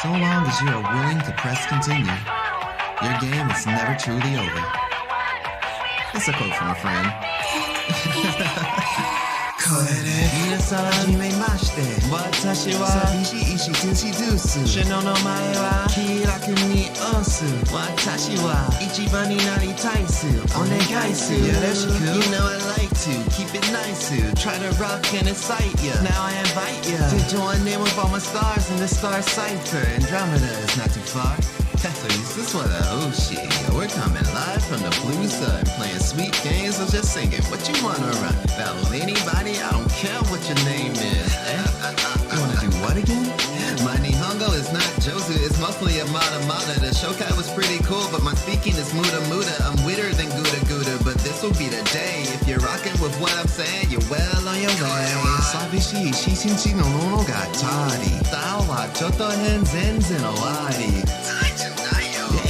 So long as you are willing to press continue, your game is never truly over. It's a quote from a friend. これで皆さんはじめまして私は寂しいしトゥシドゥス詩の名前は気楽に押す私は一番になりたいすお願いすよろしく You know I like to keep it nice Try to rock and excite ya Now I invite ya To join in with all my stars in the Star Cipher Andromeda is not too far So this one, oh shit, we're coming live from the blue sun Playing sweet games or just singing what you wanna run Battle anybody, I don't care what your name is You wanna do what again? My Nihongo is not Jozu, it's mostly a mata. The Shokai was pretty cool, but my speaking is muda. I'm weirder than Gouda, but this will be the day If you're rocking with what I'm saying, you're well on your way 寂しいししのものがたりStyleはちょっと変全然終わり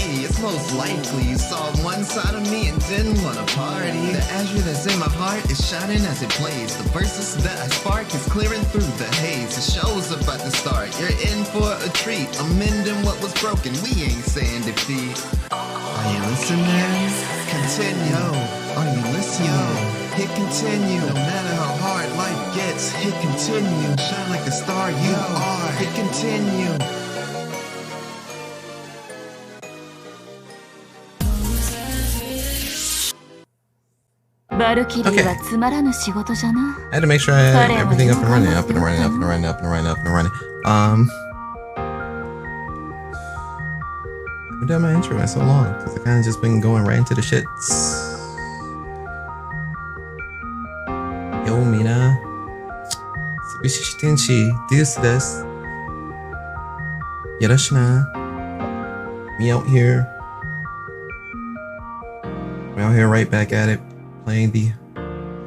It's most likely you saw one side of me and didn't want to party The azure that's in my heart is shining as it plays The verses that I spark is clearing through the haze The show's about to start, you're in for a treat I'm mending what was broken, we ain't saying defeat Are you listening? Continue Are you listening? Hit continue No matter how hard life gets Hit continue Shine like the star you are Hit continue Okay. I had to make sure I had everything up and running. I've done my intro in so long because I kind of just been going right into the shits. Yo, Mina. Subishi Tenshi, deuce this. Yoroshiku. Me out here. We're out here right back at it. Playing the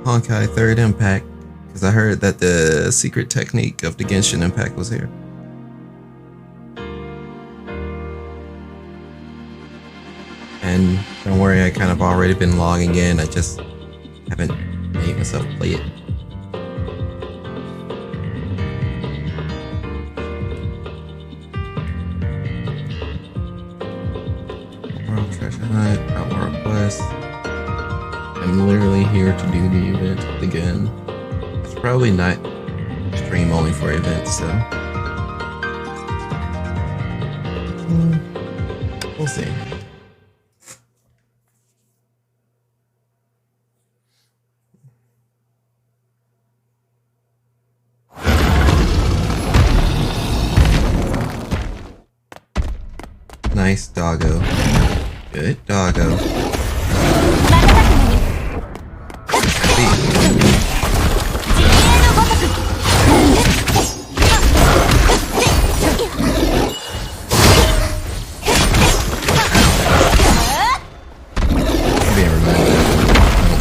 Honkai 3rd Impact because I heard that the secret technique of the Genshin Impact was here. And don't worry, I kind of already been logging in, I just haven't made myself play it. World Treasure Hunt, Outward Quest. I'm literally here to do the event again. It's probably not stream only for events, so we'll see. Nice doggo. Good doggo.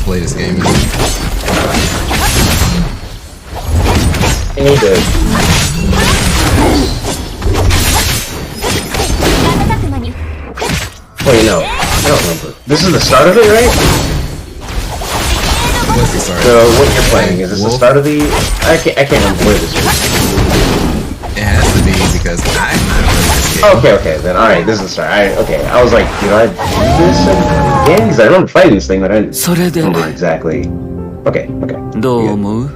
Play this game. He did. Wait, no. I don't remember. This is the start of it, right? What's the start? So, what you're playing, is this the start of the... I can't remember where this is. It has to be, because I've not played this game. Okay, then alright, this is the start. Okay, I was like, did I do this again? Because I remember fighting this thing, but I didn't remember exactly. Okay. どう思う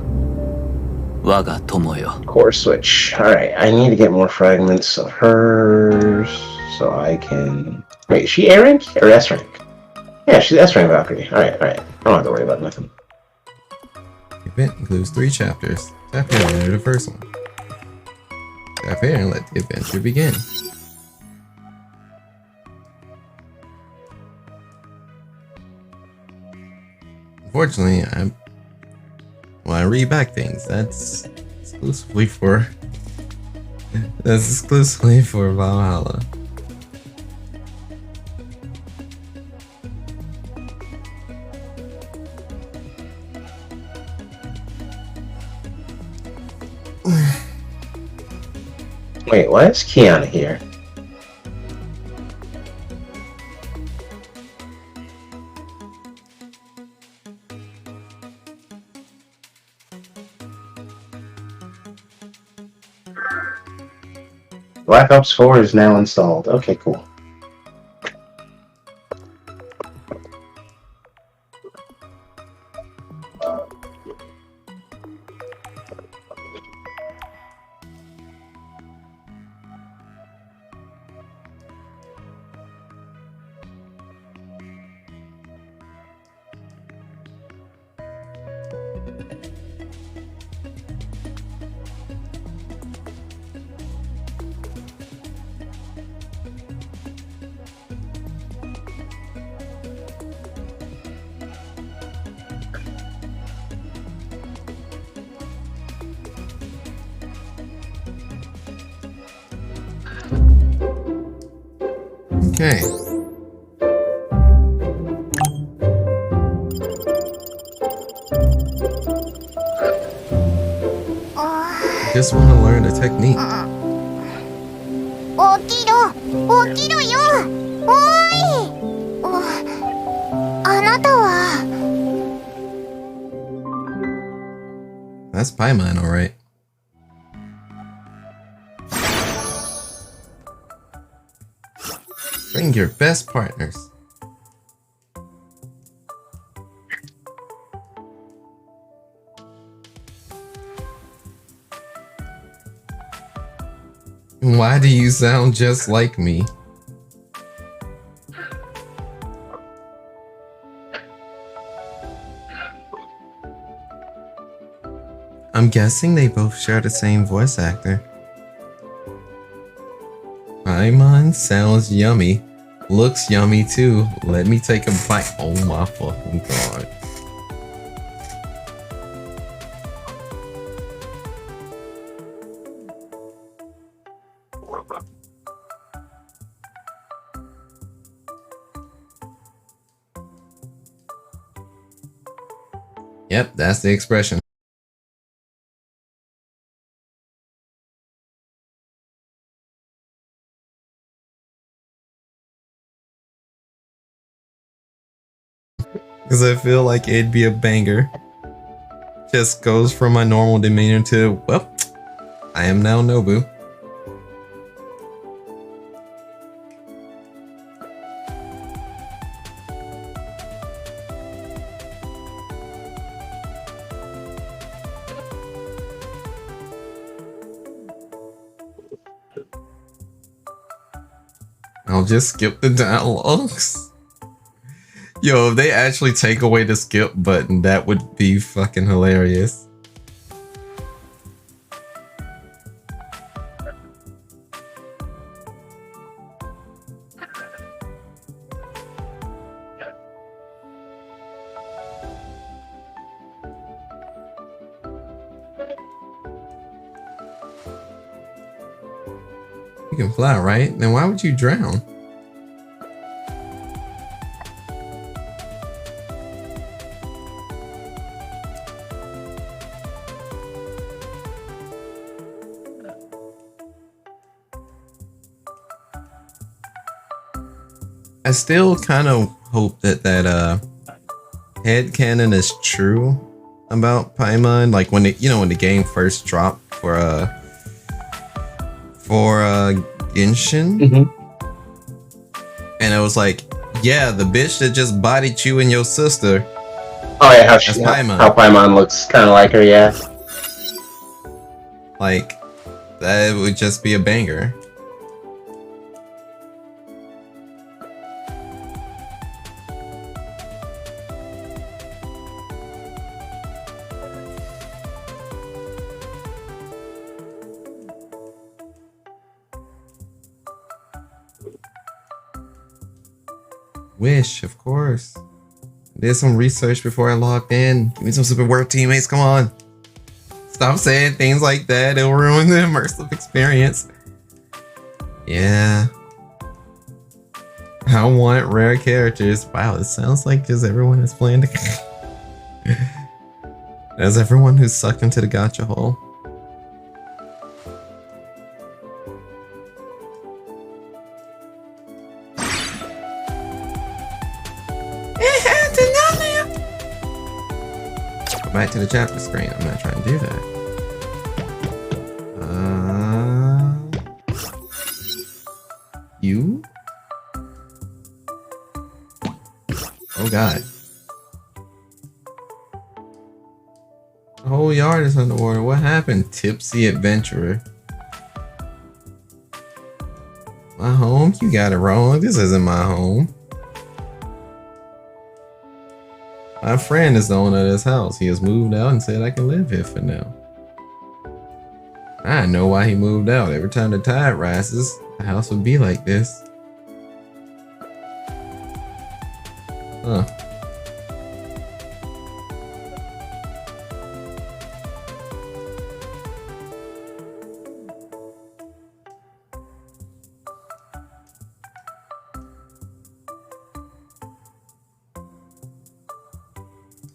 我が友よ Core switch. Alright, I need to get more fragments of hers so I can... Wait, is she A rank or S rank? Yeah, she's S rank Valkyrie. Alright. I don't have to worry about nothing. The event includes 3 chapters. Tap here to enter the first one. Tap here and let the adventure begin. Unfortunately, when I read back things, that's exclusively for Valhalla. Wait, why is Kiana here? Black Ops 4 is now installed. Okay, cool. Okay. Just want to learn the technique. 起きろよおいあなたは That's Paimon, alright. Bring your best partners. Why do you sound just like me? I'm guessing they both share the same voice actor. Paimon sounds yummy. Looks yummy too. Let me take a bite. Oh my fucking god. Yep, that's the expression. Because I feel like it'd be a banger. Just goes from my normal demeanor to, well, I am now Nobu. I'll just skip the dialogues. Yo, if they actually take away the skip button, that would be fucking hilarious. You can fly, right? Then why would you drown? I still kind of hope that headcanon is true about Paimon. Like when when the game first dropped for Genshin, and it was like, yeah, the bitch that just bodied you and your sister. Oh yeah, how Paimon looks kind of like her, yeah. Like that would just be a banger. Wish, of course. Did some research before I logged in. Give me some super work, teammates. Come on. Stop saying things like that. It'll ruin the immersive experience. Yeah. I want rare characters. Wow, it sounds like just everyone is playing the as everyone who's sucked into the gacha hole. Back to the chapter screen. I'm not trying to do that. You? Oh god. The whole yard is underwater. What happened, tipsy adventurer? My home? You got it wrong. This isn't my home. My friend is the owner of this house. He has moved out and said I can live here for now. I know why he moved out. Every time the tide rises, the house would be like this. Huh.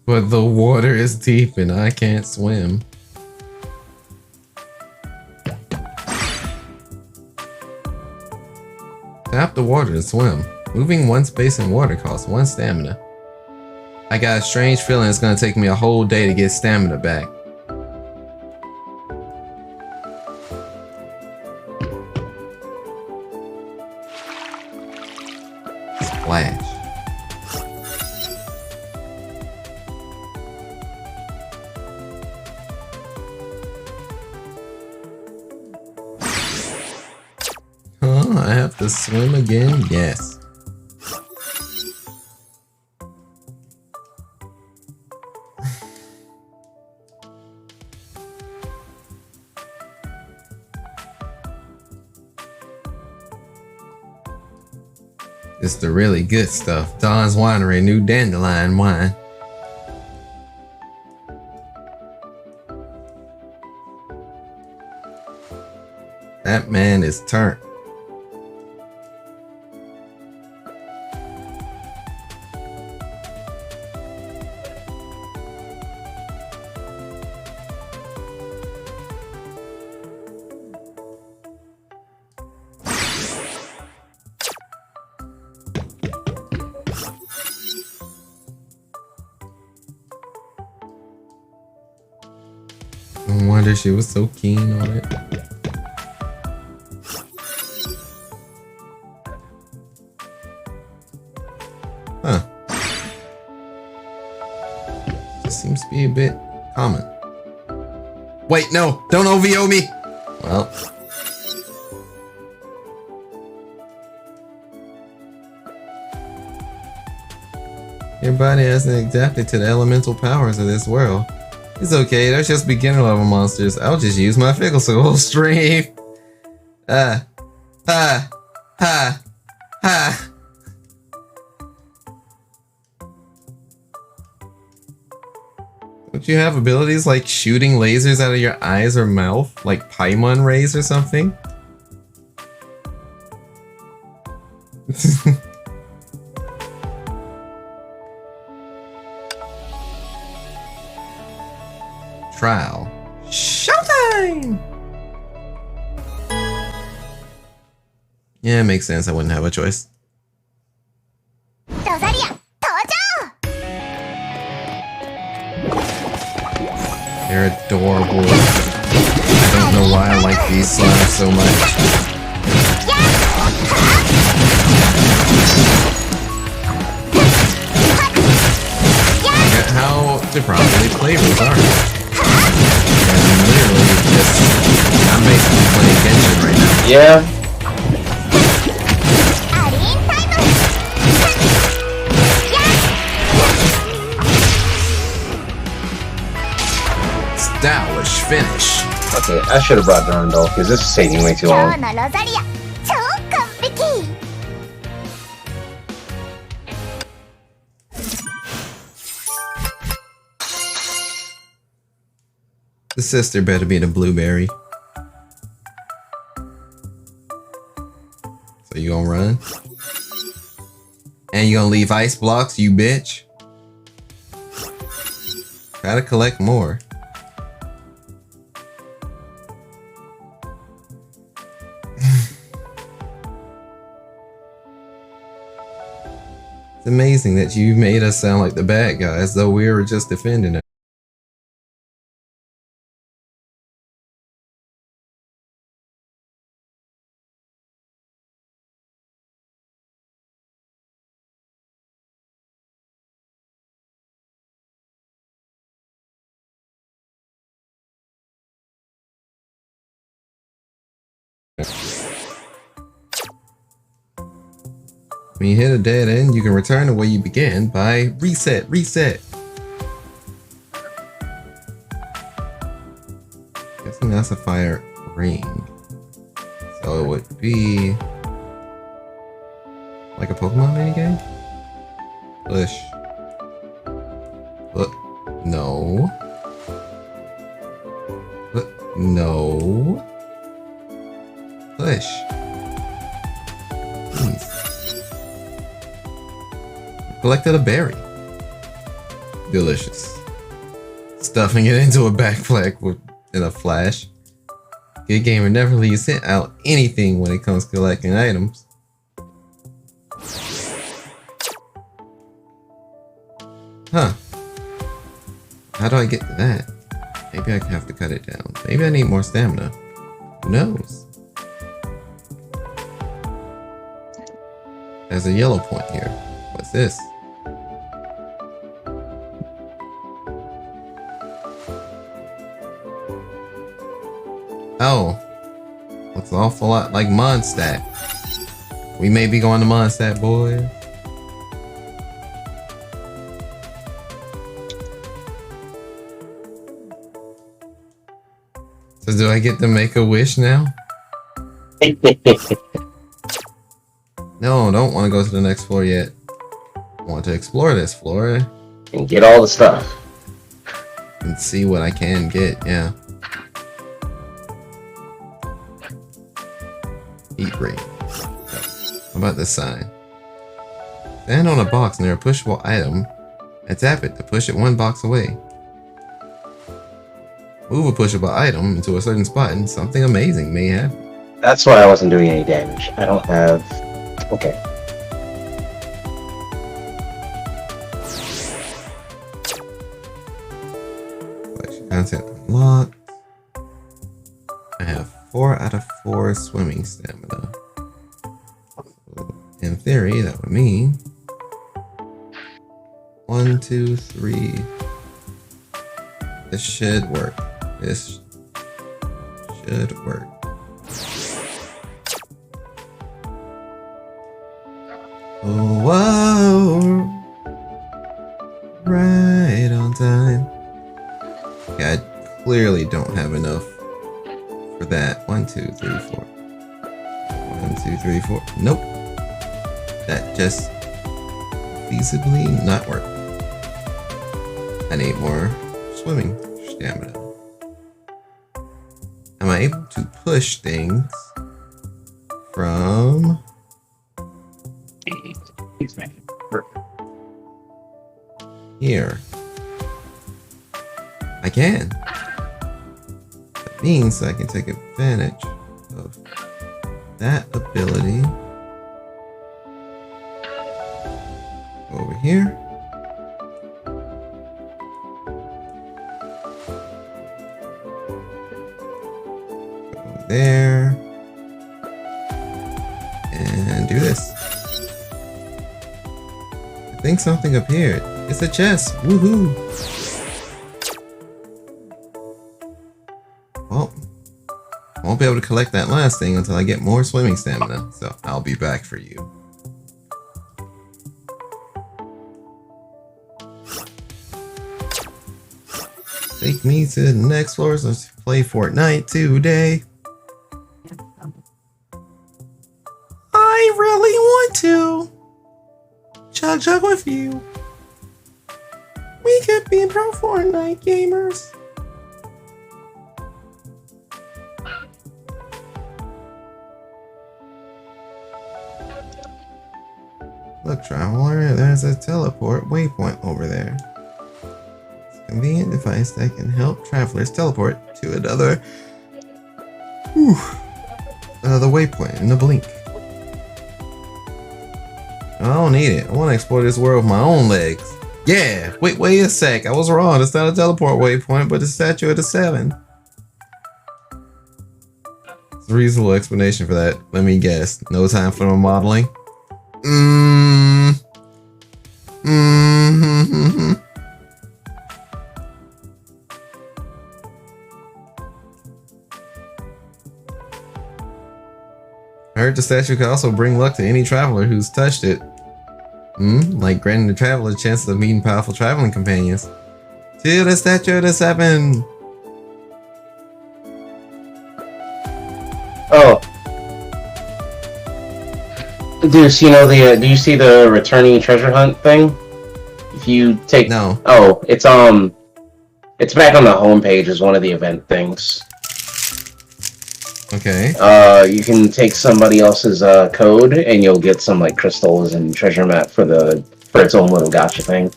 But the water is deep and I can't swim. Tap the water to swim. Moving one space in water costs 1 stamina. I got a strange feeling it's gonna take me a whole day to get stamina back. Splash. I have to swim again? Yes. It's the really good stuff. Don's Winery, new dandelion wine. That man is turned. No wonder she was so keen on it. Huh. This seems to be a bit common. Wait, no! Don't OVO me! Well. Your body hasn't adapted to the elemental powers of this world. It's okay, that's just beginner level monsters. I'll just use my fickle soul stream. Ha. Don't you have abilities like shooting lasers out of your eyes or mouth? Like Paimon rays or something? Trial. Showtime! Yeah, it makes sense. I wouldn't have a choice. They're adorable. I don't know why I like these slimes so much. Look at how different flavors are. And literally just, I'm basically playing Genshin right now. Yeah. Stylish finish. Okay, I should have brought Durandal because this is taking way too 今 long. 日のロザリア超完璧。 The sister better be the blueberry. So you gonna run? And you gonna leave ice blocks, you bitch? Try to collect more. It's amazing that you made us sound like the bad guys, though we were just defending it. When you hit a dead end, you can return to where you began by reset. Guessing that's a fire ring. So it would be like a Pokemon minigame? Push. No. No. Push. Please. Collected a berry. Delicious. Stuffing it into a backpack in a flash. Good gamer never leaves out anything when it comes to collecting items. Huh. How do I get to that? Maybe I have to cut it down. Maybe I need more stamina. Who knows? There's a yellow point here. What's this? Oh. Looks an awful lot like Mondstadt. We may be going to Mondstadt, boys. So do I get to make a wish now? No, don't want to go to the next floor yet. I want to explore this floor And get all the stuff. and see what I can get, yeah. Heat ray. How about this sign? Stand on a box near a pushable item and tap it to push it one box away. Move a pushable item into a certain spot and something amazing may happen. That's why I wasn't doing any damage. I don't have... Okay. Collection content unlocked. I have 4 out of 4 swimming stamina. So in theory, that would mean 1, 2, 3. This should work. This should work. Oh, whoa. Right on time. Okay, I clearly don't have enough for that. 1, 2, 3, 4. 1, 2, 3, 4. Nope. That just feasibly not work. I need more swimming stamina. Am I able to push things from here? I can. That means I can take advantage of that ability. Over here. there. And do this. I think something appeared. It's a chest. Woohoo! Well, I won't be able to collect that last thing until I get more swimming stamina, so I'll be back for you. Take me to the next floor, so let's play Fortnite today. I really want to chug with you. We could be pro Fortnite gamers. Look, traveler, there's a teleport waypoint over there. It's a convenient device that can help travelers teleport to another waypoint in a blink. I don't need it. I want to explore this world with my own legs. Yeah, wait a sec. I was wrong. It's not a teleport waypoint, but a statue of the 7. It's a reasonable explanation for that. Let me guess. No time for the modeling. I heard the statue could also bring luck to any traveler who's touched it. Like granting the traveler chances of meeting powerful traveling companions. To the statue of the 7. Oh. Do you see the returning treasure hunt thing? If you take No. Oh, it's back on the homepage as one of the event things. Okay. You can take somebody else's code and you'll get some like crystals and treasure map for its own little gotcha thing.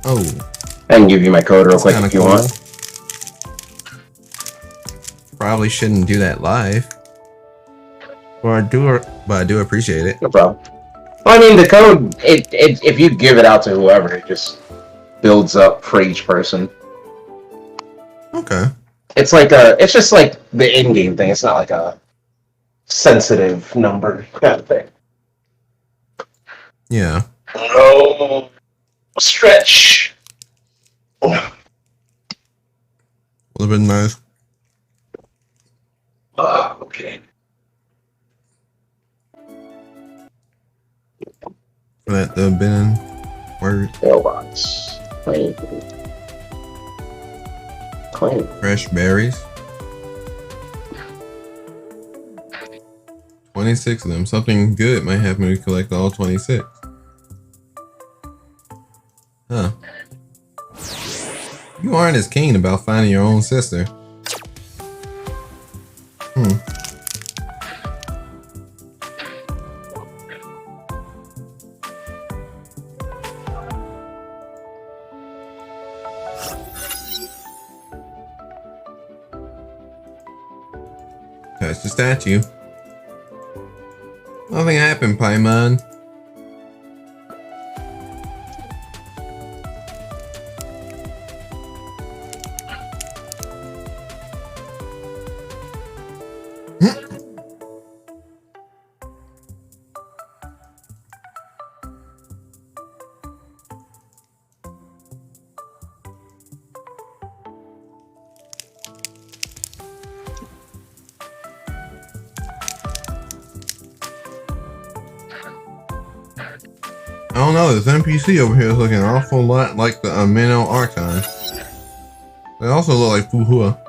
Oh. I can give you my code real quick if you cool. want. Probably shouldn't do that live. But I do appreciate it. No problem. Well, I mean, the code, if you give it out to whoever, it just builds up for each person. Okay. It's just like the in-game thing. It's not like a sensitive number kind of thing. Yeah. No stretch. Would have been nice. Okay. For that to have been word. Mailbox. Claim. Fresh berries. 26 of them. Something good might happen to collect all 26. Huh. You aren't as keen about finding your own sister. Touch the statue. Nothing happened, Paimon. I don't know, this NPC over here is looking an awful lot like the Amino Archon. They also look like Fuhua.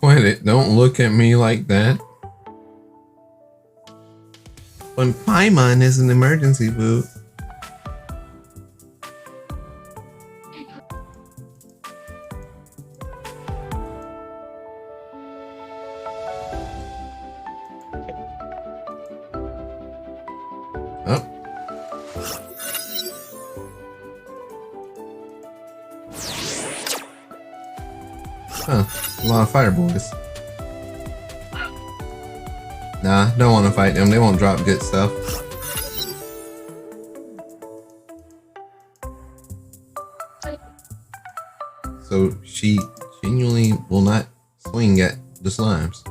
Quit it, don't look at me like that. But Paimon is an emergency food. Huh, a lot of fighter boys. Nah, don't want to fight them. They won't drop good stuff. So she genuinely will not swing at the slimes.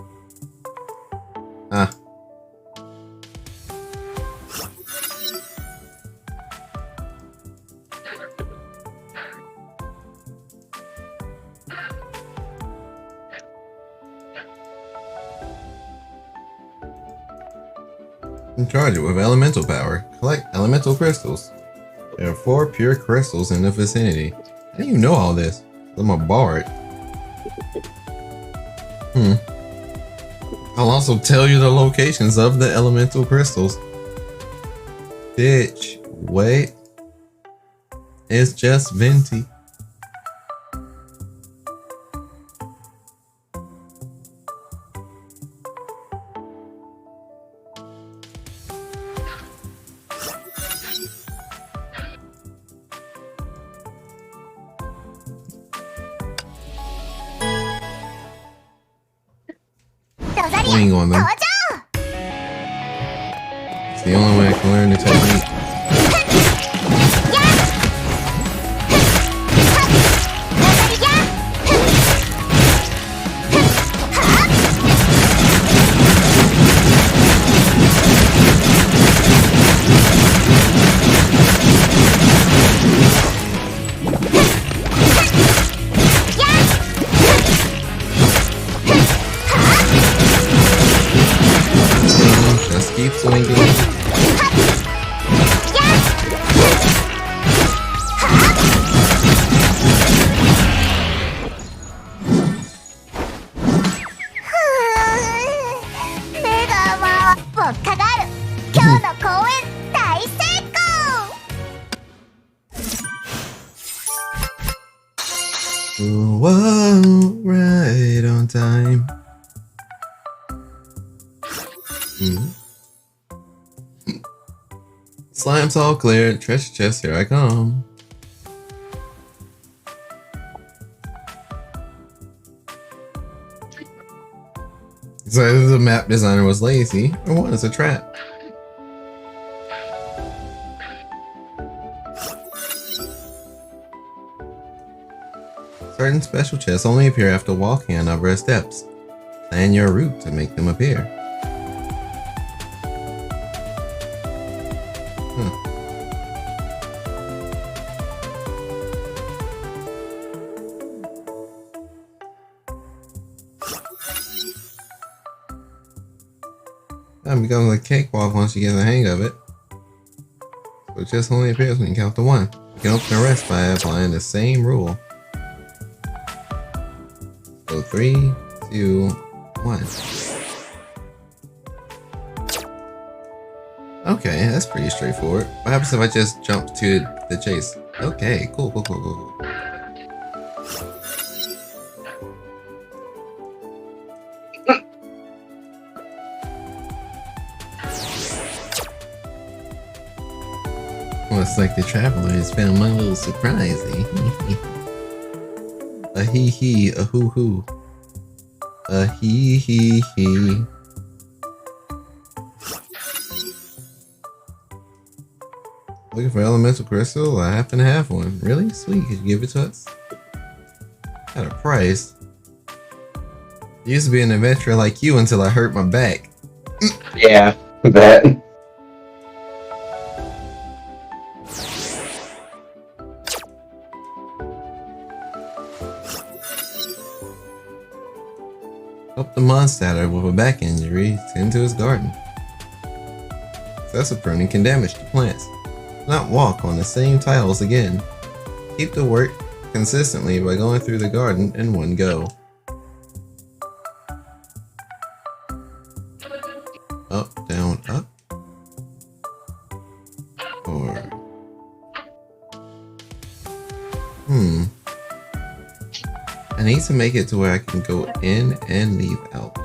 Ah. And charge it with elemental power. Collect elemental crystals. There are 4 pure crystals in the vicinity. How do you know all this? I'm a bard. I'll also tell you the locations of the elemental crystals. Bitch, wait. It's just Venti. Swing on them. It's the only way I can learn the technique. Just keep swinging. Whoa, right on time. Slime's all clear. Treasure chest, here I come. So either the map designer was lazy, or one is a trap. Certain special chests only appear after walking a number of steps. Plan your route to make them appear. That becomes a cakewalk once you get the hang of it. So it just only appears when you count to 1. You can open the rest by applying the same rule. So 3, 2, 1. Okay, that's pretty straightforward. What happens if I just jump to the chase? Okay, cool. Looks like the traveler has found my little surprise, eh? A hee hee, a hoo hoo. A hee hee hee. Looking for elemental crystal? I happen to have one. Really? Sweet, could you give it to us? At a price? I used to be an adventurer like you until I hurt my back. Yeah, that. Help the monster with a back injury tend to his garden. Excessive pruning can damage the plants. Do not walk on the same tiles again. Keep the work consistently by going through the garden in one go. Up, down, up. Or... I need to make it to where I can go in and leave out.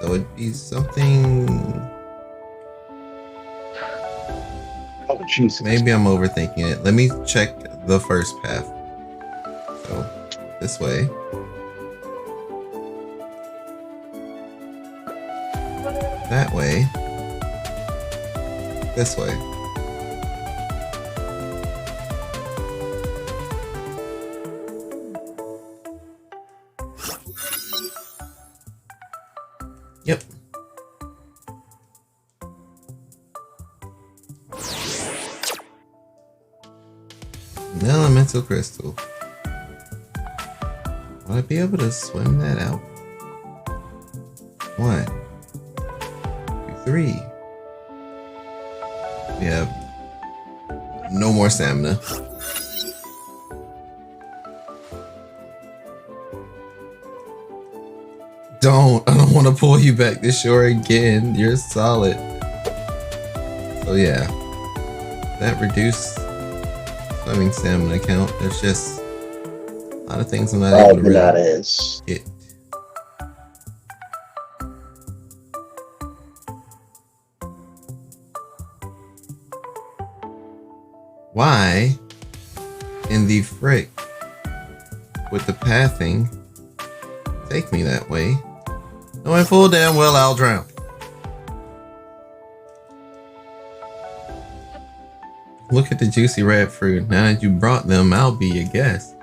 So it'd be something... Oh, Jesus. Maybe I'm overthinking it. Let me check the first path. So, this way. That way. This way. Yep. An elemental crystal. Will I be able to swim that out? 1, 2, 3. We have no more stamina. I don't want to pull you back to shore again. You're solid. So yeah, that reduced swimming stamina count. There's just a lot of things I'm not able to really get. Why in the frick would the pathing take me that way, knowing full damn well I'll drown? Look at the juicy red fruit. Now that you brought them, I'll be your guest.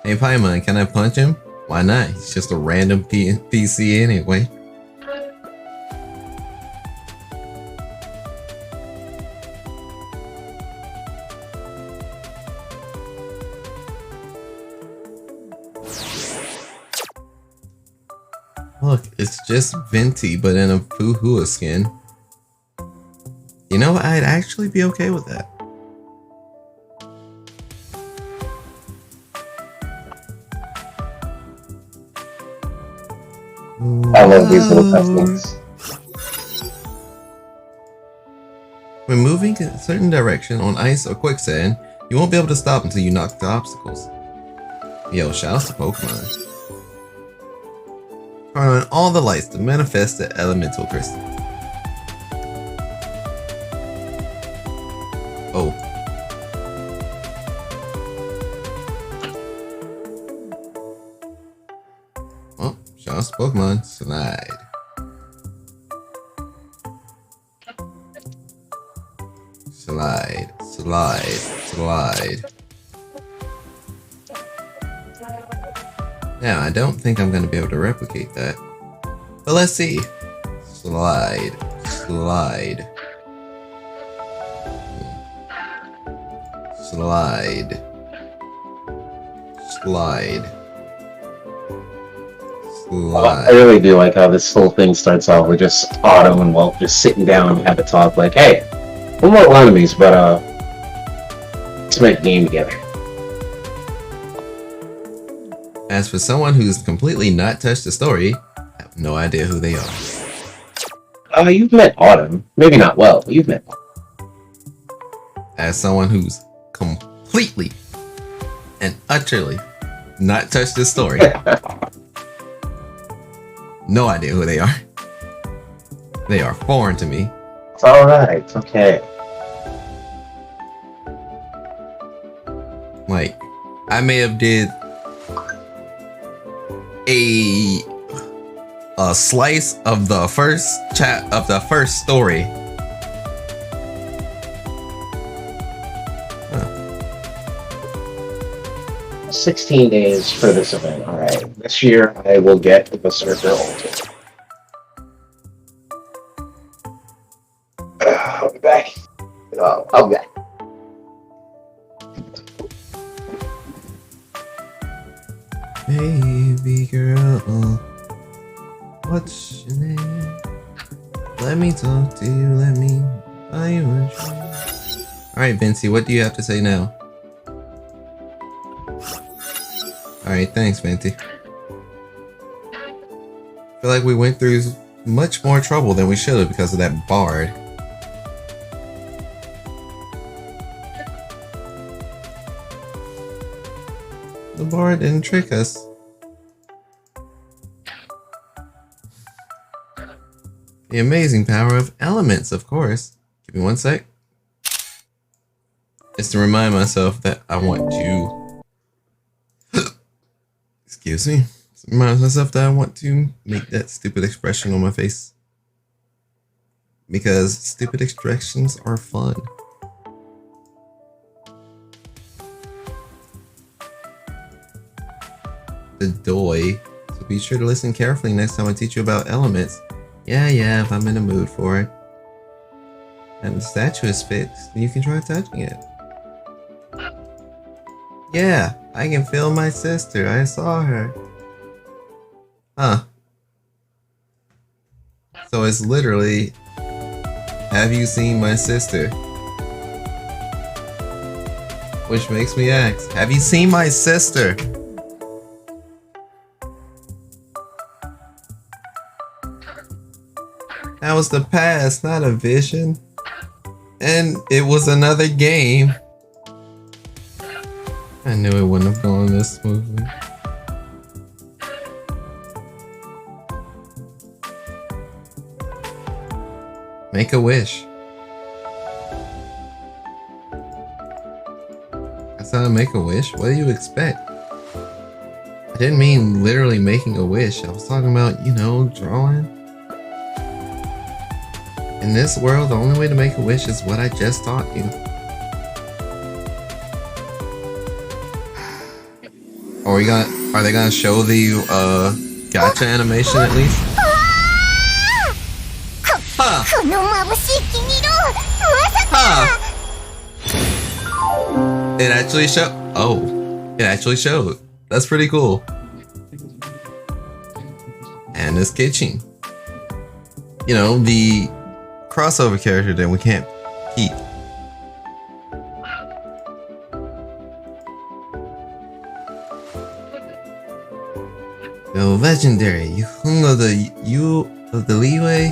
Hey Paimon, can I punch him? Why not? He's just a random PC anyway. Look, it's just Venti, but in a Fuhua skin. You know, I'd actually be okay with that. I love these little cutscenes. When moving in a certain direction on ice or quicksand, you won't be able to stop until you knock the obstacles. Yo, shouts to Pokemon. Turn on all the lights to manifest the elemental crystal. Oh. Oh, shouts to Pokemon. Slide. Slide, slide, slide. Now, I don't think I'm going to be able to replicate that. But let's see. Slide, slide. Slide. Slide. Slide. I really do like how this whole thing starts off with just Autumn and Welt just sitting down and have a talk like, hey, we're more enemies, but let's make a game together. As for someone who's completely not touched the story, I have no idea who they are. You've met Autumn. Maybe not well, but you've met Autumn. As someone who's completely and utterly not touched this story, no idea who they are. They are foreign to me. It's alright, it's okay. Like, I may have did a slice of the first chat of the first story. Huh. 16 days for this event. Alright. This year I will get the Berserker Ultimate. I'll be back. I'll be back. Baby girl, what's your name? Let me talk to you, let me buy you a drink. Alright, Vinci, what do you have to say now? Alright, thanks, Vinci. I feel like we went through much more trouble than we should have because of that bard. The bard didn't trick us. The amazing power of elements, of course. Give me one sec. It's to remind myself that I want to. Excuse me. It's to remind myself that I want to make that stupid expression on my face. Because stupid expressions are fun. The doy. So be sure to listen carefully next time I teach you about elements. Yeah, if I'm in the mood for it. And the statue is fixed, and you can try touching it. Yeah, I can feel my sister. I saw her. Huh. So it's literally, have you seen my sister? Which makes me ask, have you seen my sister? That was the past, not a vision. And it was another game. I knew it wouldn't have gone this smoothly. Make a wish. That's how to make a wish? What do you expect? I didn't mean literally making a wish. I was talking about, you know, drawing. In this world, the only way to make a wish is what I just taught you. Are they gonna show the gacha animation at least? Huh. It actually showed. Oh, it actually showed. That's pretty cool. And it's Kitchen. You know, the crossover character that we can't keep. The legendary Yuhungo of the Liwei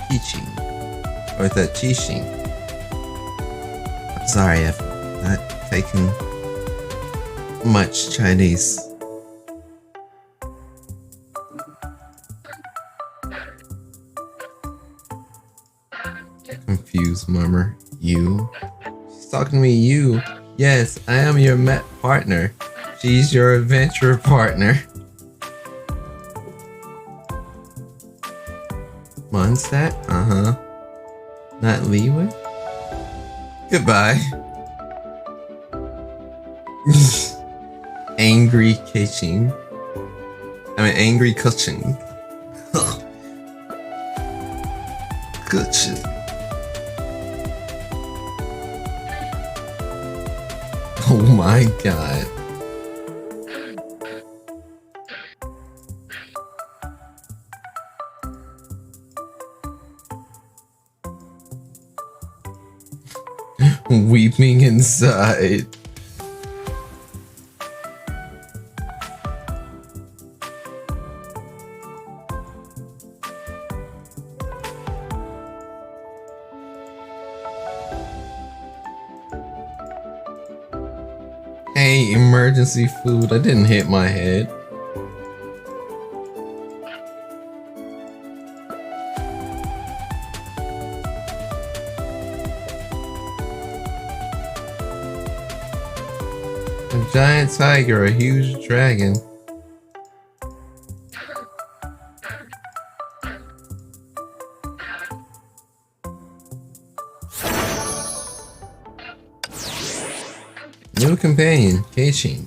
Hichin. Or the Chishin. I'm sorry, I've not taken much Chinese. Confused murmur. You? She's talking to me, you. Yes, I am your Met partner. She's your adventure partner. Mondstadt? Uh-huh. Not Liwei? Goodbye. Angry Kitchen. Angry Kitchen. Kitchen. Oh my god. Weeping inside. Hey, emergency food. I didn't hit my head. A giant tiger, a huge dragon. New companion, Keishin.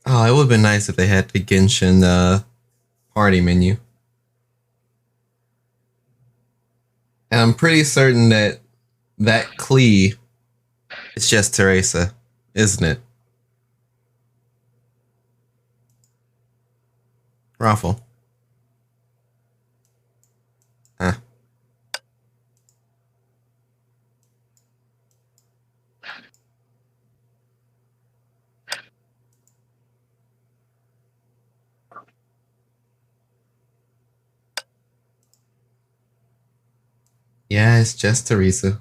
Oh, it would have been nice if they had the Genshin party menu. And I'm pretty certain that Klee is just Teresa, isn't it? Raffle. Huh. Yeah, it's just Teresa.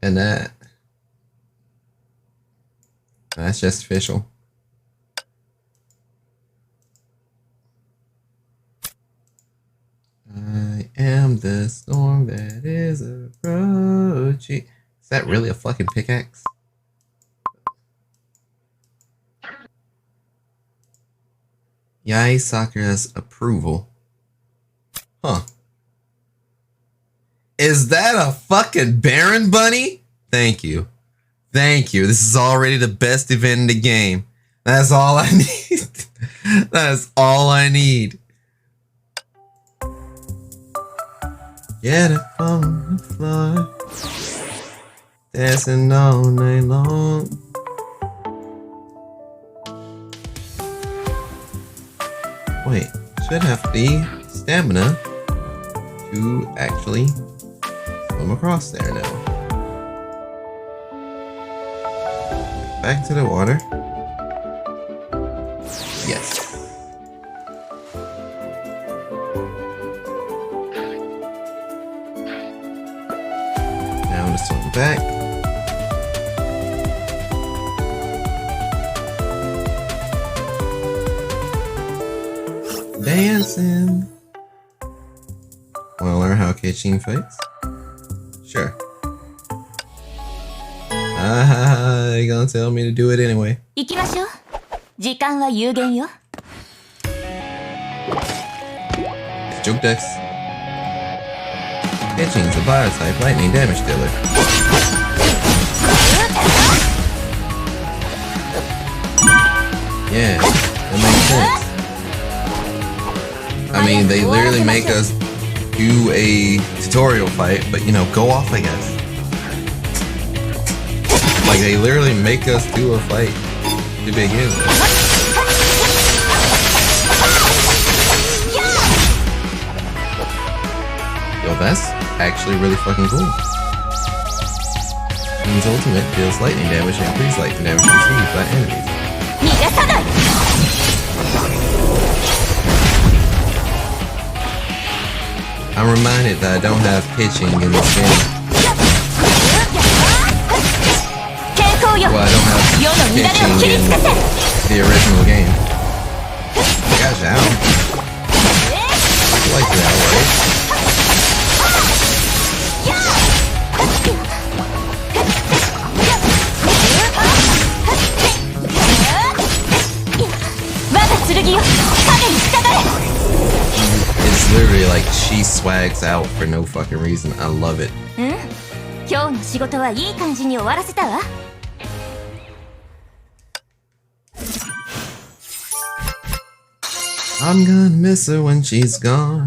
And that's just official. from the storm that is approaching. Is that really a fucking pickaxe? Yai Sakura's approval. Huh. Is that a fucking Baron Bunny? Thank you. Thank you. This is already the best event in the game. That's all I need. That's all I need. Get it from the floor. Dancing all night long. Wait, should have the stamina to actually swim across there now. Back to the water. Yes. Now to swim back. Dancing. Wanna learn how Kichin fights? Sure. You gonna tell me to do it anyway. 行きましょう。時間は有限よ。Joke Dex. Kichin's a Bio-type lightning damage dealer. Yeah, that makes sense. I mean, they literally make us do a tutorial fight, but you know, go off, I guess. Like, they literally make us do a fight to begin with. Yo, that's actually really fucking cool. King's ultimate deals lightning damage and increases lightning damage received by enemies. I'm reminded that I don't have pitching in this game. Well, I don't have pitching in the original game. Gosh, ow. You like that, right? It's literally like she swags out for no fucking reason. I love it. 今日の仕事はいい感じに終わらせたわ。I'm gonna miss her when she's gone.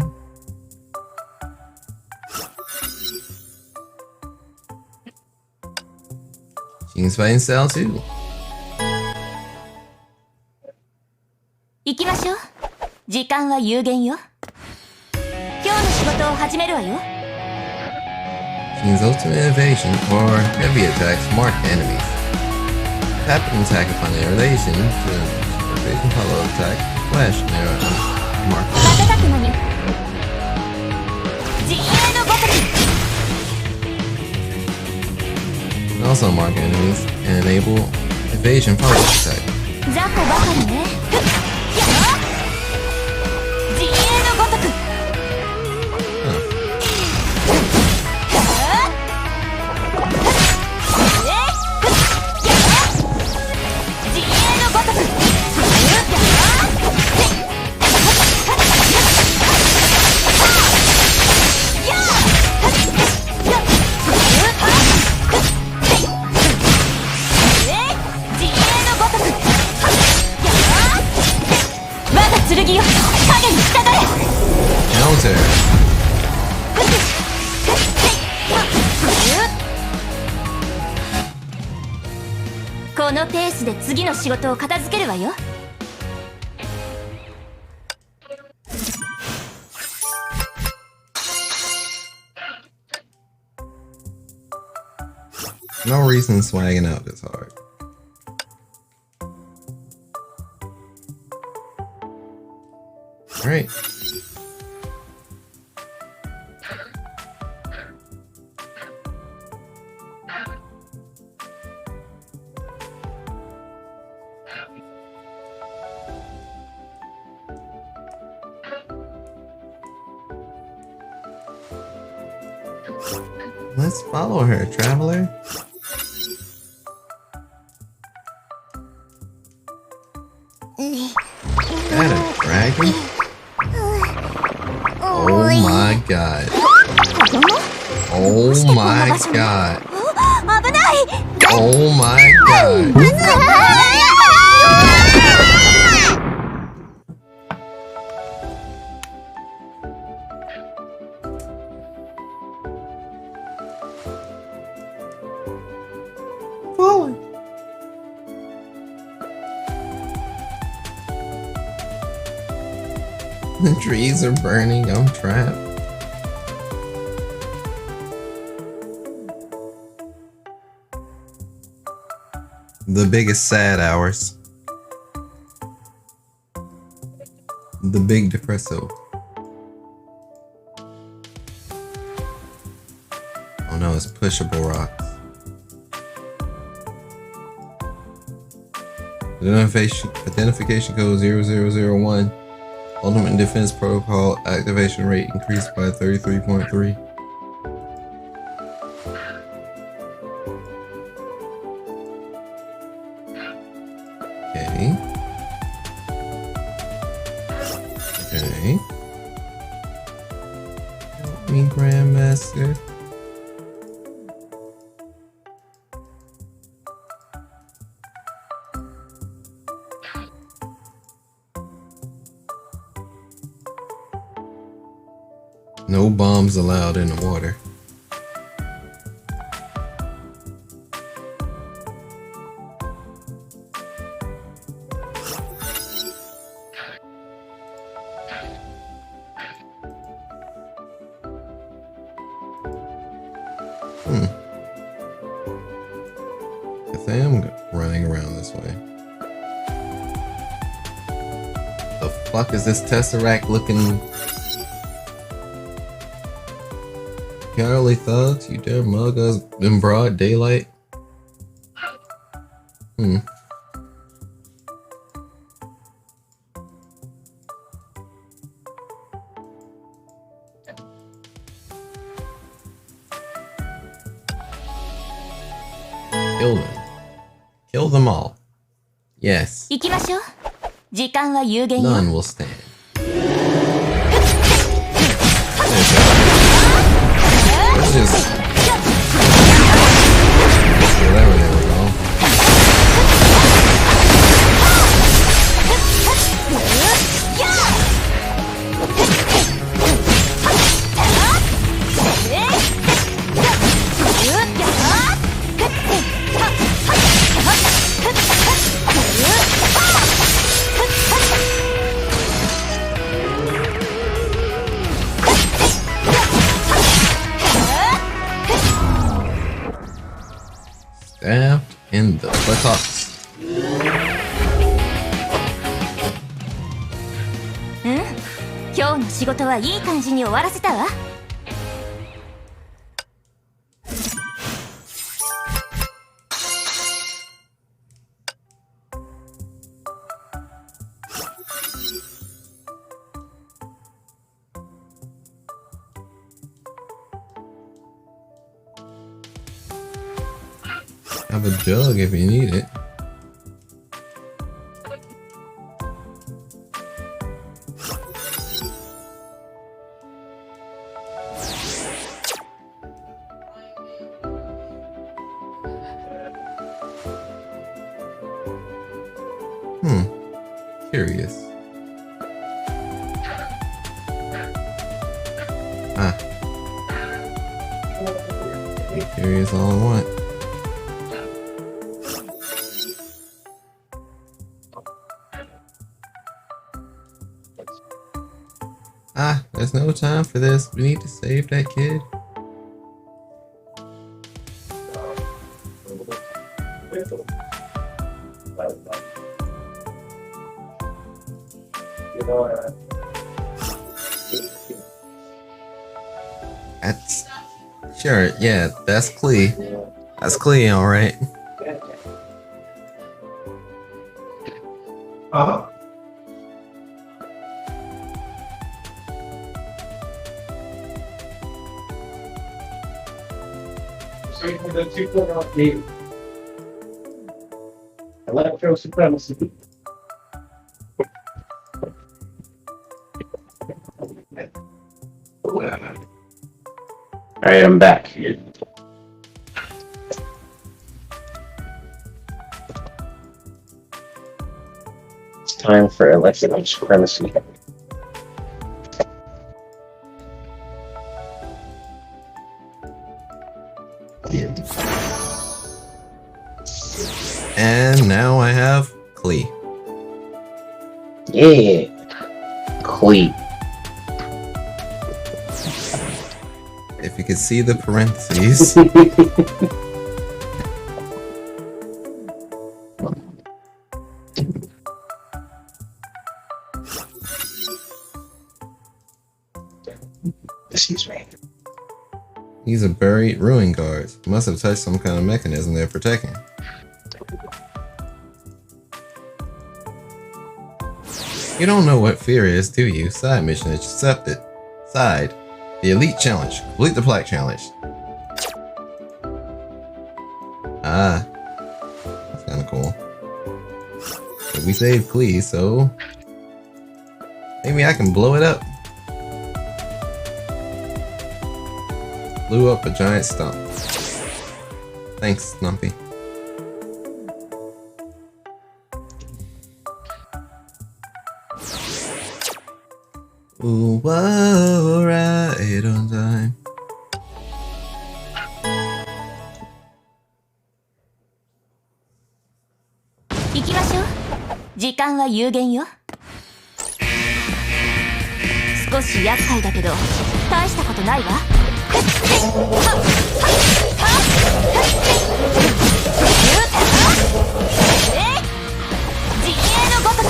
She's fighting style too. 行きましょう。時間は有限よ。今日の仕事を始めるわよ。She's ultimate evasion or heavy attacks mark enemies. Tap and attack upon the relation to evasion follow attack. Flash near mark. 瞬く間に。自衛のごとく。 Also mark enemies and enable evasion follow attack. 雑魚ばかりね。自衛のごとく。Counter. このペースで次の仕事を片付けるわよ。No reason swagging out this hard. Alright. Let's follow her, traveler. Is that a dragon? Oh my god. Oh my god. Oh my god. Falling. The trees are burning. I'm trapped. The biggest sad hours. The big depresso. Oh no, it's pushable rocks. Identification code 0001. Ultimate Defense Protocol activation rate increased by 33.3. Okay. Okay. Help me, Grandmaster. No bombs allowed in the water. Guess I am running around this way. The fuck is this Tesseract looking? Cowardly thugs, you dare mug us in broad daylight? Kill them. Kill them all. Yes. 行きましょう。時間は有限よ。 None will stand. Let's just whatever they were going. Stabbed in the buttocks. 今日の仕事はいい感じに終わらせたわ。Have a jug if you need it. Curious. Curious all I want. There's no time for this. We need to save that kid. That's sure, yeah, that's Klee. That's Klee, all right. Electro supremacy. Alright, I'm back. It's time for electro supremacy. And now I have Klee. Yeah. Clee. If you could see the parentheses. Excuse me. These are buried ruin guards. Must have touched some kind of mechanism they're protecting. You don't know what fear is, do you? Side mission accepted. Side. The Elite Challenge. Complete the Plaque Challenge. Ah. That's kinda cool. But we saved Klee, so... maybe I can blow it up. Blew up a giant stump. Thanks, Snumpy. Ooh, whoa, right on time.行きましょう。時間は有限よ。少し厄介だけど大したことないわ。自衛のごとく。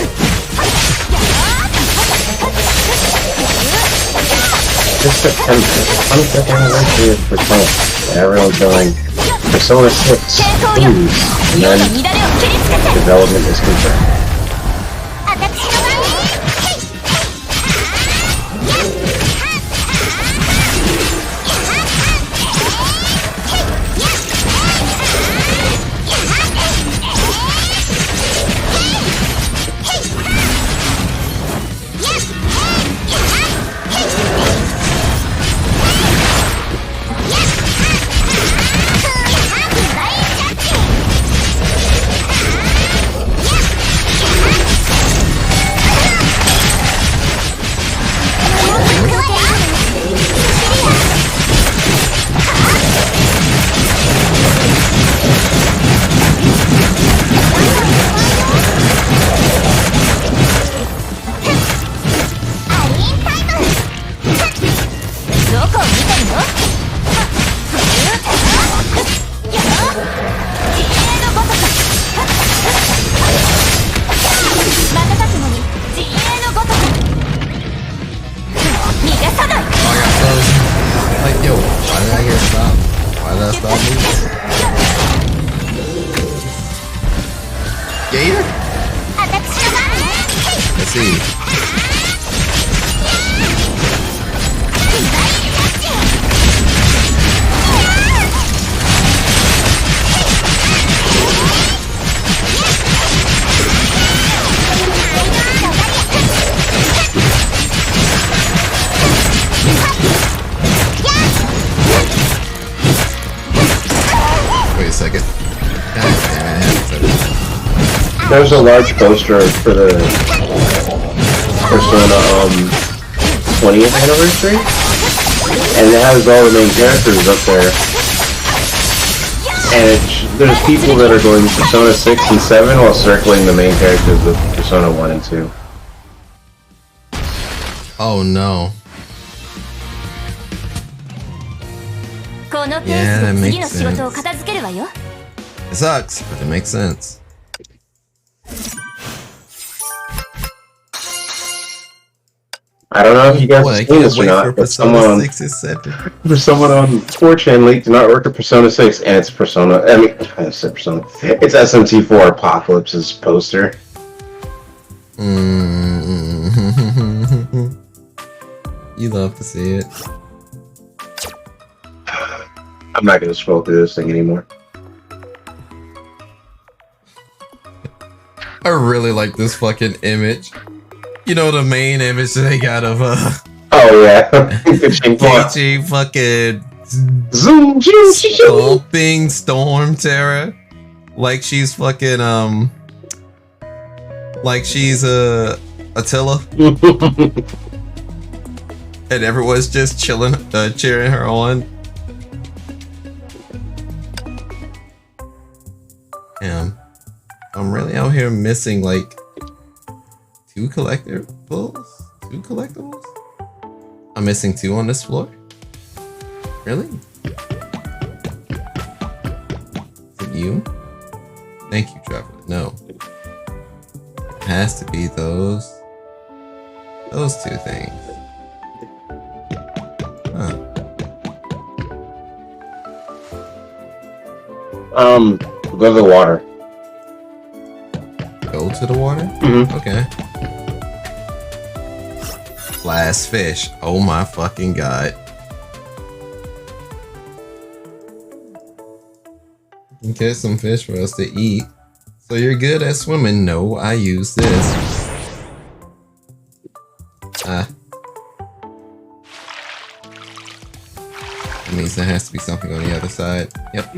This September, 25th anniversary of Persona. Everyone's going Persona 6 Blues, and then development is confirmed. There's a large poster for the Persona 20th anniversary, and it has all the main characters up there. And there's people that are going Persona 6 and 7 while circling the main characters of Persona 1 and 2. Oh no. Yeah, that makes sense. It sucks, but it makes sense. I don't know if you guys have seen this or not, but someone on 4chan leaked an artwork of Persona 6, and it's Persona. I mean, I said Persona. It's SMT4 Apocalypse's poster. You love to see it. I'm not gonna scroll through this thing anymore. I really like this fucking image. You know the main image that they got of Oh yeah. Keiichi fucking Zoom, zoom, zoom. stomping Storm Terror like she's fucking like she's Attila. And everyone's just chilling, cheering her on. Damn. I'm really out here missing like 2 collectibles? 2 collectibles? I'm missing 2 on this floor? Really? Is it you? Thank you, Trevor. No. It has to be those 2 things. Huh. Go to the water. Go to the water? Mm-hmm. Okay. Last fish. Oh my fucking god. You catch some fish for us to eat. So you're good at swimming? No, I use this. That means there has to be something on the other side. Yep.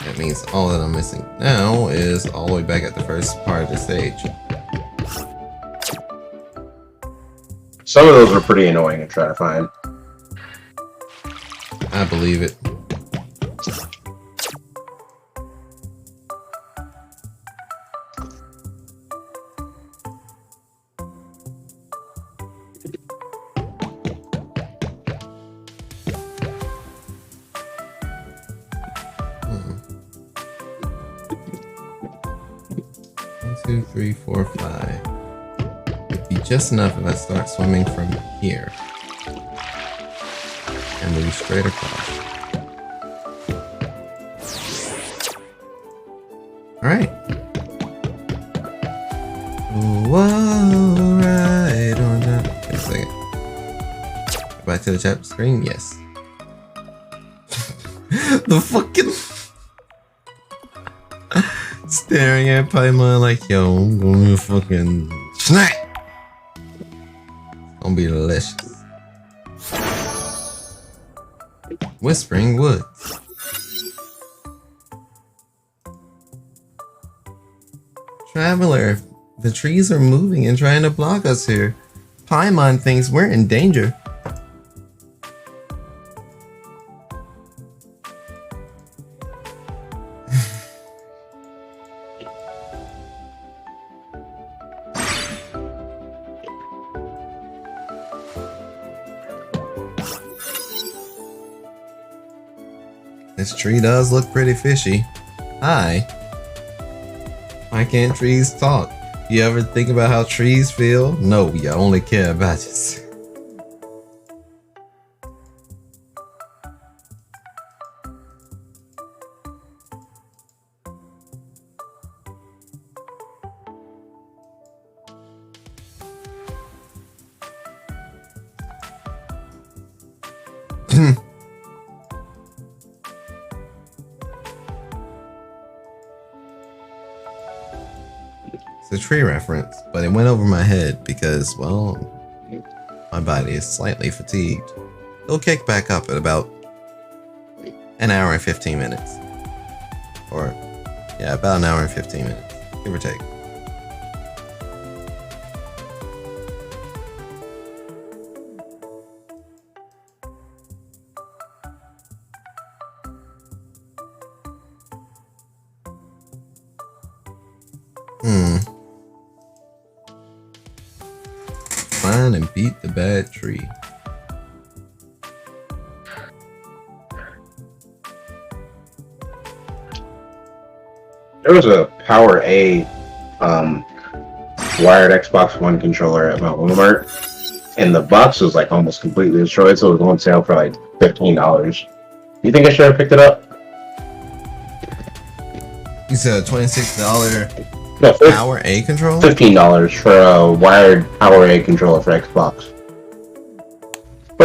That means all that I'm missing now is all the way back at the first part of the stage. Some of those are pretty annoying to try to find. I believe it. Two, three, four, 5. It'd be just enough if I start swimming from here and move straight across. Alright. Whoa, right on that. Wait a second. Go back to the chapter screen? Yes. The fucking staring at Paimon like, yo, I'm gonna fucking snack. It's gonna be delicious. Whispering Woods. Traveler, the trees are moving and trying to block us here. Paimon thinks we're in danger. This tree does look pretty fishy. Hi. Why can't trees talk? You ever think about how trees feel? No, you only care about yourself. It's a tree reference, but it went over my head because, well, my body is slightly fatigued. It'll kick back up at about an hour and 15 minutes. Or, yeah, about an hour and 15 minutes, give or take. Find and beat the bad tree. There was a Power A wired Xbox One controller at my Walmart, and the box was like almost completely destroyed, so it was on sale for like $15. You think I should have picked it up? You said a $26 No, Power A controller? $15 for a wired Power A controller for Xbox.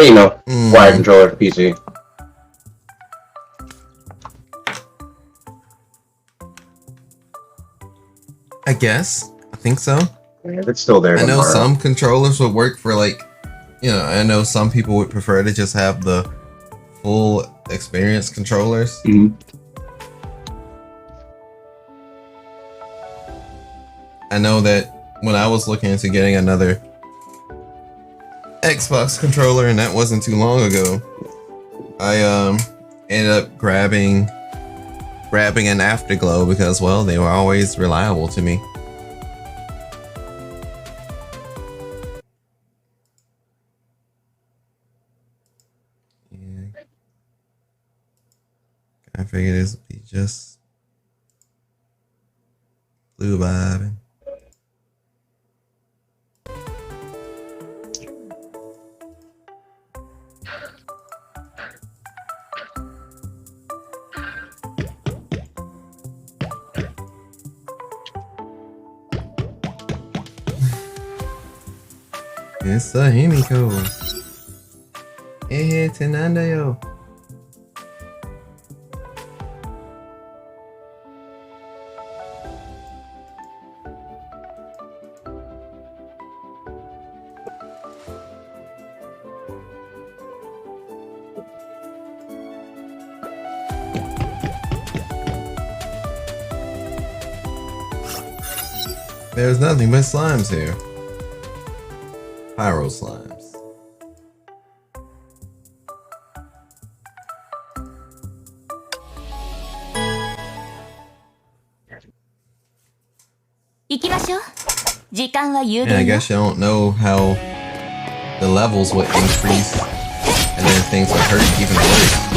But you know, Mm. wired controller for PC. I guess. I think so. Yeah, it's still there I know tomorrow. some controllers would work for like, you know, I know some people would prefer to just have the full experience controllers. Mhm. I know that when I was looking into getting another Xbox controller, and that wasn't too long ago, I ended up grabbing an Afterglow because, well, they were always reliable to me. Yeah. I figured this would be just blue vibing. It's a Himiko. Tenandayo. There's nothing but slimes here. Pyro slimes. And I guess you don't know how the levels would increase and then things would hurt even worse.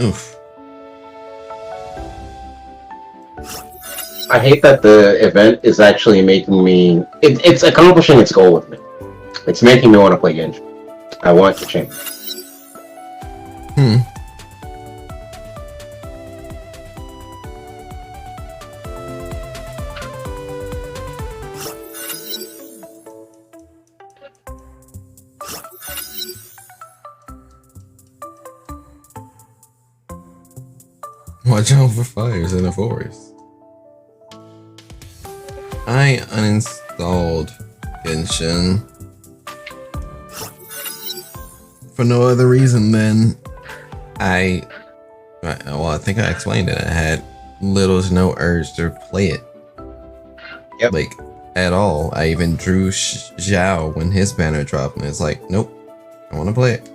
Oof. I hate that the event is actually making me. It's accomplishing its goal with me. It's making me want to play Genshin. I want to change. Watch out for fires in the forest. I uninstalled Genshin for no other reason than I think I explained it. I had little to no urge to play it. Yep. Like, at all. I even drew Zhao when his banner dropped, and it's like, nope, I want to play it.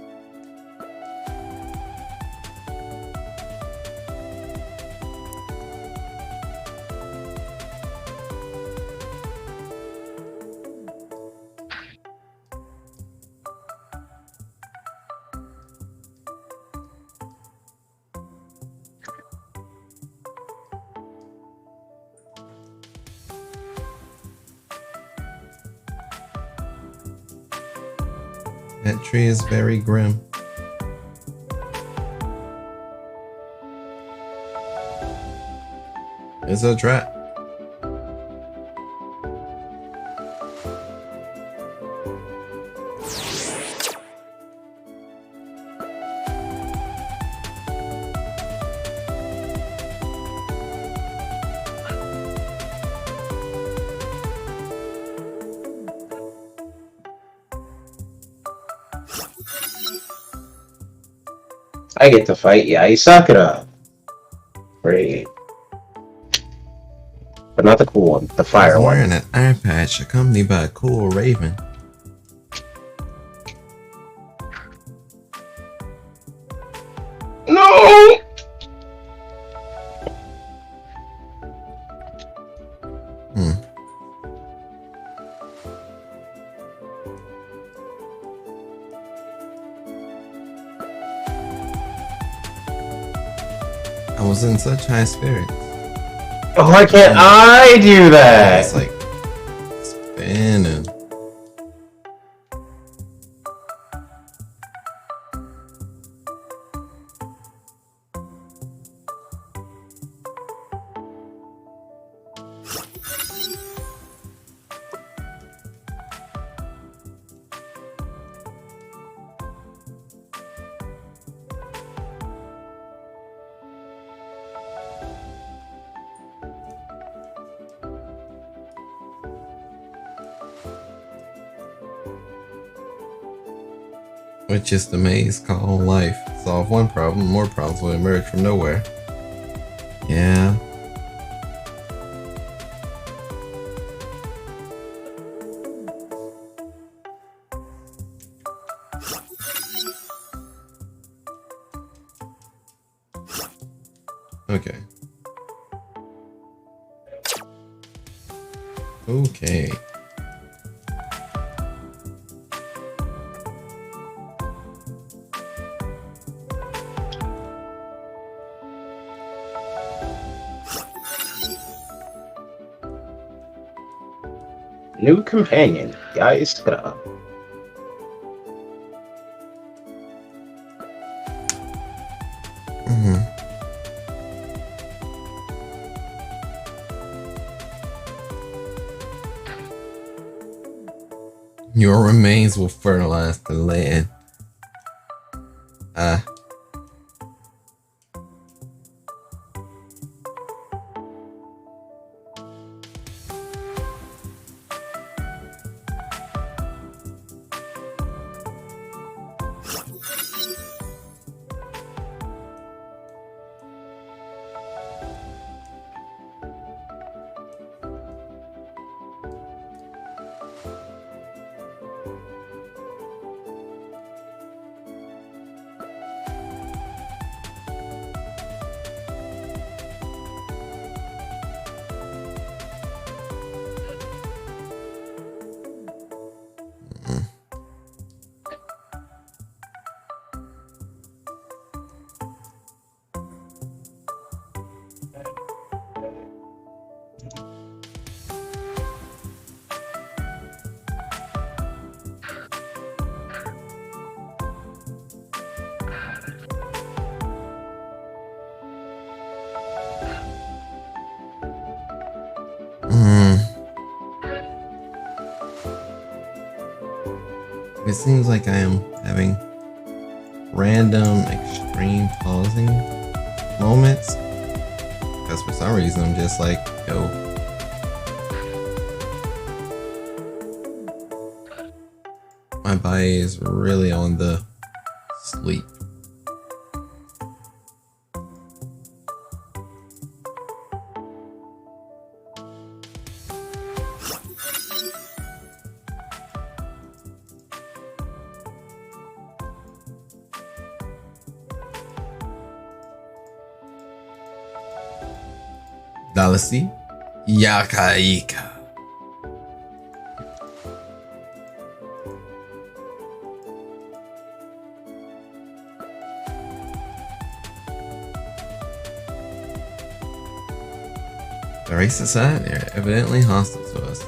That tree is very grim. It's a trap. I get to fight Yai Sakura. Great. But not the cool one, the fire He's one. wearing an eye patch accompanied by a cool raven. No! I was in such high spirits. Oh, why can't I do that? It's like spinning. Which is the maze called life. Solve one problem, more problems will emerge from nowhere. Yeah. Okay. Okay. New companion, Yai Sakura. Your remains will fertilize the land. It seems like I am having random extreme pausing moments because for some reason I'm just like, yo. My body is really on the sleep. Dalasi Yakaika. The race aside, they're evidently hostile to us.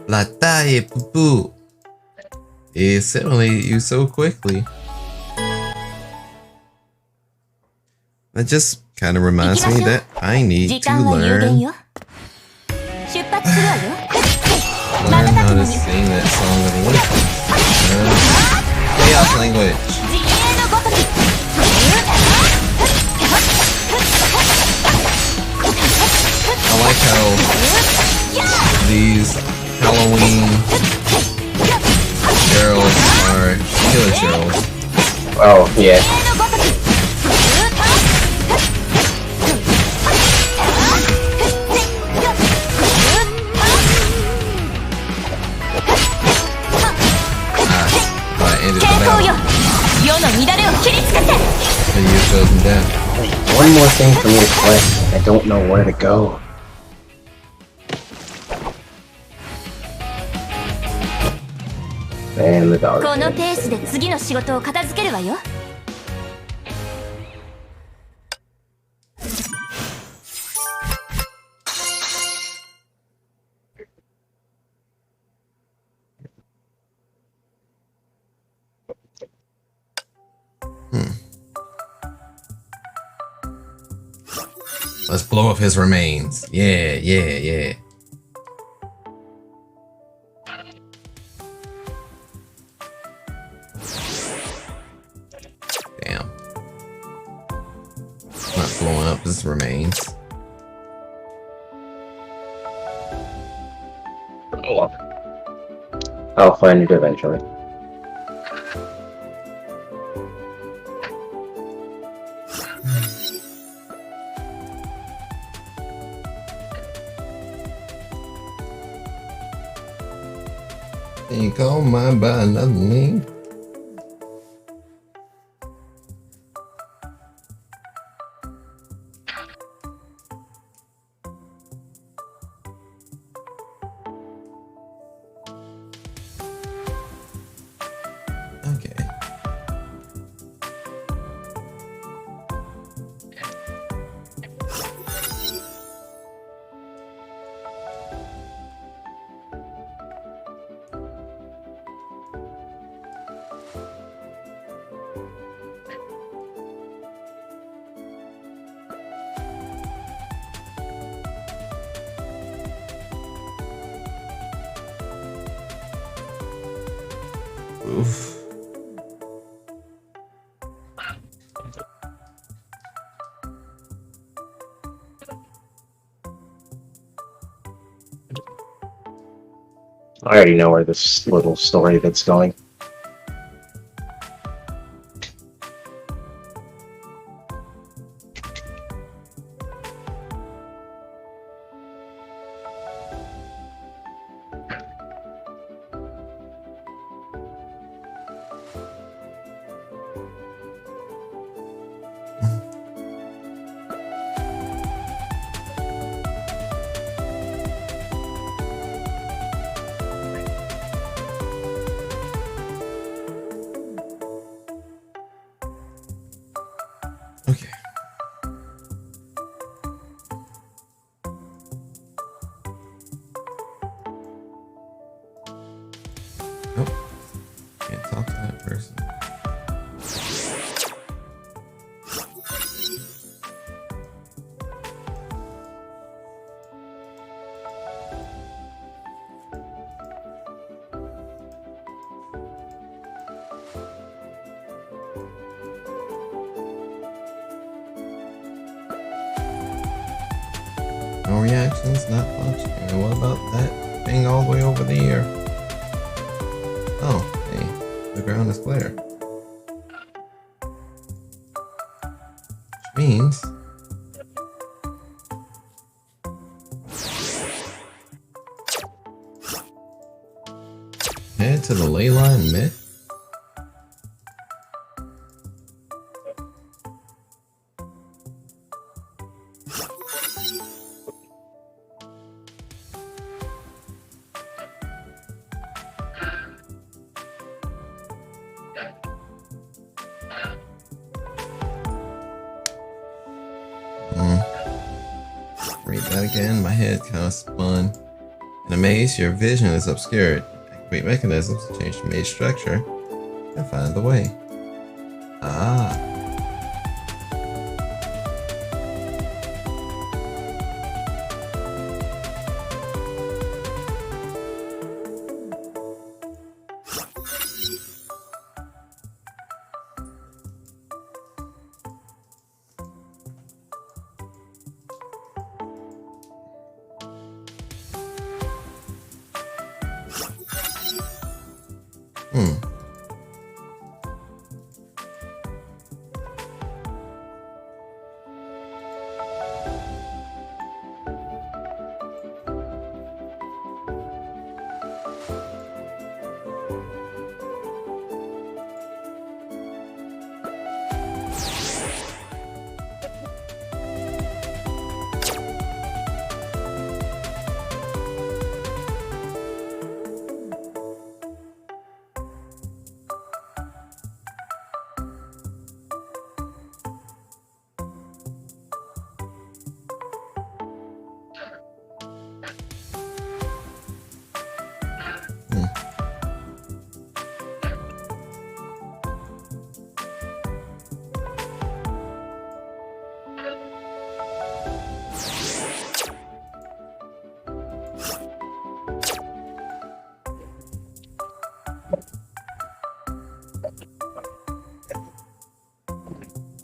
La taille pupu is suddenly you so quickly. That just kind of reminds me that I need to learn how to sing that song of Olympics. Chaos language. I like how these Halloween Cheryls are killer Cheryls. Oh, yeah. 行よ。世の乱れを切りつけて。 And you chosen death. One more thing for me to collect. I don't know where to go. And the dog. このペースで次の仕事を片付けるわよ。Let's blow up his remains. Yeah, yeah, yeah. Damn. Not blowing up his remains. Oh well. I'll find it eventually. Ain't call mine by another name. Okay. Oof. I already know where this little story that's going. Okay. Nope. Can't talk to that person. No reactions, not much. And what about that thing all the way over there? Oh, hey, the ground is clear. Which means head to the ley line myth. Read that again. My head kind of spun. In a maze, your vision is obscured. Activate mechanisms to change the maze structure and find the way. Ah.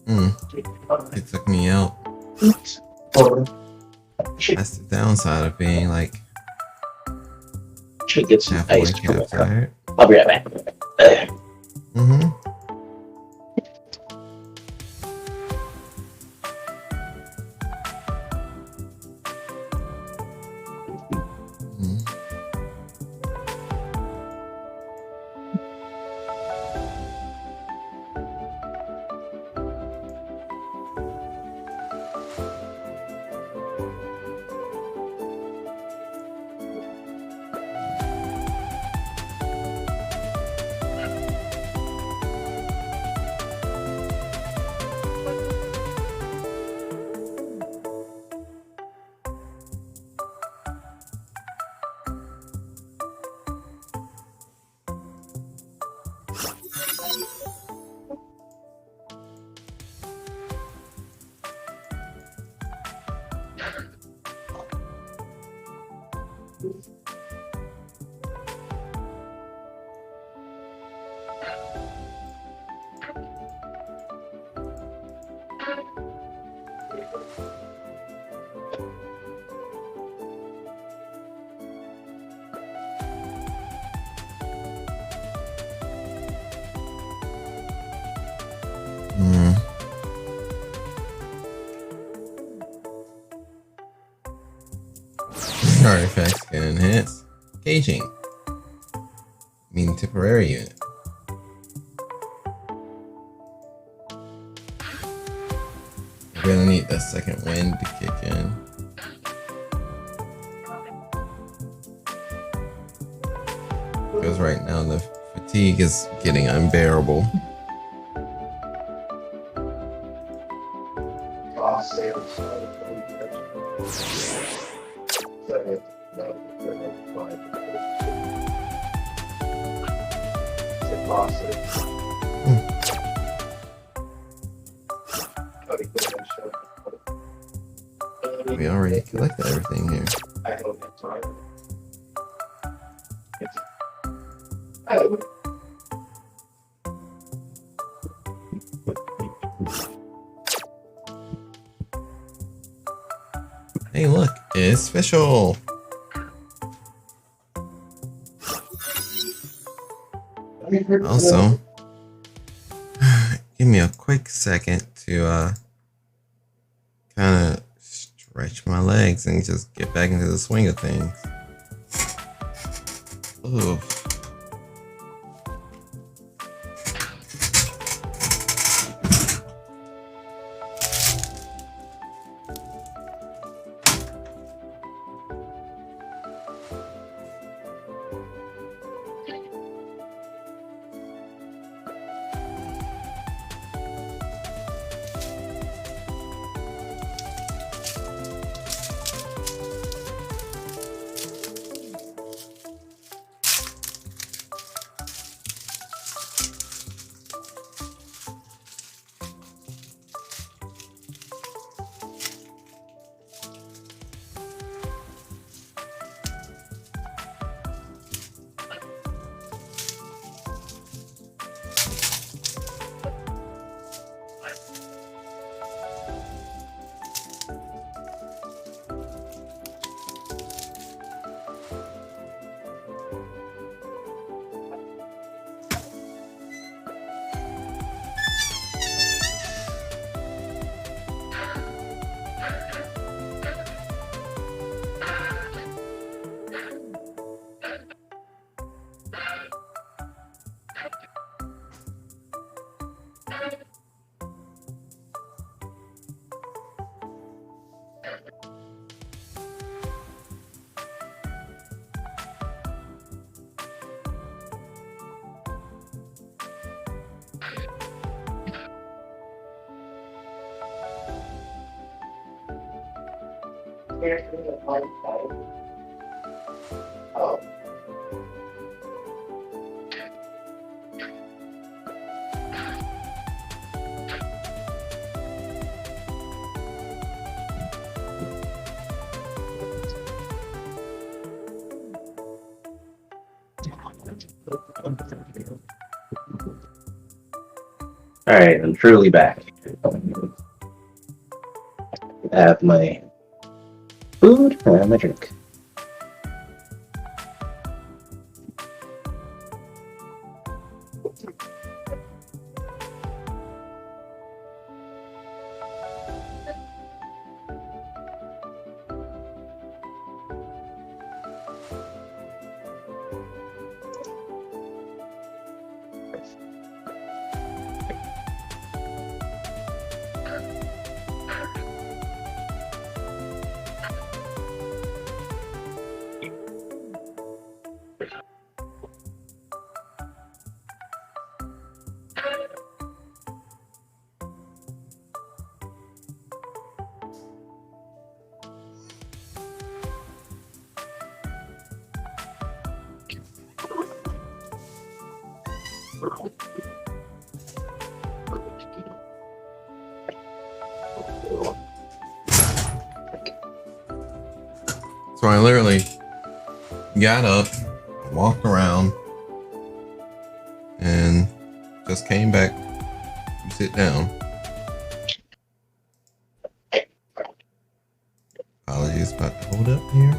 It took me out. That's the downside of being like Should get some halfway ice. capped tired. I'll be right back. Mm-hmm. Artifacts can enhance caging, meaning temporary unit. We're gonna need that second wind to kick in. Because right now the fatigue is getting unbearable. We already collected everything here. Hey look, it's special! Also, give me a quick second to kind of stretch my legs and just get back into the swing of things. Ooh. Alright, I'm truly back. I have my food, I have my drink. So I literally got up, walked around, and just came back to sit down. Apologies about to hold up here.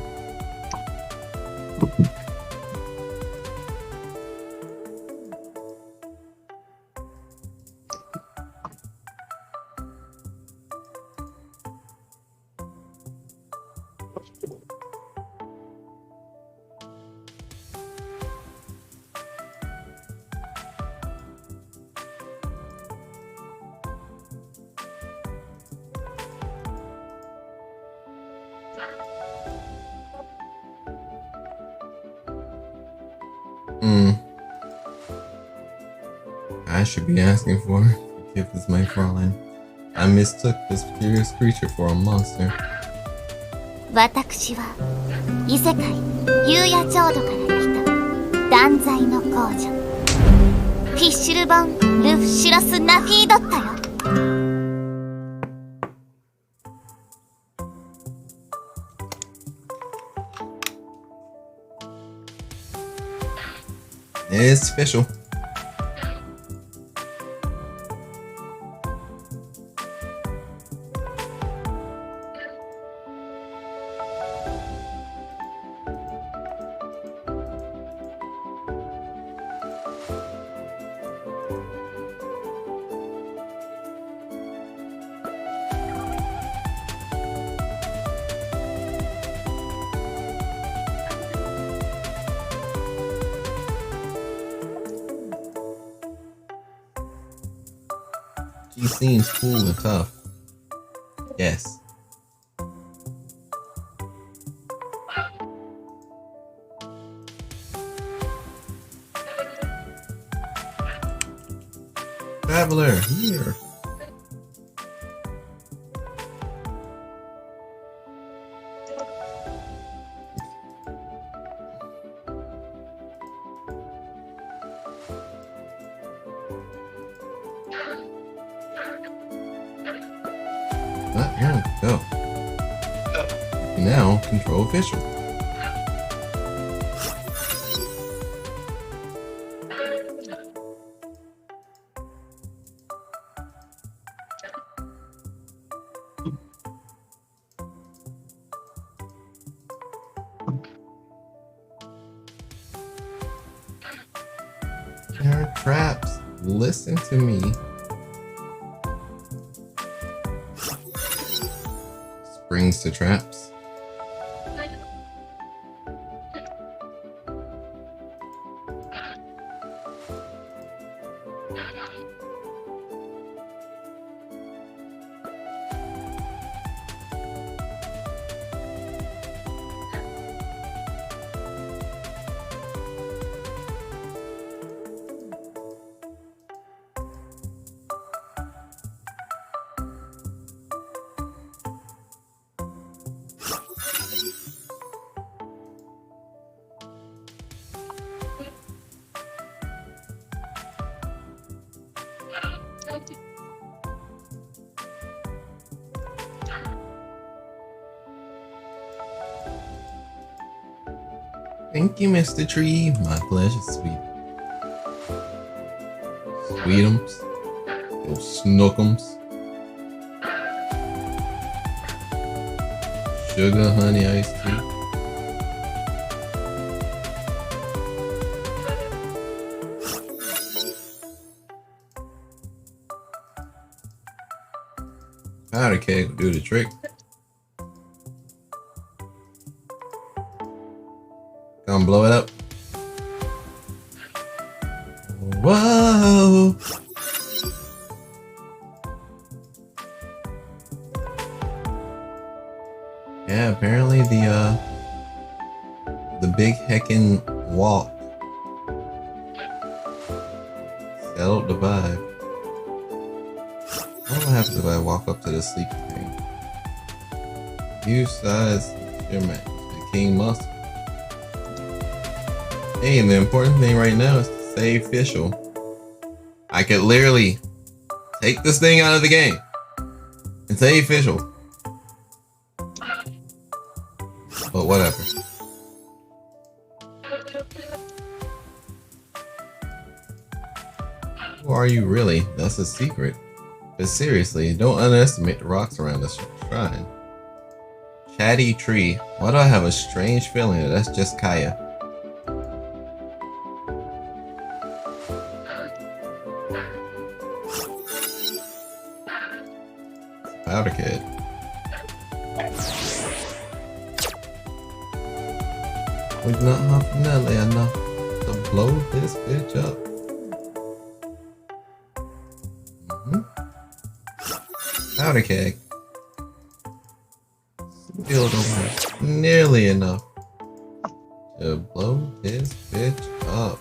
I should be asking for forgiveness, my Fräulein. I mistook this curious creature for a monster. 私は異世界夕夜浄土から来た断罪の皇女フィッシュル・ボン・ルフシュロス・ナフィードットよ。It's official. She seems cool and tough. Yes. Traveler, here. Here we go. Now, control official. There are traps. Listen to me. Springs to traps. Thank you, Mr. Tree. My pleasure, sweet. Sweetums. Those snookums. Sugar, honey, iced tea. Powder keg will do the trick. Gonna blow it up. Whoa! Yeah, apparently the big heckin' walk settled the vibe. What happens if I walk up to the sleep thing? Huge size, your man, the king muscle. Hey, and the important thing right now is to save official. I could literally take this thing out of the game and save official. But whatever. Who are you really? That's a secret. But seriously, don't underestimate the rocks around this shrine. Chatty tree. Why do I have a strange feeling that that's just Kaya? Powder kid. We not have nearly enough to blow this bitch up. Powder keg. Still don't have nearly enough to blow this bitch up.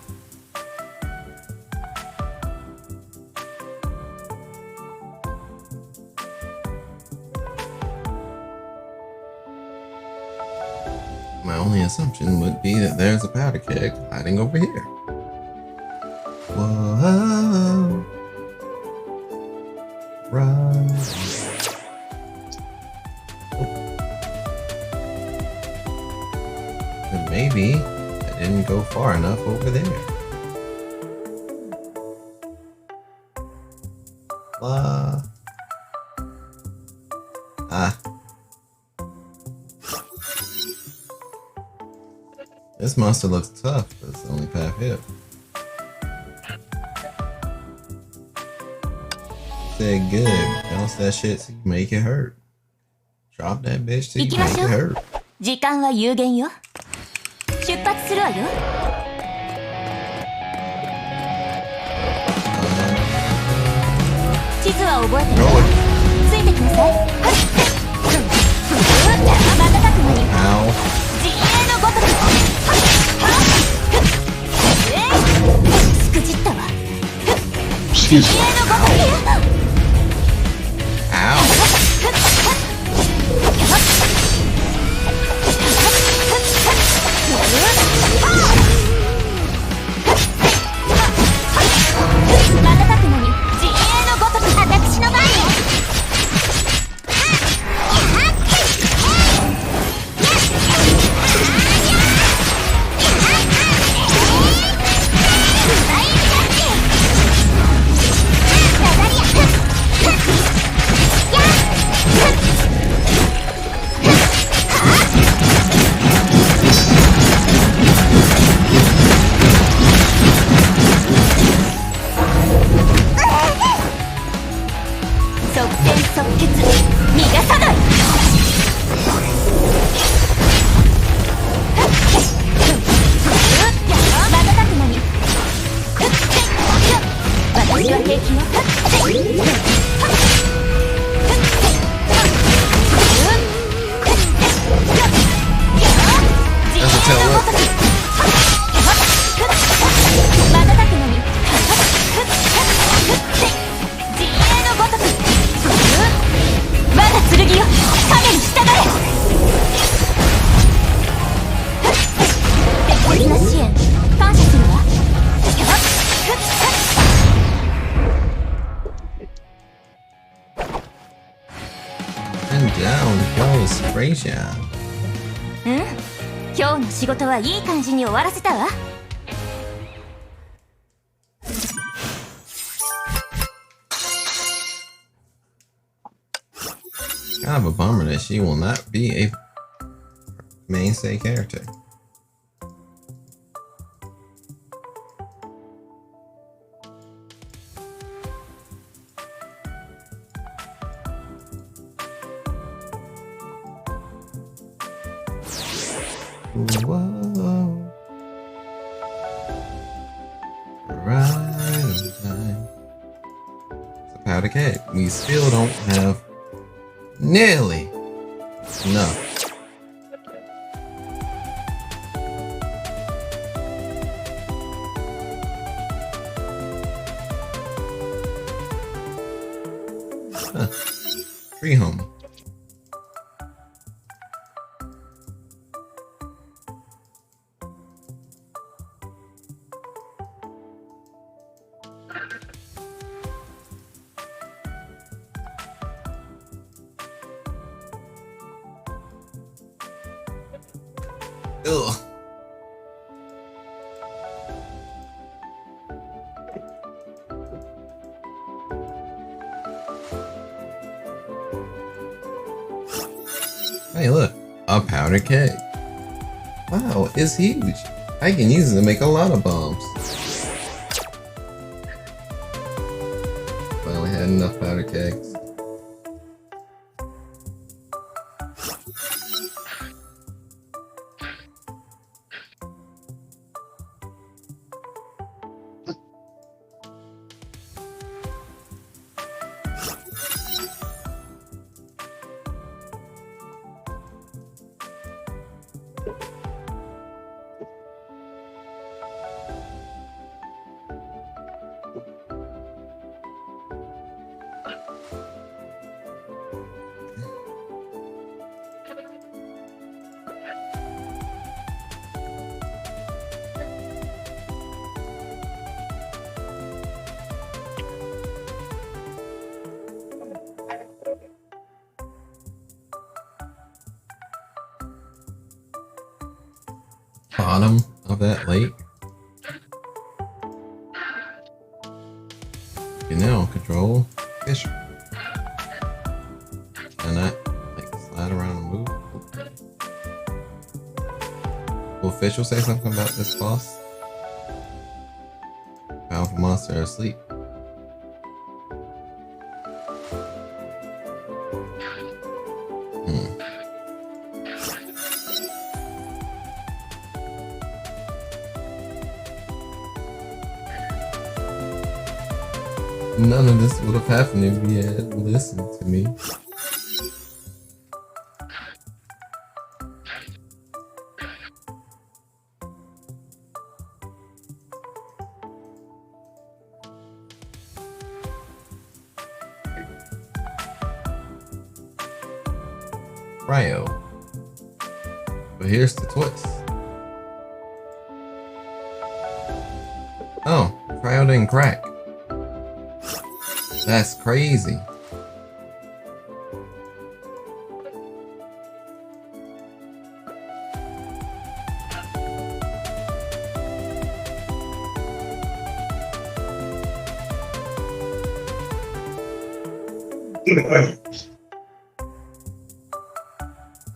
My only assumption would be that there's a powder keg hiding over here. Whoa. Right. And maybe I didn't go far enough over there. This monster looks tough, but it's the only path here. Said good. Bounce that shit till you make it hurt. Drop that bitch till you make it hurt. 時間は有限よ。出発するわよ。地図は覚えてる？ついてきなさい。瞬く間に。自衛のごとく。しくじったわ。自衛のごとく。今日の仕事はいい感じに終わらせたわ。Kind of a bummer that she will not be able mainstay character. Whoa. Right on time. So powder keg. We still don't have nearly enough. Huh. Tree home. Ugh. Hey, look, a powder keg. Wow, it's huge. I can use it to make a lot of bombs. Finally had enough powder kegs. Bottom of that lake. You can now control fish. Can I like slide around and move? Will fish will say something about this boss? Powerful monster asleep. None of this would have happened if he had listened to me. Cryo. But here's the twist. Oh, cryo didn't crack. That's crazy.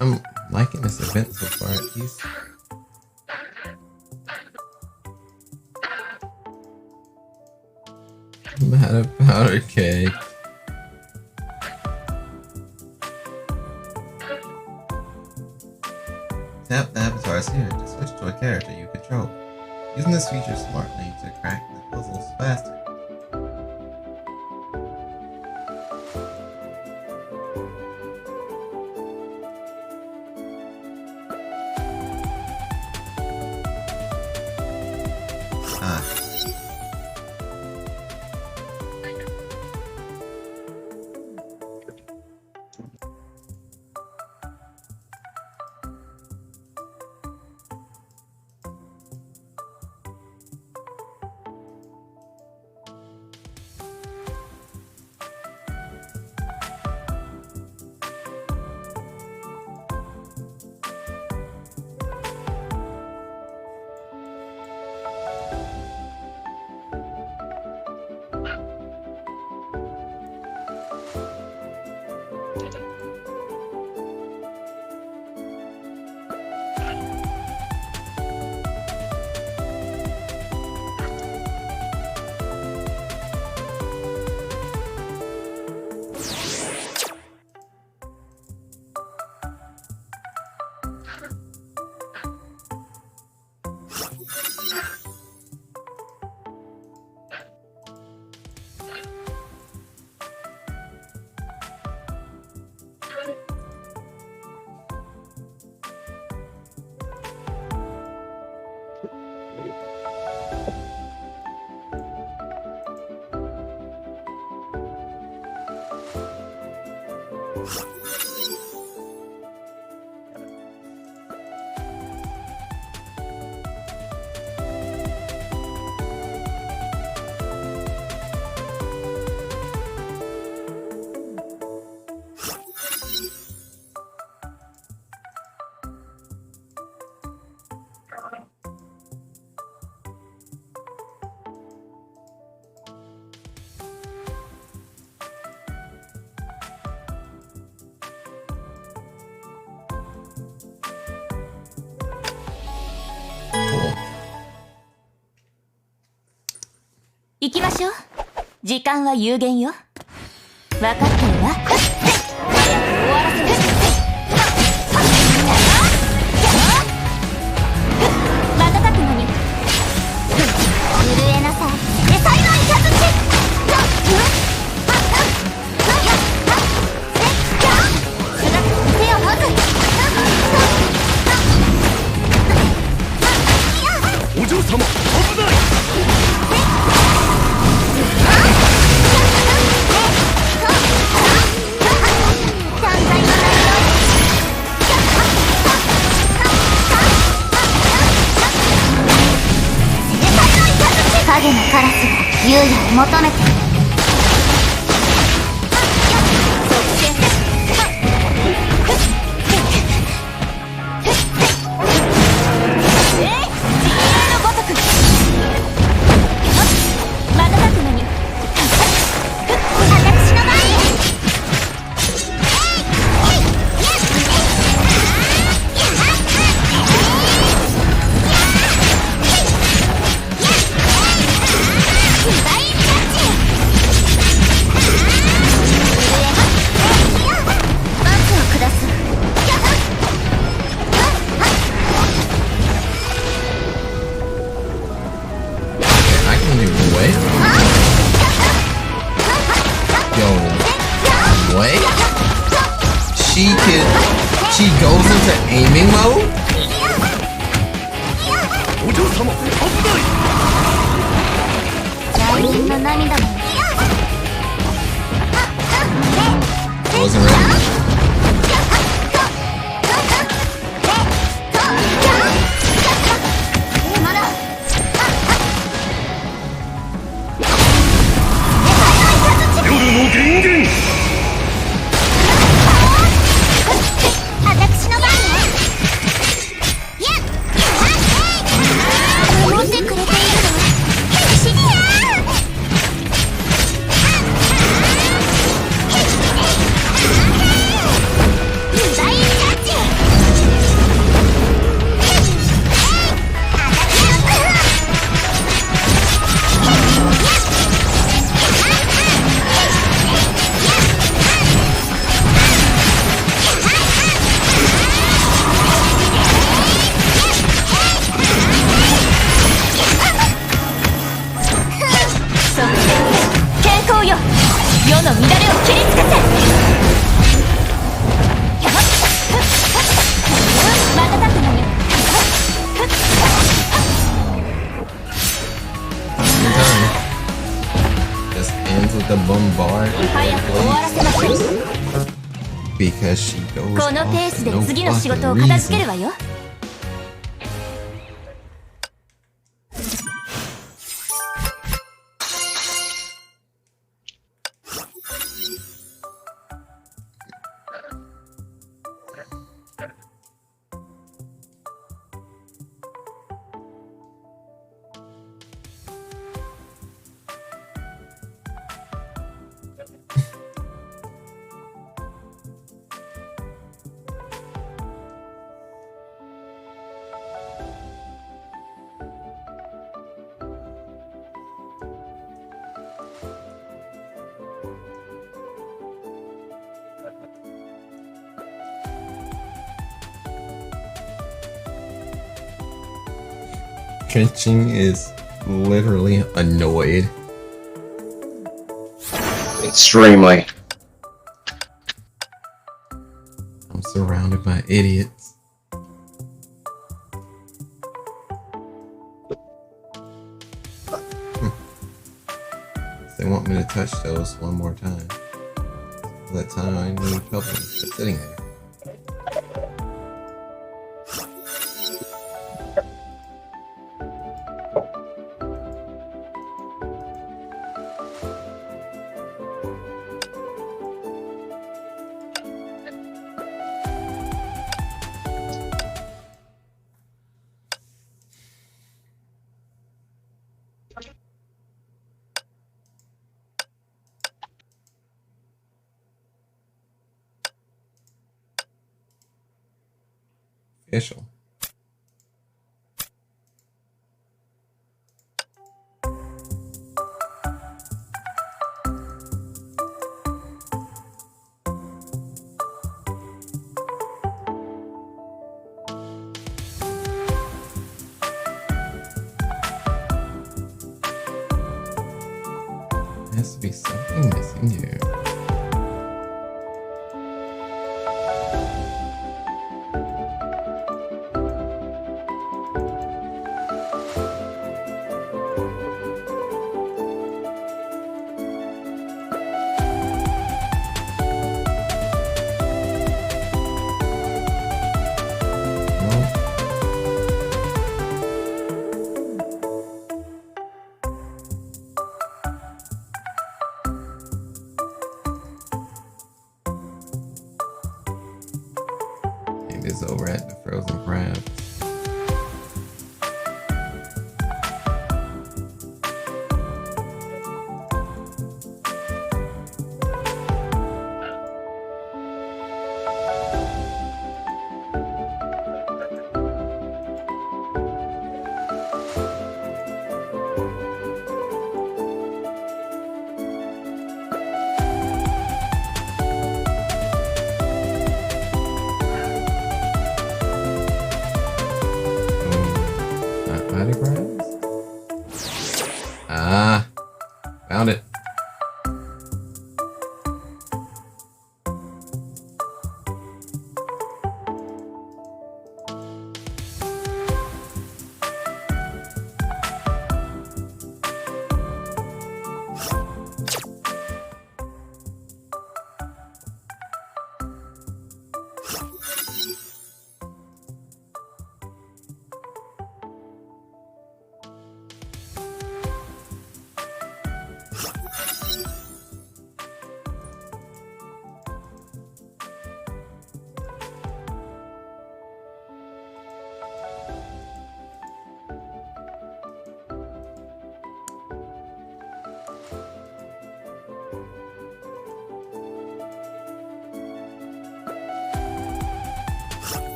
I'm liking this event so far, at least. Not a powder keg. Tap the avatars here to switch to a character you control. Using this feature smartly to crack the puzzles faster. 行きましょう。時間は有限よ。分かってるわ。早く終わらせなさい。瞬くのに震えなさい。野菜のイカズチ。手を持つ。お嬢様、危ない。影のカラスが優也を求めてる。She goes into aiming mode? お嬢様、危ない。来年の涙も Wasn't ready. 夜の源源。私の番ね。守ってくれているのシリア。大ジャッジ。健康よ。世の乱れを切りつけて。瞬くのに。Just ends with the bombard. 早く終わらせましょう。 Because she goes このペー off ス for で no 次の仕事を fucking 片付け reason. るわよ。Genshin is literally annoyed. Extremely. I'm surrounded by idiots. They want me to touch those one more time. That time I need help just sitting there. Official. There has to be something missing here. Is over at the frozen crabs. Ah, found it.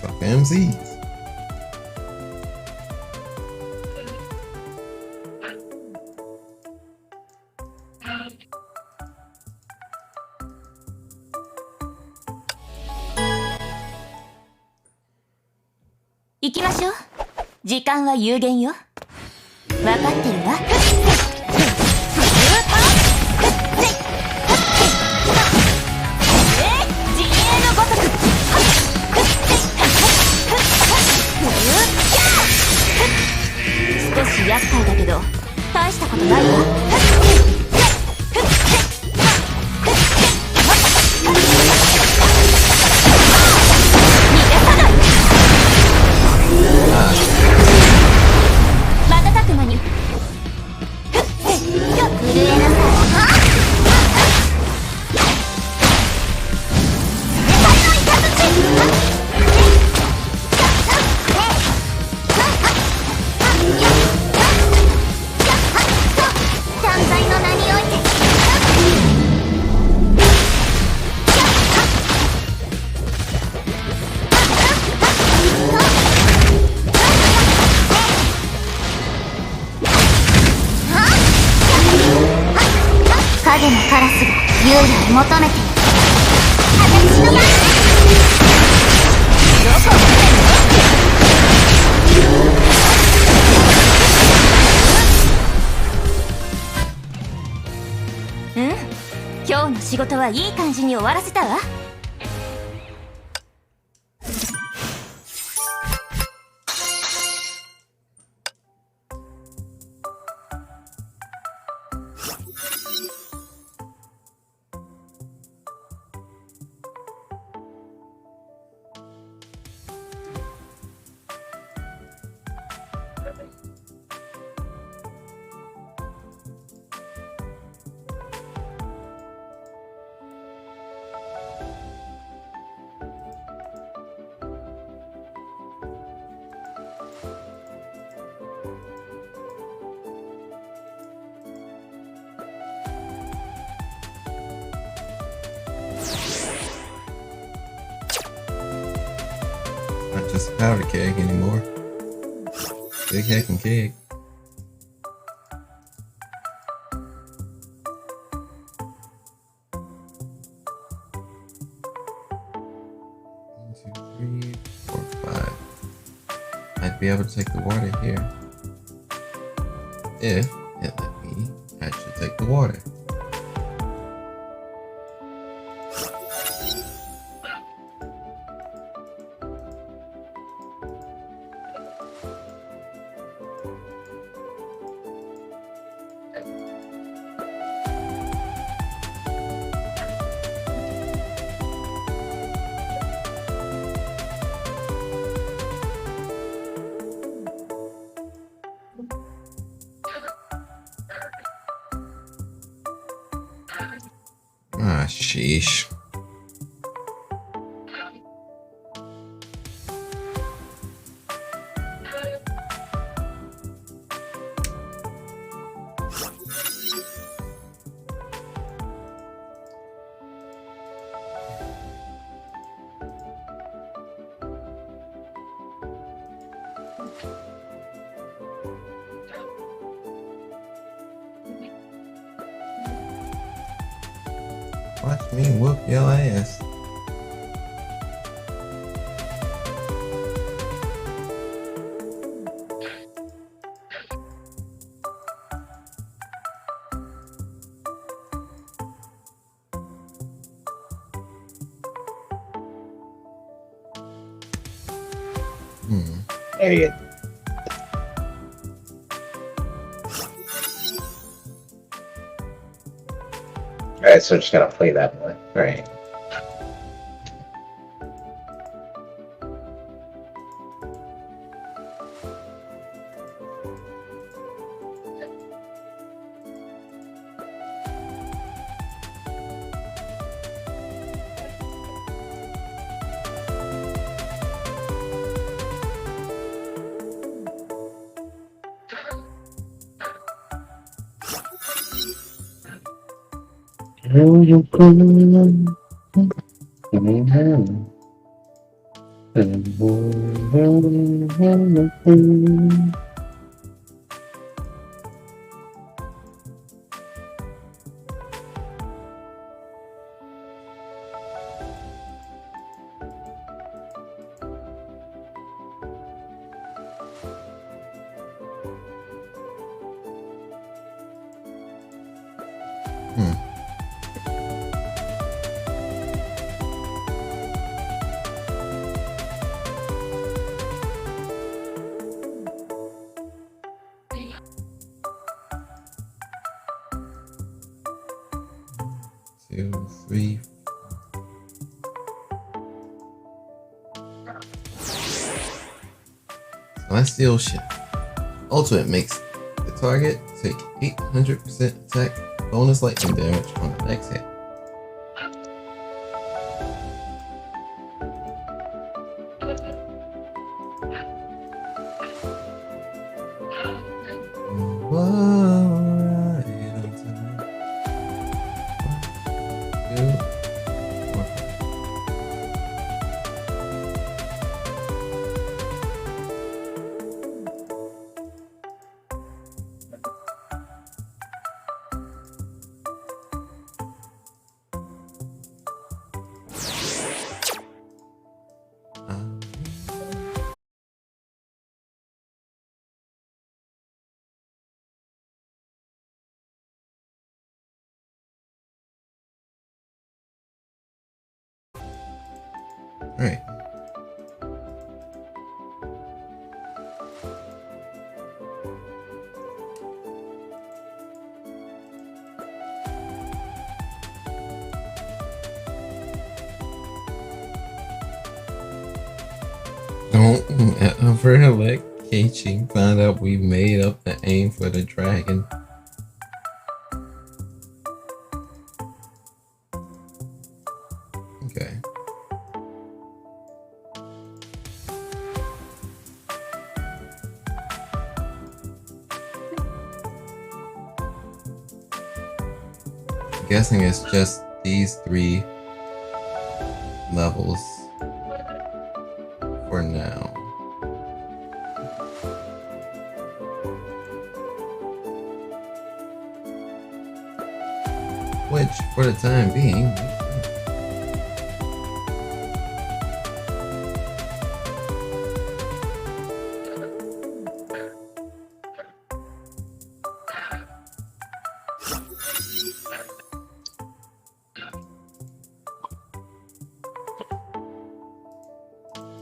Fuck MCs.行きましょう。時間は有限よ。分かってるわ。陣営のごとく。少し厄介だけど大したことないわ。瞬く間に震えなさい。断罪の名において影のカラスが優雅を求めている。私の番。どこを見てんの？今日の仕事はいい感じに終わらせたわ。just a powder keg anymore. Big heckin' keg. One, two, three, four, five. I'd be able to take the water here. If it let me actually take the water. Ah, sheesh. Watch me whoop your ass. There you go. Alright, so just gotta play that one. Alright. Two, three. Celestial Shift. Ultimate makes the target take 800% attack bonus lightning damage on the next hit. Alright. Don't ever let Keiichi find out we made up the aim for the dragon. Okay. I'm guessing it's just these 3 levels for now. which, for the time being,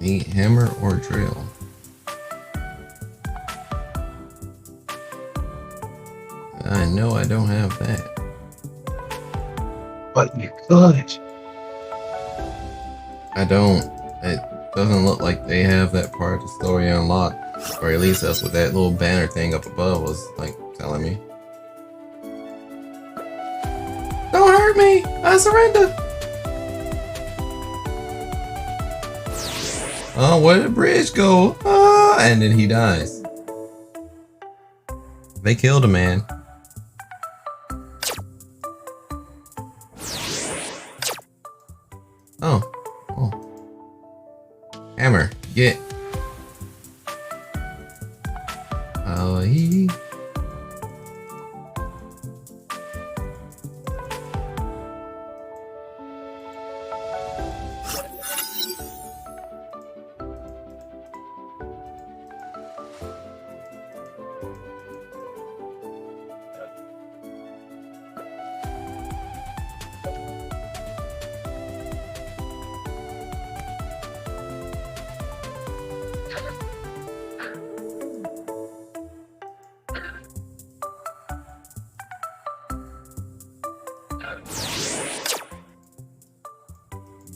need hammer or drill. I know I don't have that. But you could. I don't. It doesn't look like they have that part of the story unlocked. Or at least that's what that little banner thing up above was like telling me. Don't hurt me! I surrender! Oh, where did the bridge go? Ah, and then he dies. They killed a man. Oh. Hammer, get. Oh, he.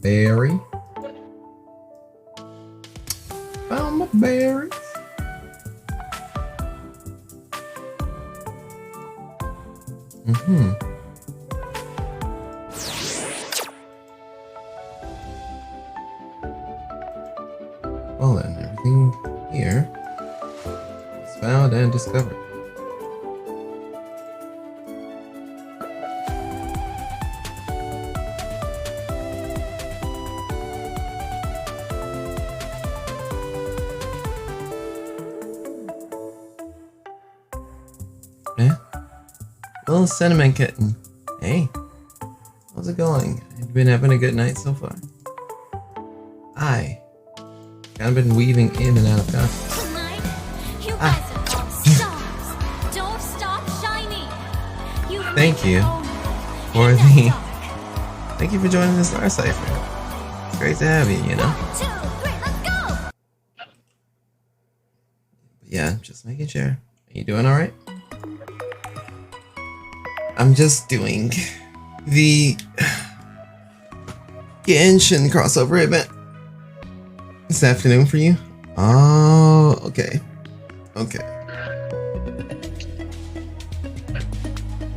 Berry. Found my berries. Well then, everything here is found and discovered. Little cinnamon kitten. Hey, how's it going? Have you been having a good night so far? I kind of been weaving in and out of content. Tonight, you guys are all stars. Don't stop shining. You Thank you for the. Thank you for joining the Star Cipher. It's great to have you. You know. 1, 2, 3, let's go. Yeah, just making sure. Are you doing all right? I'm just doing the Genshin crossover event this afternoon for you. Oh, okay. Okay.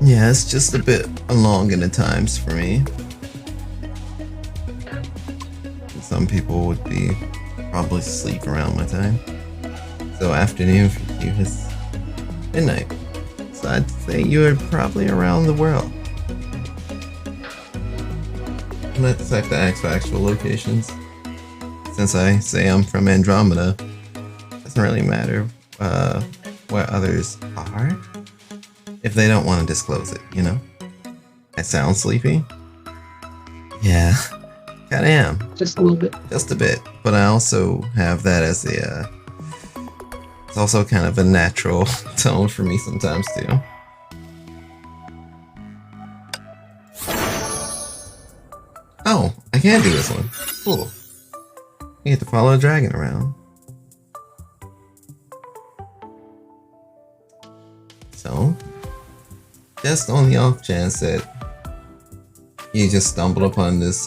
Yeah, it's just a bit long in the times for me. Some people would be probably asleep around my time. So afternoon for you is midnight. So I'd say you are probably around the world. Let's have to ask for actual locations. Since I say I'm from Andromeda, it doesn't really matter where others are if they don't want to disclose it, you know? I sound sleepy? Yeah, kinda am. Just a little bit. Just a bit. But I also have that as a it's also kind of a natural tone for me sometimes too. Oh, I can do this one. Cool. You get to follow a dragon around. So, just on the off chance that you just stumbled upon this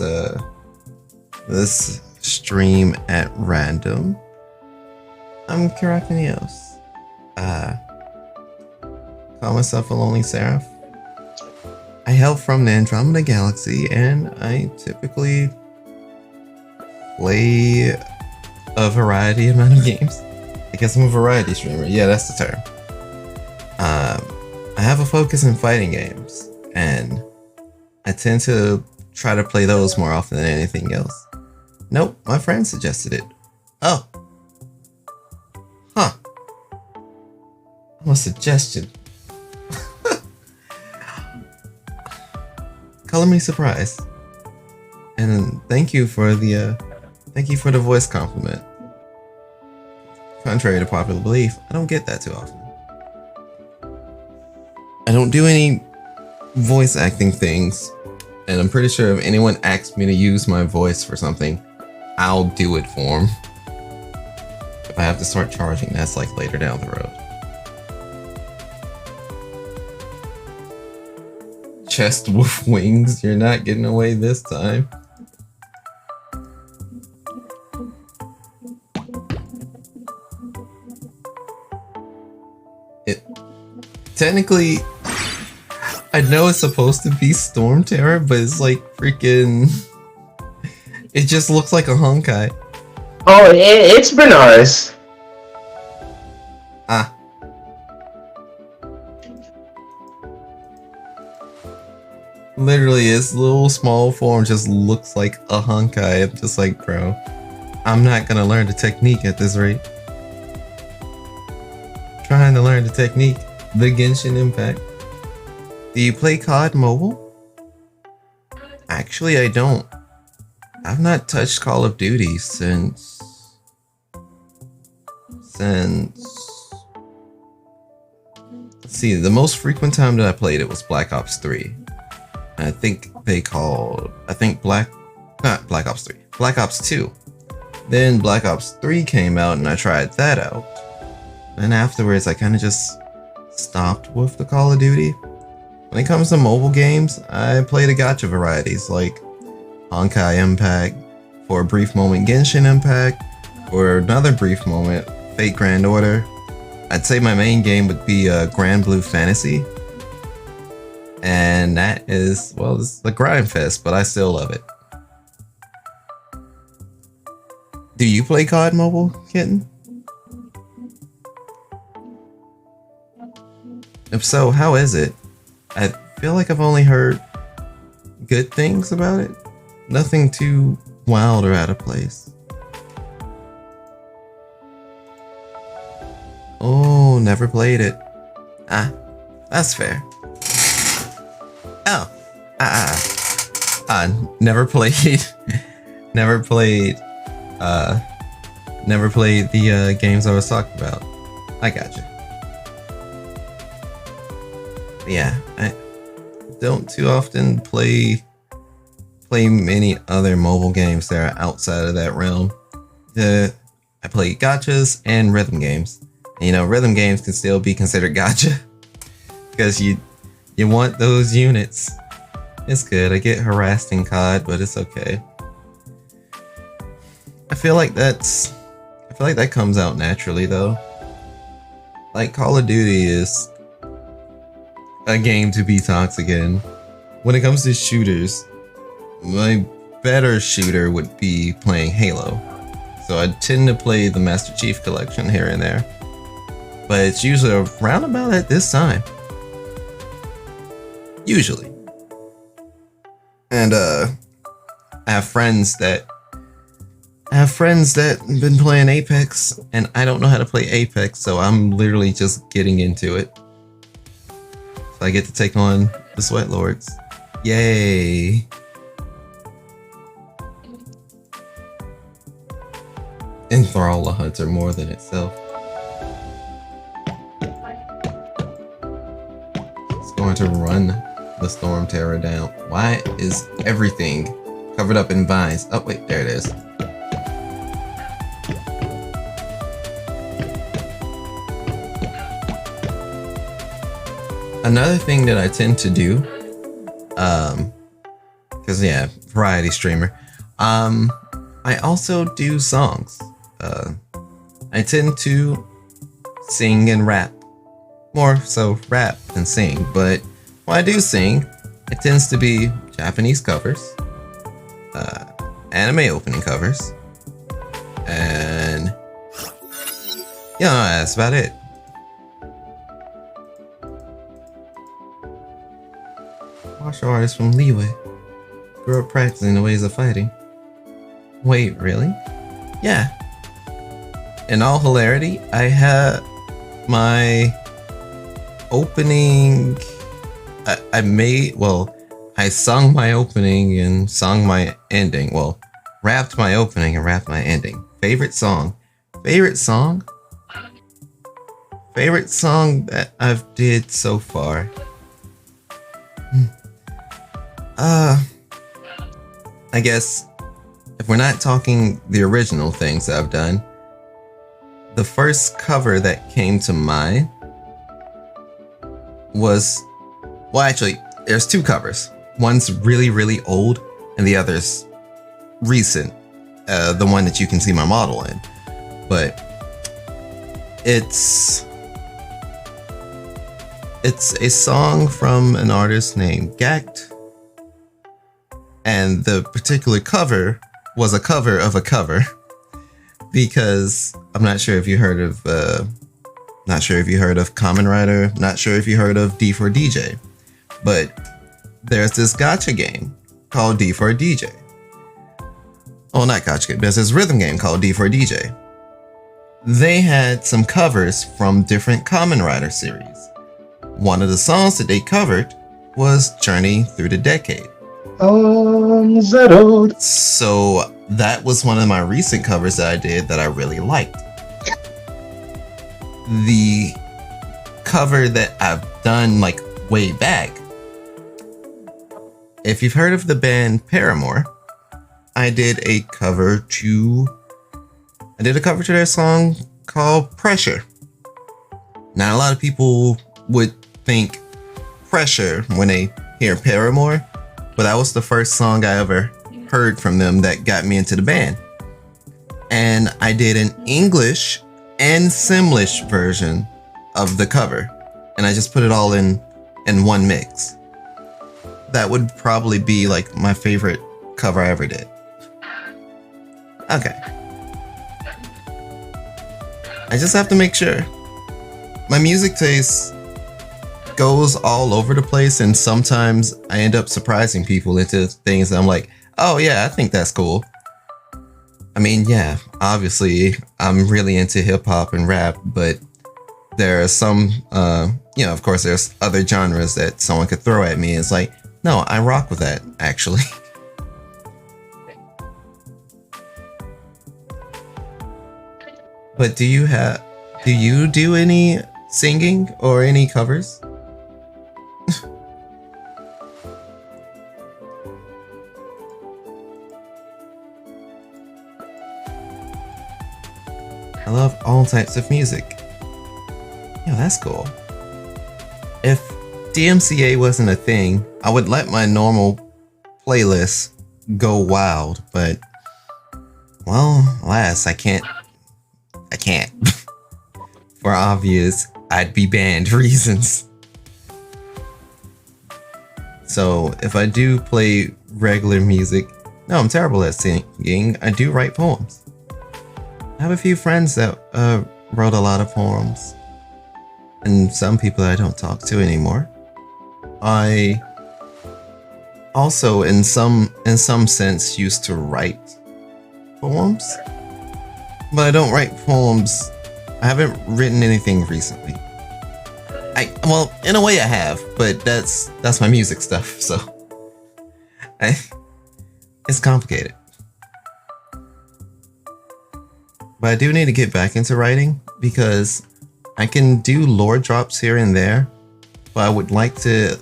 this stream at random, I'm Kirakinios. Call myself a lonely seraph. I hail from the Andromeda Galaxy, and I typically play a variety amount of games. I guess I'm a variety streamer. Yeah, that's the term. I have a focus in fighting games, and I tend to try to play those more often than anything else. Nope, my friend suggested it. Oh. Huh. I'm a suggestion. color me surprised. And thank you for the voice compliment. Contrary to popular belief, I don't get that too often. I don't do any voice acting things, and I'm pretty sure if anyone asks me to use my voice for something, I'll do it for them. If I have to start charging, that's like later down the road. Chest with wings, you're not getting away this time. Technically, I know it's supposed to be Storm Terror, but it's like freaking... It just looks like a Honkai. Oh, it's Benares. Ah. Literally, its little small form just looks like a Honkai. I'm just like, bro, I'm not gonna learn the technique at this rate. Trying to learn the technique. The Genshin Impact. Do you play COD Mobile? Actually, I don't. I've not touched Call of Duty since... Let's see, the most frequent time that I played it was Black Ops 3. I think Black Ops 2. Then Black Ops 3 came out and I tried that out. And afterwards I kind of just stopped with the Call of Duty. When it comes to mobile games, I play the gacha varieties like Honkai Impact, for a brief moment Genshin Impact, for another brief moment Fate Grand Order. I'd say my main game would be Grand Blue Fantasy. And that is, well, it's the grind fest, but I still love it. Do you play COD Mobile, Kitten? If so, how is it? I feel like I've only heard good things about it. Nothing too wild or out of place. Oh, never played it. Ah, that's fair. Oh, never played, never played the games I was talking about. I gotcha. Yeah, I don't too often play many other mobile games that are outside of that realm. I play gachas and rhythm games. You know, rhythm games can still be considered gacha because you want those units. It's good. I get harassed in COD, but it's okay. I feel like that comes out naturally though. Like Call of Duty is a game to be toxic in. When it comes to shooters, my better shooter would be playing Halo. So I tend to play the Master Chief Collection here and there. But it's usually around about at this time. Usually. And I have friends that have been playing Apex, and I don't know how to play Apex, so I'm literally just getting into it. So I get to take on the Sweat Lords. Yay! Enthrall a hunter more than itself. It's going to run the Storm Terror down. Why is everything covered up in vines? Oh wait, there it is. Another thing that I tend to do, cause yeah, variety streamer. I also do songs. I tend to sing and rap. More so rap than sing, but when I do sing, it tends to be Japanese covers, anime opening covers, and yeah, that's about it. Martial artist from Leeway. Grew up practicing the ways of fighting. Wait, really? Yeah. In all hilarity, I had my opening... I I sung my opening and sung my ending. Well, rapped my opening and rapped my ending. Favorite song? Favorite song? Favorite song that I've did so far? I guess if we're not talking the original things that I've done, the first cover that came to mind was, well, actually, there's two covers. One's really, really old, and the other's recent. The one that you can see my model in. But it's a song from an artist named Gact. And the particular cover was a cover of a cover. Because I'm not sure if you heard of Kamen Rider, not sure if you heard of D4DJ. But there's this gacha game called D4DJ. Oh, not gacha game, there's this rhythm game called D4DJ. They had some covers from different Kamen Rider series. One of the songs that they covered was Journey Through the Decade. Unsettled. So that was one of my recent covers that I did that I really liked. The cover that I've done like way back, if you've heard of the band Paramore, I did a cover to their song called Pressure. Now, a lot of people would think Pressure when they hear Paramore, but that was the first song I ever heard from them that got me into the band. And I did an English and Simlish version of the cover, and I just put it all in one mix. That would probably be like my favorite cover I ever did. Okay. I just have to make sure. My music taste goes all over the place, and sometimes I end up surprising people into things that I'm like, oh yeah, I think that's cool. I mean, yeah, obviously I'm really into hip hop and rap, but there are some, of course there's other genres that someone could throw at me. It's like, no, I rock with that, actually. But do you do any singing or any covers? I love all types of music. Yeah, that's cool. If DMCA wasn't a thing, I would let my normal playlist go wild, but, well, alas, I can't. For obvious, I'd be banned reasons. So if I do play regular music, no, I'm terrible at singing. I do write poems. I have a few friends that wrote a lot of poems, and some people that I don't talk to anymore. I also, in some sense, used to write poems, but I don't write poems. I haven't written anything recently. Well, in a way I have, but that's my music stuff, so it's complicated. But I do need to get back into writing because I can do lore drops here and there, but I would like to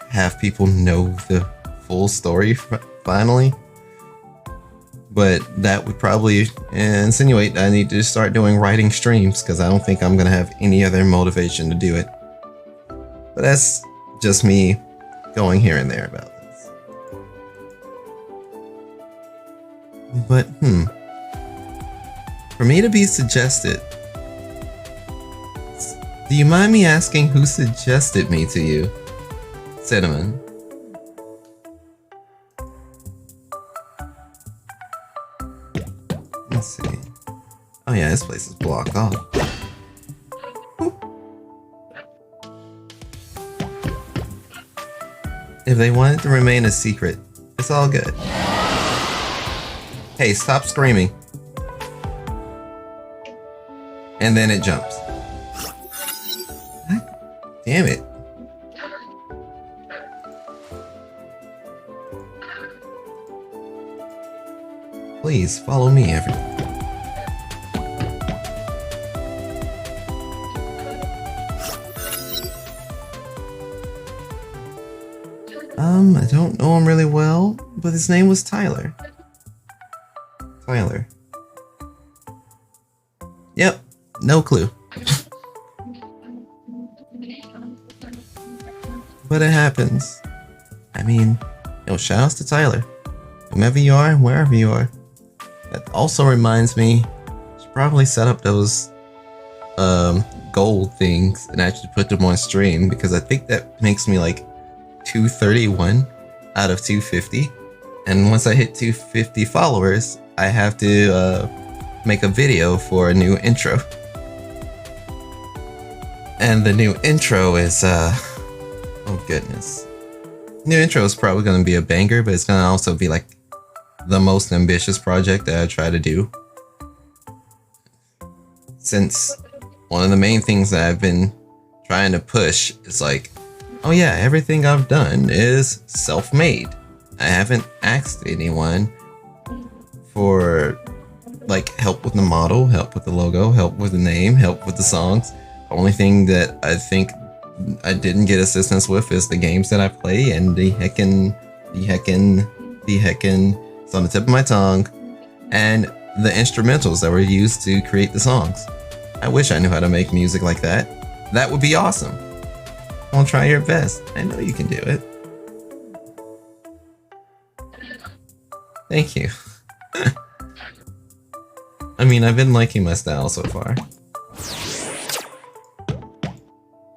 have people know the full story finally. But that would probably insinuate that I need to start doing writing streams because I don't think I'm going to have any other motivation to do it. But that's just me going here and there about this. But, for me to be suggested, do you mind me asking who suggested me to you? Cinnamon. Let's see. Oh yeah, this place is blocked off. If they want it to remain a secret, it's all good. Hey, stop screaming. And then it jumps. Damn it. Please follow me, everyone. I don't know him really well, but his name was Tyler. Tyler. Yep, no clue. But it happens. I mean, shoutouts to Tyler. Whomever you are, wherever you are. That also reminds me, I should probably set up those gold things and actually put them on stream, because I think that makes me like 231 out of 250. And once I hit 250 followers, I have to make a video for a new intro. And the new intro is oh goodness. New intro is probably going to be a banger, but it's going to also be like the most ambitious project that I try to do. Since one of the main things that I've been trying to push is like, oh yeah, everything I've done is self-made. I haven't asked anyone for like help with the model, help with the logo, help with the name, help with the songs. The only thing that I think I didn't get assistance with is the games that I play, and the heckin', it's on the tip of my tongue, and the instrumentals that were used to create the songs. I wish I knew how to make music like that. That would be awesome. Don't try your best. I know you can do it. Thank you. I mean, I've been liking my style so far.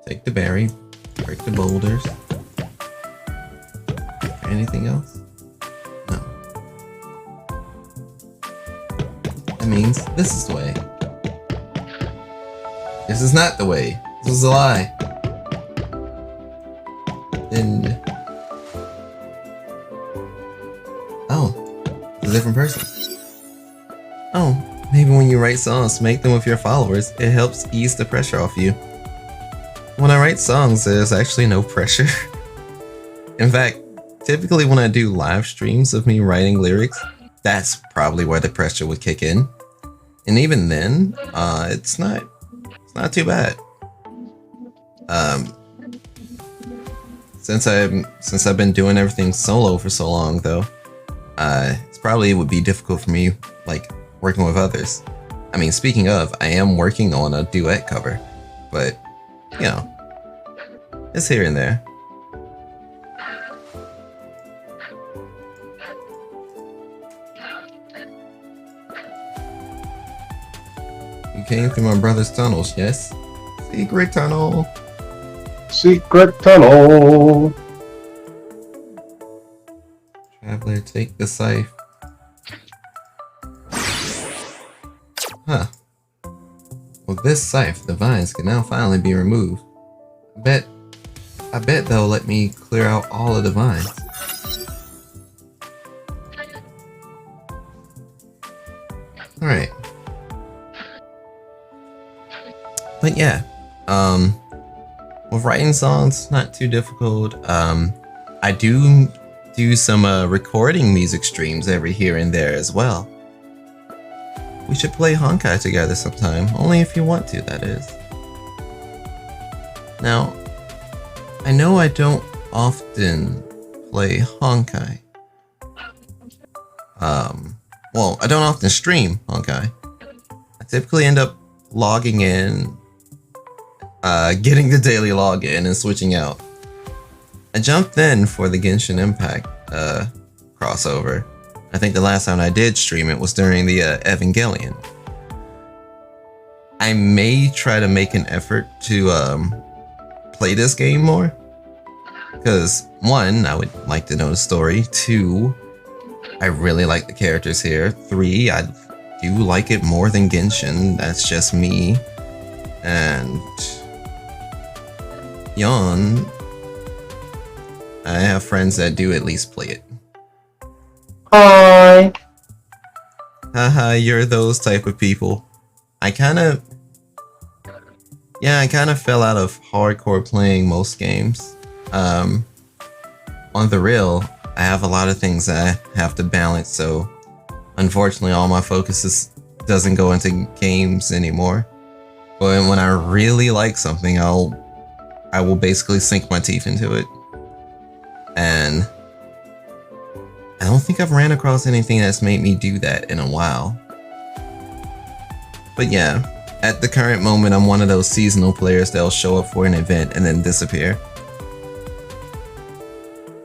Take the berry, break the boulders. Anything else? No. That means this is the way. This is not the way. This is a lie. Then... oh, it's a different person. Oh, maybe when you write songs, make them with your followers. It helps ease the pressure off you. When I write songs, there's actually no pressure. In fact, typically when I do live streams of me writing lyrics, that's probably where the pressure would kick in. And even then, it's not too bad. Since I've been doing everything solo for so long though, it would be difficult for me, like, working with others. I mean, speaking of, I am working on a duet cover, but you know, it's here and there. You came through my brother's tunnels, yes? Secret tunnel. Secret tunnel. Traveler, take the scythe. Huh. With this scythe, the vines can now finally be removed. I bet they'll let me clear out all of the vines. Alright. But yeah, with writing songs, not too difficult. I do some recording music streams every here and there as well. We should play Honkai together sometime, only if you want to, that is. Now, I know I don't often play Honkai. Well, I don't often stream Honkai. I typically end up logging in, getting the daily login and switching out. I jumped in for the Genshin Impact crossover. I think the last time I did stream it was during the Evangelion. I may try to make an effort to play this game more. Because, one, I would like to know the story. Two, I really like the characters here. Three, I do like it more than Genshin. That's just me. And... Yon, I have friends that do at least play it. Hi. Haha, you're those type of people. I kind of fell out of hardcore playing most games. On the real, I have a lot of things I have to balance, so Unfortunately, all my doesn't go into games anymore. But when I really like something, I will basically sink my teeth into it. And I don't think I've ran across anything that's made me do that in a while. But yeah, at the current moment, I'm one of those seasonal players that'll show up for an event and then disappear.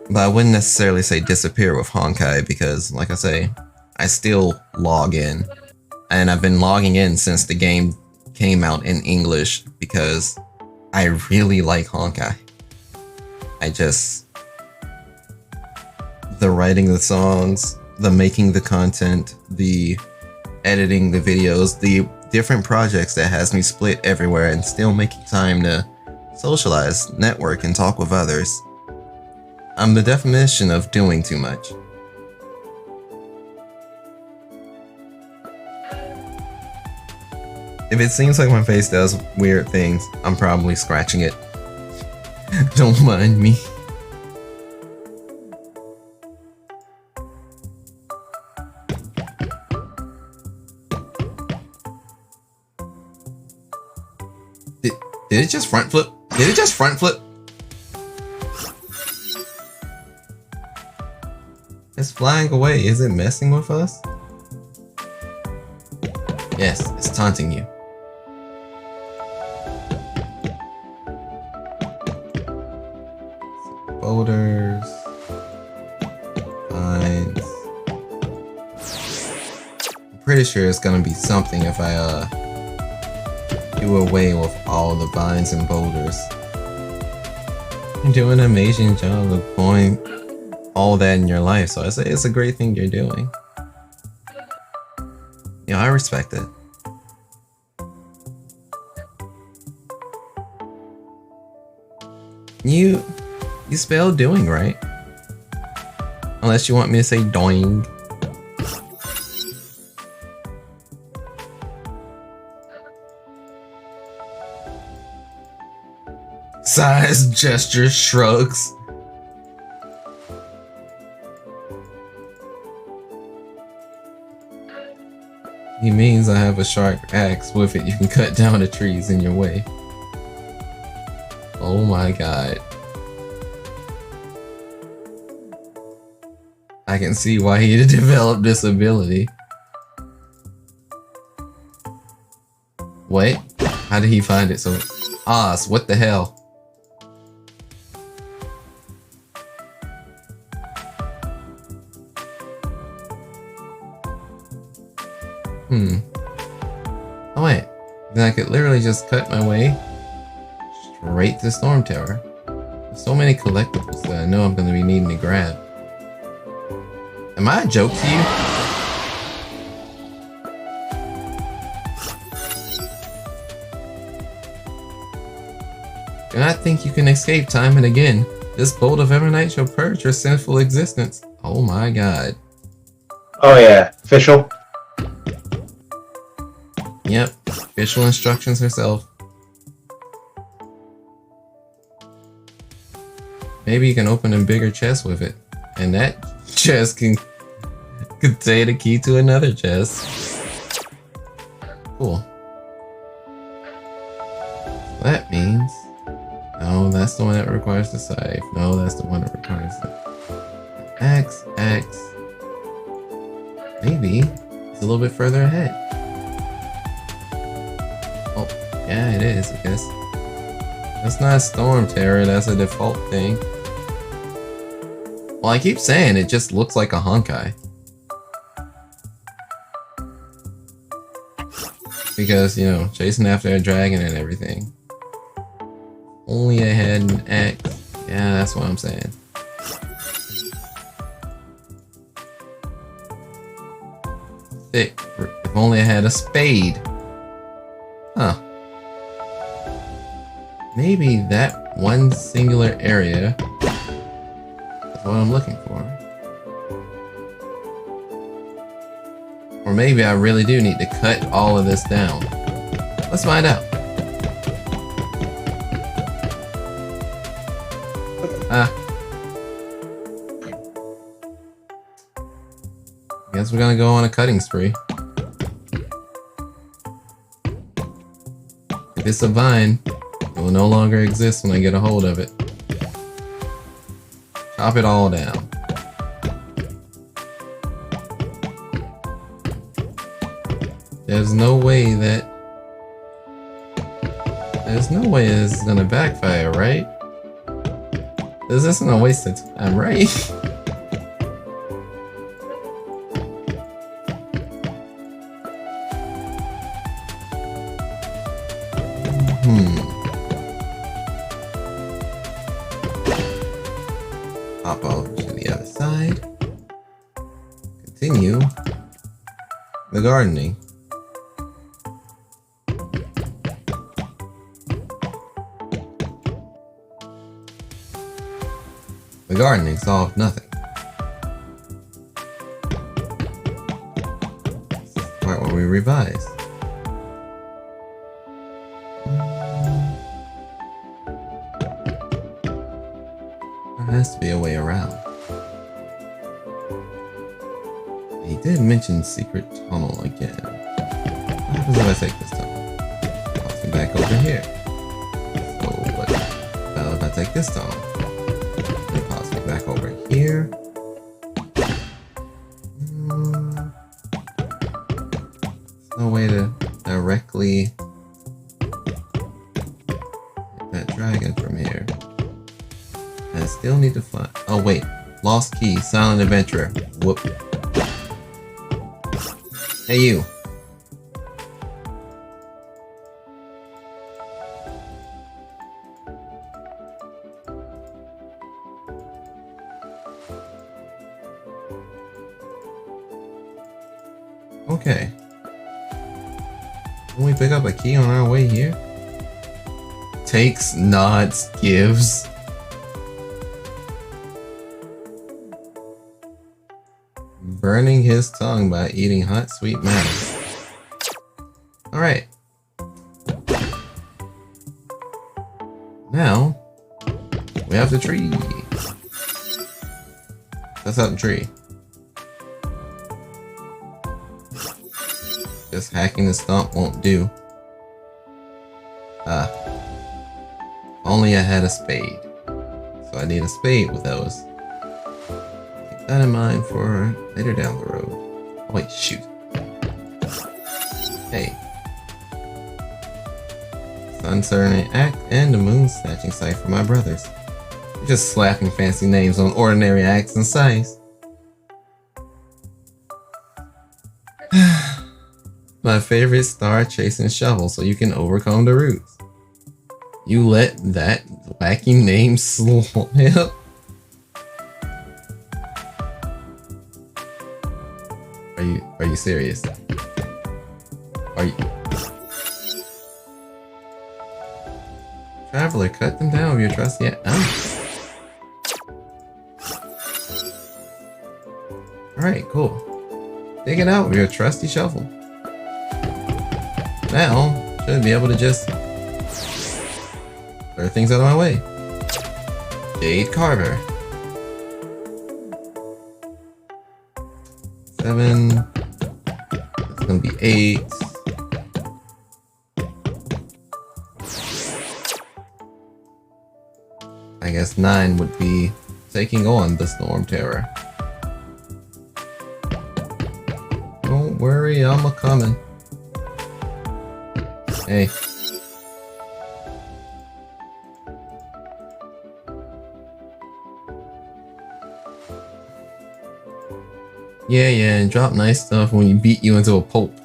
But I wouldn't necessarily say disappear with Honkai because, like I say, I still log in. And I've been logging in since the game came out in English because I really like Honkai. The writing the songs, the making the content, the editing the videos, the different projects that has me split everywhere and still making time to socialize, network, and talk with others. I'm the definition of doing too much. If it seems like my face does weird things, I'm probably scratching it. Don't mind me. Did it just front flip? Did it just front flip? It's flying away. Is it messing with us? Yes, it's taunting you. Boulders. Vines. I'm pretty sure it's gonna be something if I do away with all the vines and boulders. You're doing an amazing job of pulling all that in your life, so I say it's a great thing you're doing. Yeah, I respect it. You spell doing right. Unless you want me to say doing. Sighs, gestures, shrugs. He means I have a sharp axe. With it, you can cut down the trees in your way. Oh my god. I can see why he developed this ability. Wait, how did he find it? So, what the hell? Oh wait, then I could literally just cut my way straight to Storm Tower. There's so many collectibles that I know I'm going to be needing to grab. Am I a joke to you? Do not think you can escape time and again. This bolt of Evernight shall purge your sinful existence. Oh my god. Oh yeah, official. Yep, official instructions herself. Maybe you can open a bigger chest with it. And that chest can contain a key to another chest. Cool. That means... No, that's the one that requires the scythe. No, that's the one that requires the axe. Maybe it's a little bit further ahead. Oh, yeah, it is, I guess. That's not a Storm Terror, that's a default thing. Well, I keep saying it just looks like a Honkai. Because, you know, chasing after a dragon and everything. Only I had an axe. Yeah, that's what I'm saying. Thick. If only I had a spade. Huh. Maybe that one singular area is what I'm looking for. Or maybe I really do need to cut all of this down. Let's find out. Guess we're gonna go on a cutting spree. If it's a vine, it will no longer exist when I get a hold of it. Chop it all down. There's no way this is gonna backfire, right? This isn't a waste of time, right? Hop over to the other side. Continue the gardening. The gardening solved nothing. This is the part where we revise. There has to be a way around. He did mention secret tunnel again. What happens if I take this tunnel? Pops me back over here. So what about if I take this tunnel? It pops me back over here. There's no way to directly hit that dragon from here. I still need to find. Oh wait, lost key, silent adventurer. Whoop. Hey you. Okay. Can we pick up a key on our way here? Takes, nods, gives. Burning his tongue by eating hot sweet matters. Alright. Now, we have the tree. That's out the tree. Just hacking the stump won't do. Only I had a spade. So I need a spade with those. Keep that in mind for later down the road. Oh, wait, shoot. Hey. Sun-serving act and the moon snatching site for my brothers. You're just slapping fancy names on ordinary acts and sites. My favorite star chasing shovel so you can overcome the roots. You let that wacky name slip? Are you serious? Are you? Traveler, cut them down with your trusty Alright, cool. Dig it out with your trusty shovel. Now, should be able to just clear things out of my way. Jade Carver. 7. It's gonna be 8. I guess 9 would be taking on the Storm Terror. Don't worry, I'm a-coming. Hey. Yeah, and drop nice stuff when you beat you into a pulp.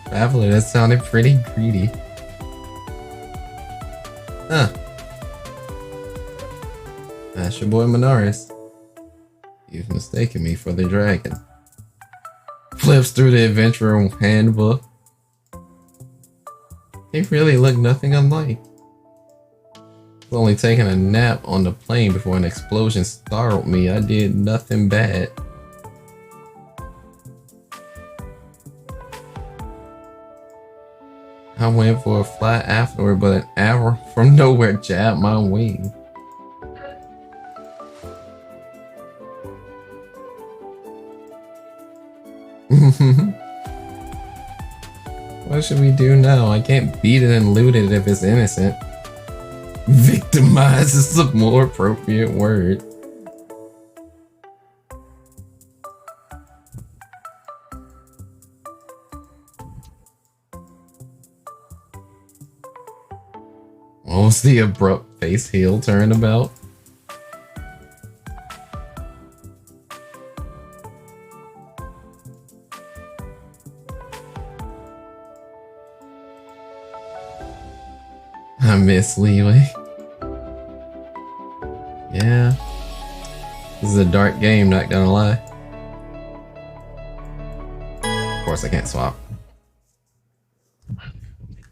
Traveler, that sounded pretty greedy. Huh. That's your boy Minaris. You've mistaken me for the dragon. Flips through the adventurer handbook. He really looked nothing unlike. I was only taking a nap on the plane before an explosion startled me. I did nothing bad. I went for a flight afterward, but an arrow from nowhere jabbed my wing. What should we do now? I can't beat it and loot it if it's innocent. Victimize is a more appropriate word. What was the abrupt face heel turn about? I miss Leeway. Yeah. This is a dark game, not gonna lie. Of course I can't swap.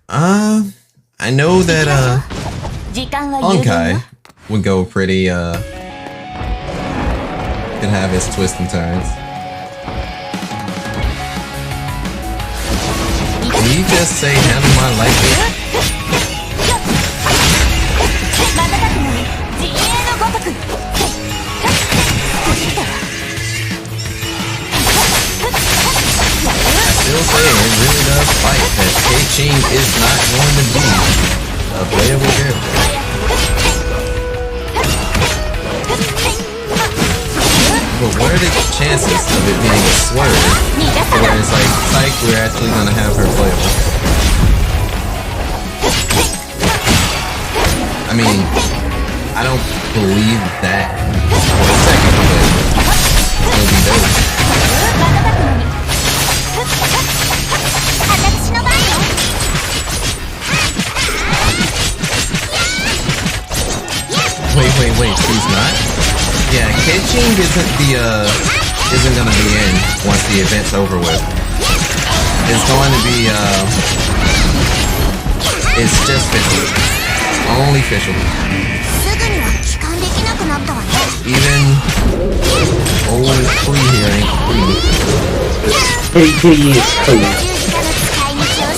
I know that Honkai would go pretty could have his twists and turns. Can you just say handle my life? Still saying it really does fight that Kei-Ching is not going to be a playable character. But what are the chances of it being a swerve where it's like, psych, we're actually going to have her playable? I mean, I don't believe that for a second, but it'll be dope. Wait, she's not? Yeah, Kei-Ching isn't gonna be in once the event's over with. It's going to be, it's just official. Only official. Even old Flea here ain't Flea. Pretty.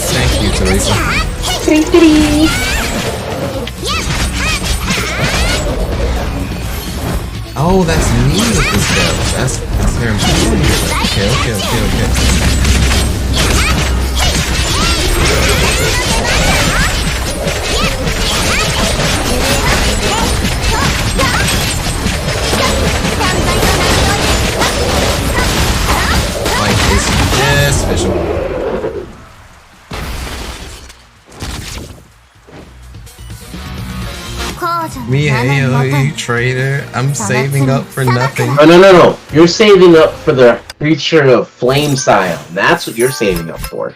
Thank you, Teresa. Oh, that's me with this belt. That's very important. Okay. Like, it's just visual. Me, you traitor. I'm saving up for nothing. No. You're saving up for the creature of Flame Scion. That's what you're saving up for.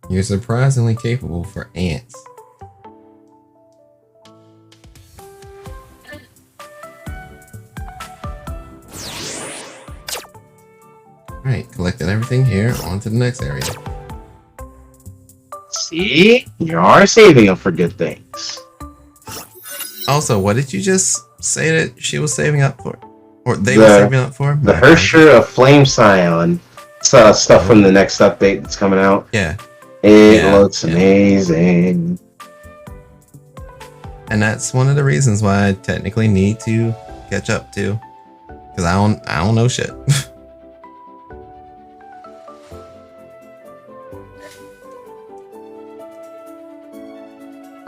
You're surprisingly capable for ants. Alright, collected everything here. On to the next area. See? You are saving up for good things. Also, what did you just say that she was saving up for? Or they were saving up for? The Hersher of Flame Scion. Stuff from the next update that's coming out. Yeah. It looks amazing. And that's one of the reasons why I technically need to catch up to. Because I don't know shit.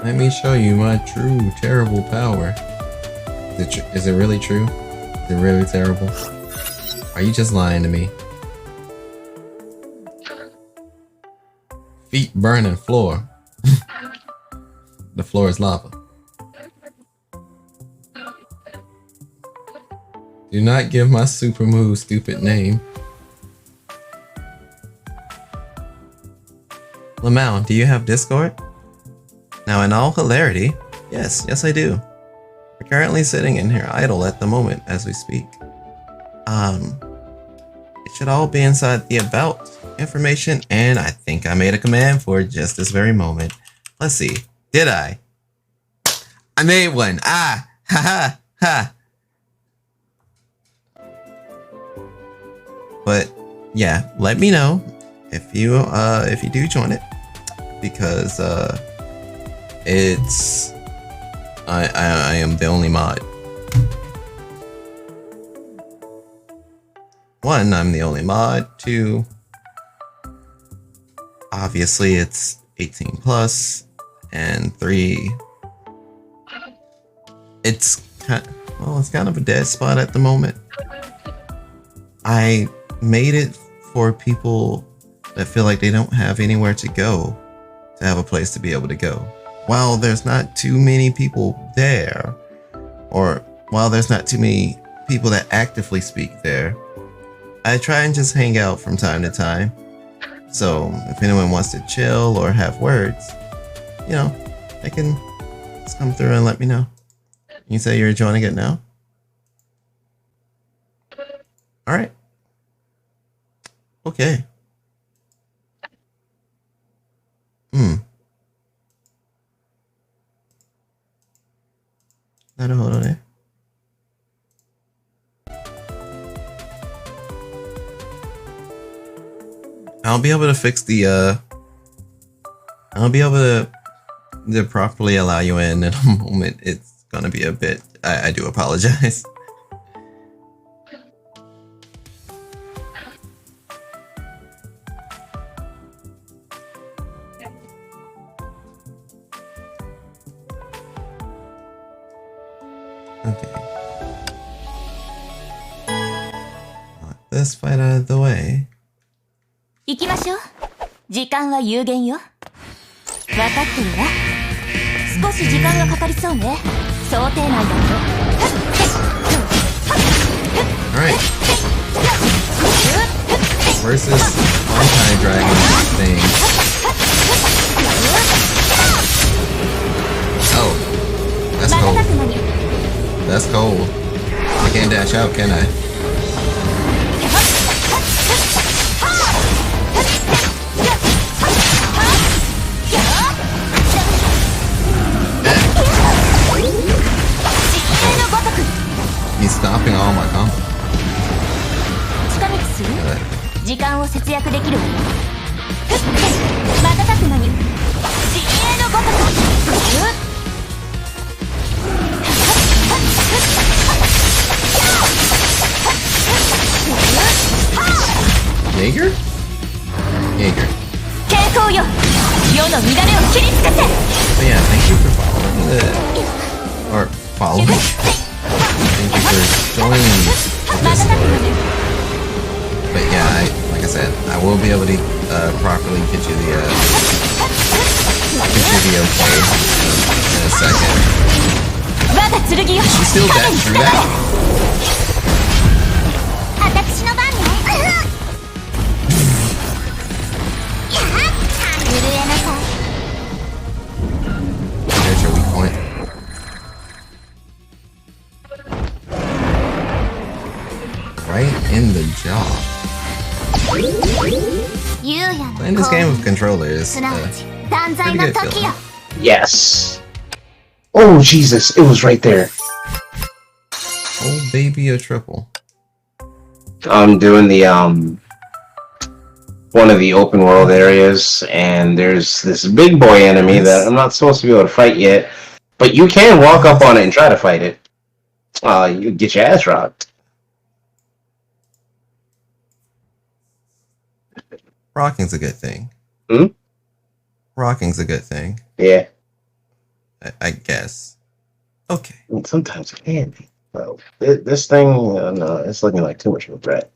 Let me show you my true terrible power. Is it really true? Is it really terrible? Are you just lying to me? Feet burning floor. The floor is lava. Do not give my super move stupid name. Lamau, do you have Discord? Now, in all hilarity, yes I do. We're currently sitting in here idle at the moment as we speak. It should all be inside the about information, and I think I made a command for just this very moment. Let's see. Did I? I made one. Ha ha. But yeah, let me know if you do join it, because it's I am the only mod. One, I'm the only mod. Two, obviously it's 18 plus. And three, it's kind of a dead spot at the moment. I made it for people that feel like they don't have anywhere to go, to have a place to be able to go. While there's not too many people there, or while there's not too many people that actively speak there, I try and just hang out from time to time. So if anyone wants to chill or have words, you know, they can just come through and let me know. You say you're joining it now? All right. Okay. Hold on there. I'll be able to fix the I'll be able to properly allow you in a moment. It's gonna be a bit, I do apologize. Okay. Knock this fight out of the way. 行きましょう。時間は有限よ。分かってるわ。少し時間がかかりそうね。想定内だけど。Alright. Versus Honkai Dragon thing. Oh. That's cold. That's cold. I can't dash out, can I? He's stopping all my combos. 近道する？時間を節約できるわよ。瞬く間に自衛のごとく。Jaeger? Jaeger. 傾向よ。世の乱れを切りつけて。But yeah, thank you for following or following. Thank you for joining the Discord. But yeah, like I said, I will be able to properly get you the okay in a second. Did she still dash through that? 私の番ね。震えなさい。 There's your weak point. Right in the jaw. Playing this game with controllers, pretty good feeling. Yes. Oh Jesus! It was right there. Oh baby, a triple. I'm doing the one of the open world areas, and there's this big boy enemy that I'm not supposed to be able to fight yet, but you can walk up on it and try to fight it. You get your ass rocked. Rocking's a good thing. Hmm? Rocking's a good thing. Yeah. I guess. Okay. Sometimes it can be. Well, this thing, no, it's looking like too much of a threat.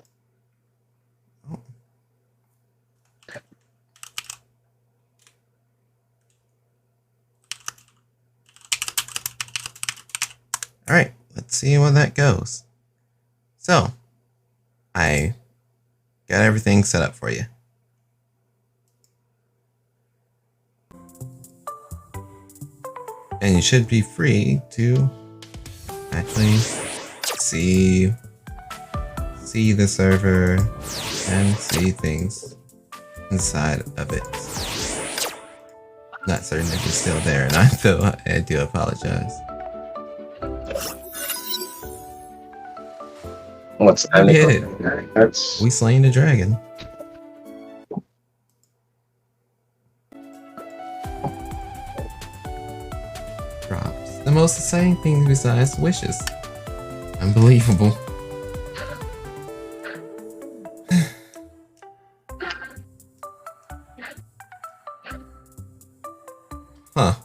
Alright, let's see where that goes. So, I got everything set up for you. And you should be free to actually see the server and see things inside of it. Not certain if it's still there, and I do apologize. What's time We to hit go? it. That's We slain the dragon. Drops the most exciting thing besides wishes. Unbelievable. Huh.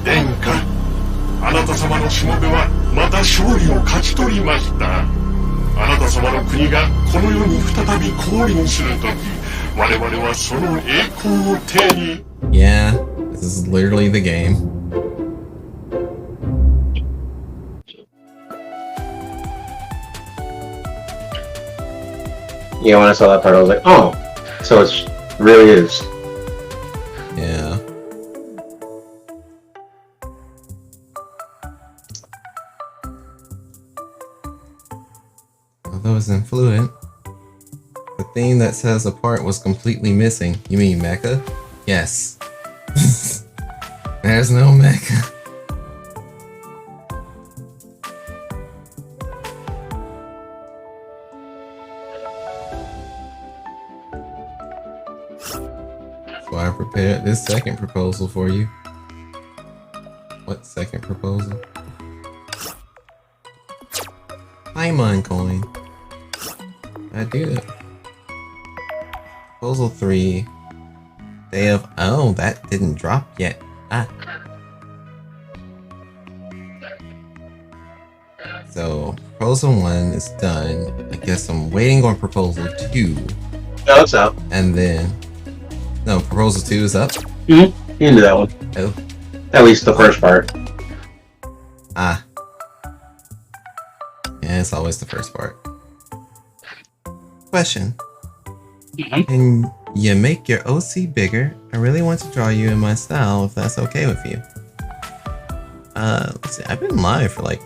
Denka, あなた様のしもべはまた勝利を勝ち取りました。あなた様の国がこの世に再び降臨するとき、我々はその栄光を手に。Yeah, this is literally the game. Yeah, when I saw that part, I was like, oh, so it really is. Yeah. Although it's influent, the thing that says apart was completely missing. You mean Mecha? Yes. There's no Mecha. So I prepared this second proposal for you. What second proposal? Paimon coin. I do that. Proposal 3. Day of. Oh, that didn't drop yet. Ah. So, proposal 1 is done. I guess I'm waiting on proposal 2. No, it's out. And then. No, proposal 2 is up? Mm-hmm. You can do that one. Oh. At least the first part. Ah. Yeah, it's always the first part. Question. Can you make your OC bigger? I really want to draw you in my style, if that's okay with you. Let's see, I've been live for like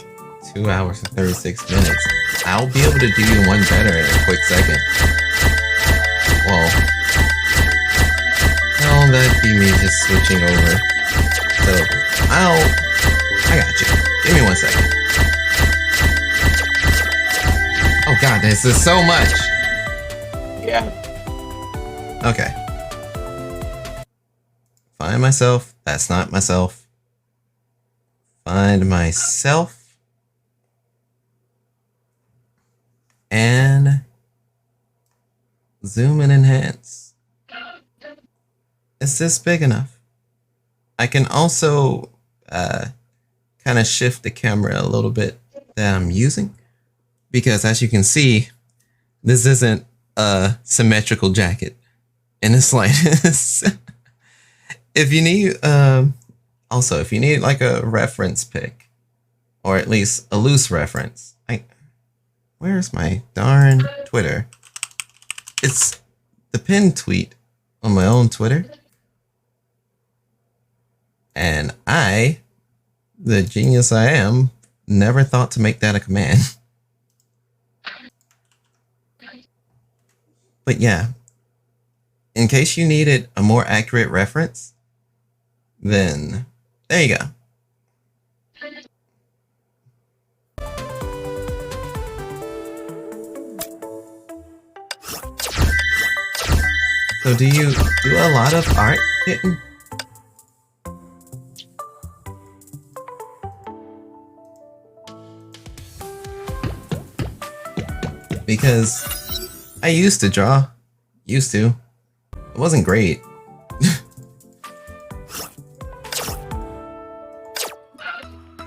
2 hours and 36 minutes. I'll be able to do you one better in a quick second. Whoa. No, that'd be me just switching over. So, I got you. Give me 1 second. Oh god, this is so much! Yeah. Okay. Find myself. That's not myself. Find myself. And zoom and enhance. Is this big enough? I can also kind of shift the camera a little bit that I'm using. Because as you can see, this isn't a symmetrical jacket in the slightest. If you need, also, if you need like a reference pic, or at least a loose reference, where's my darn Twitter? It's the pinned tweet on my own Twitter. And I, the genius I am, never thought to make that a command. But yeah, in case you needed a more accurate reference, then there you go. So do you do a lot of art, Kitten? Because I used to draw. Used to. It wasn't great.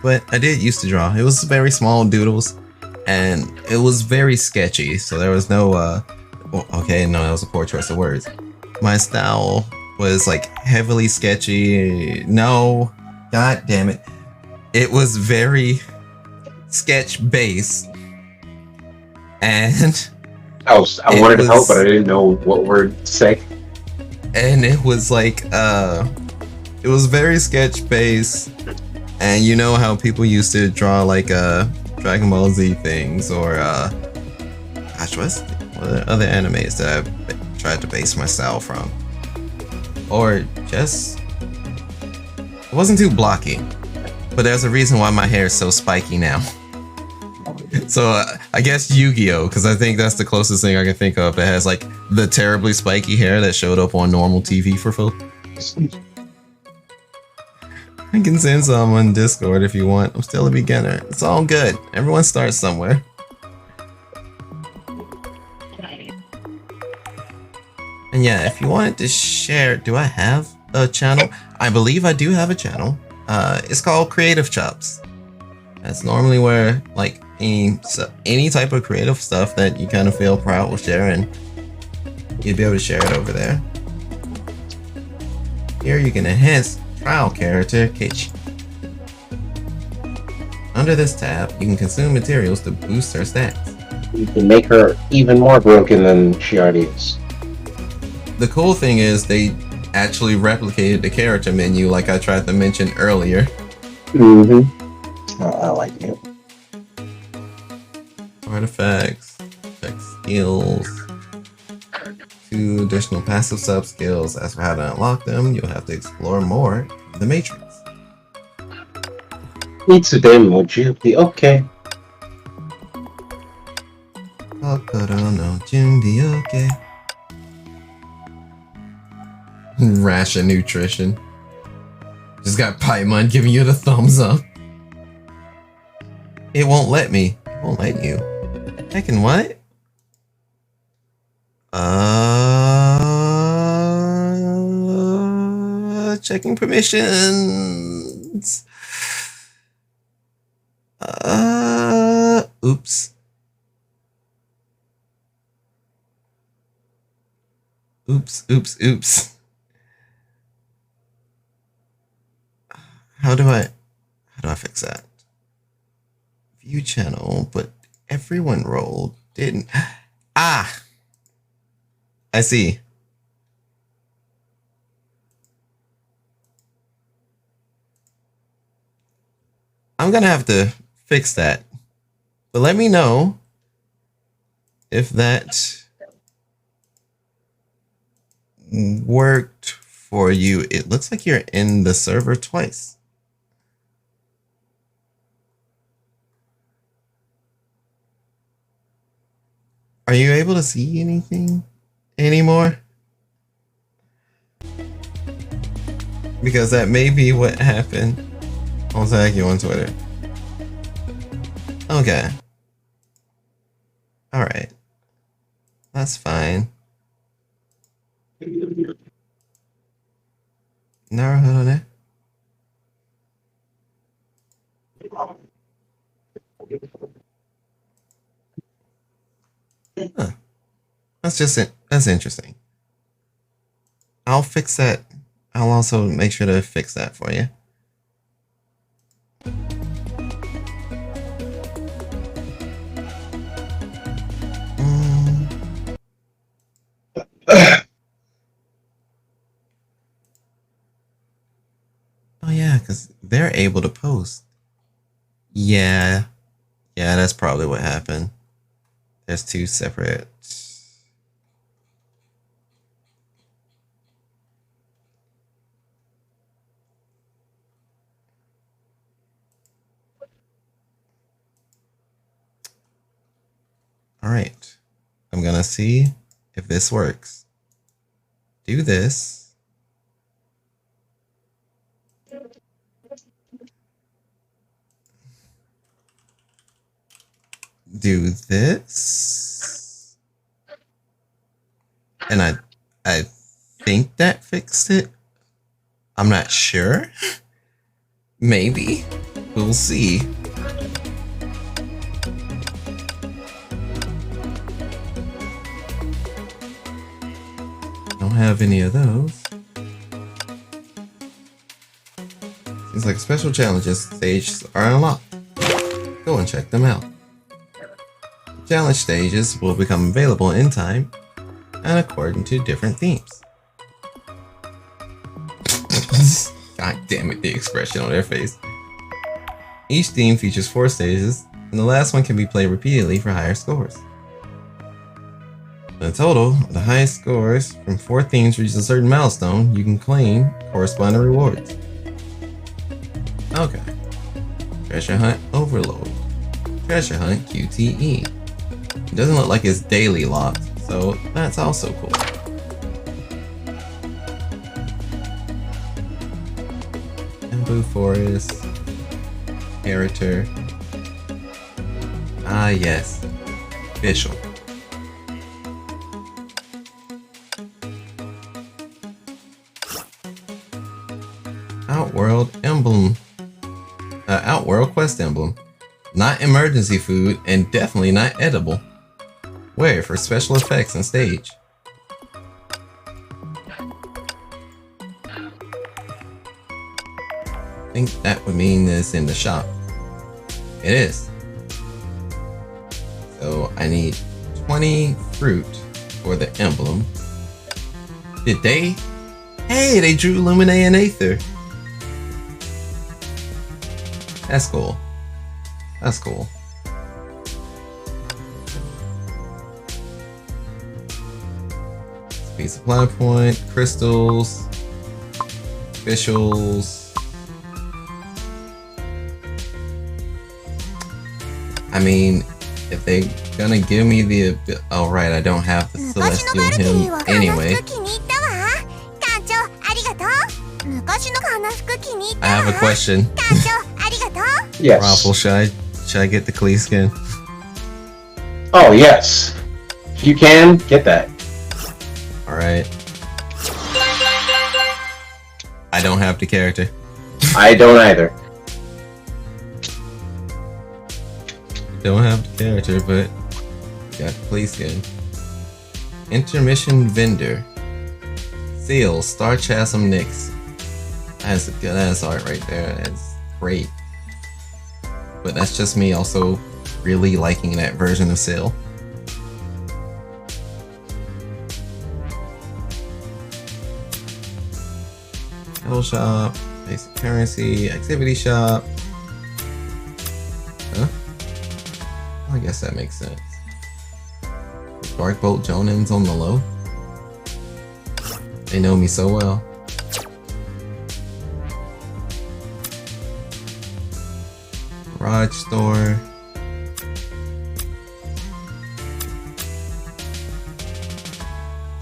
But I did used to draw. It was very small doodles. And it was very sketchy. So there was no, okay, no, that was a poor choice of words. My style was like heavily sketchy. No. God damn it. It was very sketch based. And I wanted to help, but I didn't know what word to say. And it was like, it was very sketch based. And you know how people used to draw like Dragon Ball Z things, or gosh, what are other animes that I tried to base my style from? Or just, it wasn't too blocky, but there's a reason why my hair is so spiky now. So I guess Yu-Gi-Oh, because I think that's the closest thing I can think of that has like the terribly spiky hair that showed up on normal TV for folk. I can send some on Discord if you want. I'm still a beginner. It's all good. Everyone starts somewhere. And yeah, if you wanted to share, do I have a channel? I believe I do have a channel. It's called Creative Chops. That's normally where like any type of creative stuff that you kind of feel proud with sharing, you'd be able to share it over there. Here you can enhance trial character Kichi. Under this tab, you can consume materials to boost her stats. You can make her even more broken than she already is. The cool thing is they actually replicated the character menu like I tried to mention earlier. Mm-hmm. Oh, I like it. Artifacts, check skills. 2 additional passive sub skills. As for how to unlock them, you'll have to explore more of the Matrix. Itsudem, would you be okay? Kokoro no junbi okay. Ration nutrition. Just got Paimon giving you the thumbs up. It won't let me. It won't let you. I can what? Checking permissions. Oops. Oops. How do I fix that? View channel, but everyone rolled, didn't. Ah! I see. I'm gonna have to fix that. But let me know if that worked for you. It looks like you're in the server twice. Are you able to see anything anymore? Because that may be what happened. I'll tag you on Twitter. Okay. Alright. That's fine. Naruhodo ne. Huh. That's interesting. I'll fix that. I'll also make sure to fix that for you. Oh yeah, because they're able to post. Yeah, that's probably what happened. There's 2 separate. All right, I'm gonna see if this works. Do this. Do this. And I think that fixed it. I'm not sure. Maybe. We'll see. Don't have any of those. Seems like special challenges stages are unlocked. Go and check them out. Challenge stages will become available in time and according to different themes. God damn it, the expression on their face. Each theme features 4 stages, and the last one can be played repeatedly for higher scores. In total, the highest scores from 4 themes reach a certain milestone, you can claim corresponding rewards. Okay. Treasure Hunt Overload. Treasure Hunt QTE. It doesn't look like it's daily locked, so that's also cool. Bamboo Forest. Character. Ah, yes. Official. Outworld emblem. Outworld quest emblem. Not emergency food and definitely not edible. Wear for special effects and stage. I think that would mean this in the shop. It is. So I need 20 fruit for the emblem. Did they? Hey, they drew Lumine and Aether. That's cool. That's cool. Speed supply point, crystals, officials. I mean, if they gonna give me the, oh right, I don't have the celestial hymn anyway. I have a question. Yes. Raffle, should I get the Klee skin? Oh yes. If you can, get that. Alright. I don't have the character. I don't either. Don't have the character, but got the Klee skin. Intermission vendor. Seal, Star Chasm Nyx. That's a good ass art right there. That's great. But that's just me also really liking that version of Seal. Metal shop, basic currency, activity shop. Huh? Well, I guess that makes sense. Darkbolt Jonins on the low. They know me so well. Garage store.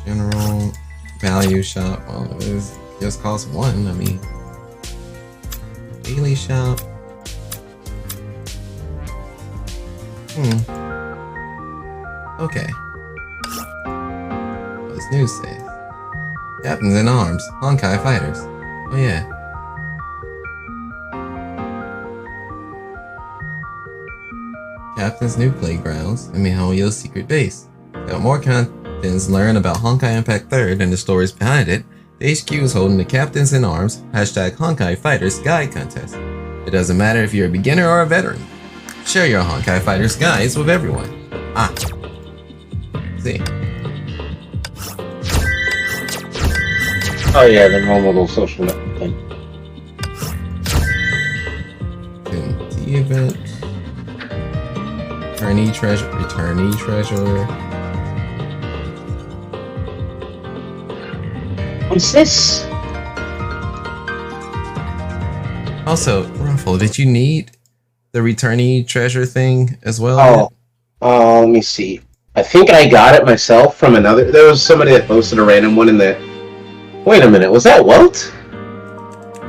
General value shop. Well, it just costs one. I mean, daily shop. Okay. What's news say? Captains in Arms, Honkai Fighters. Oh yeah. Captain's new playgrounds, and Mihoyo's secret base. Got more captains learn about Honkai Impact 3rd and the stories behind it. The HQ is holding the Captains in Arms #Honkai Fighters Guide Contest. It doesn't matter if you're a beginner or a veteran. Share your Honkai Fighters guides with everyone. See. Oh yeah, the normal little social network thing. The event. Returnee treasure. What's this? Also, Ruffle, did you need the returnee treasure thing as well? Oh, let me see. I think I got it myself from another. There was somebody that posted a random one in the. Wait a minute, was that Welt?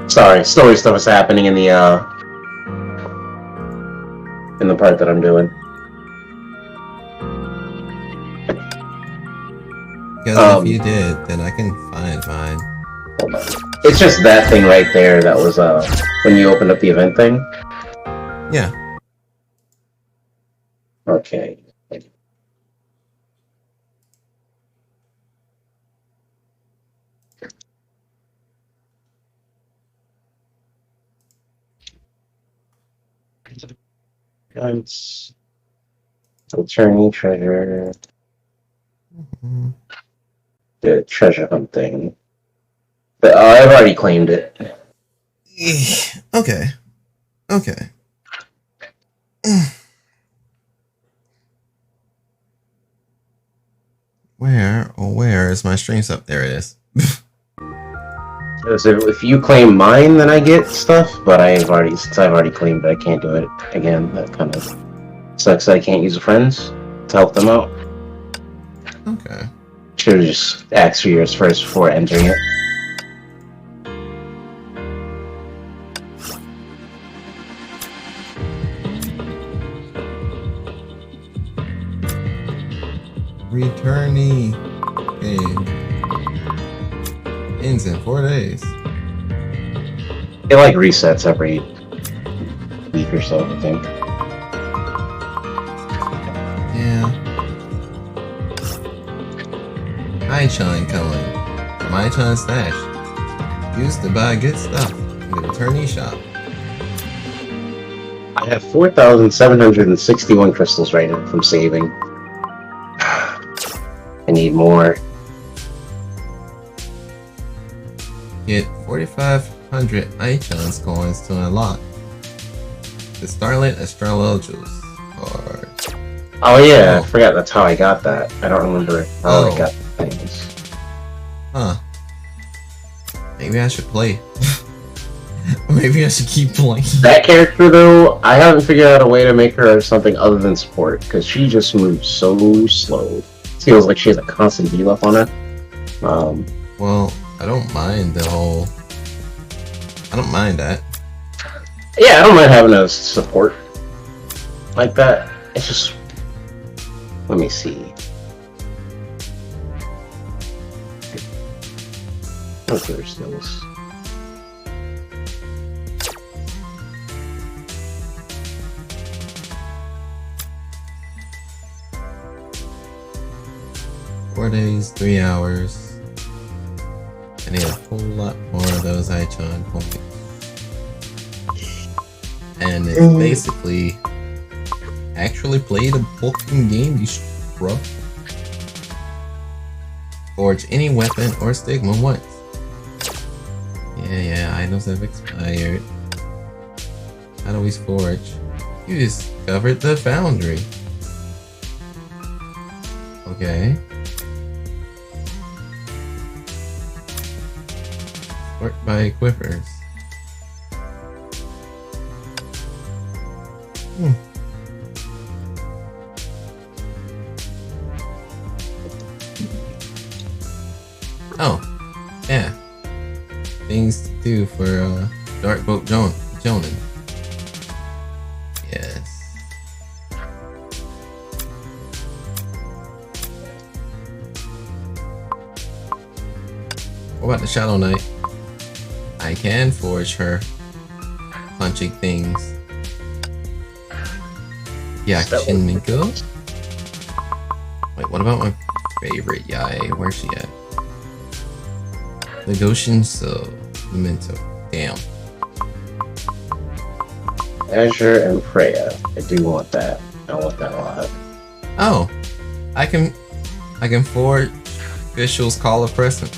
Sorry, story stuff is happening in the part that I'm doing. Because if you did, then I can find mine. Hold on. It's just that thing right there that was when you opened up the event thing. Yeah. Okay. Guns. Returnee treasure. The treasure hunt thing. But I've already claimed it. Okay. Okay. Where is my stream stuff? There it is. So if you claim mine, then I get stuff. But since I've already claimed it, I can't do it again. That kind of Sucks that I can't use friends to help them out. Okay. Should have just asked for yours first before entering it. Returnee game ends in 4 days. It like resets every week or so, I think. Yeah. Ichan calling from Ichan Stash. Used to buy good stuff in the returnee shop. I have 4,761 crystals right now from saving. I need more. Get 4,500 Ichons coins to unlock the Starlit Astrologos card. Oh yeah, Oh. I forgot that's how I got that. I don't remember how Oh. I got things. Huh. Maybe I should play. Maybe I should keep playing. That character though, I haven't figured out a way to make her something other than support, because she just moves so slow. Feels like she has a constant debuff on her. Well, I don't mind the whole. I don't mind that. Yeah, I don't mind having a support like that. It's just, let me see. Okay, there's those. Four days, 3 hours. I need a whole lot more of those Ichon points. And it's basically actually played a fucking game, you scrub. Forge any weapon or stigma once. Yeah, items have expired. How do we forge? You discovered the foundry. Okay. Sort by equippers. Oh, yeah. Things to do for Darkboat Jonan. Yes. What about the Shadow Knight? I can forge her punching things. Yakushin Minko? Wait, what about my favorite Yae? Where's she at? The Goshin Memento. Damn. Azure and Freya. I do want that. I want that a lot. Oh, I can forge Official's Call of Present.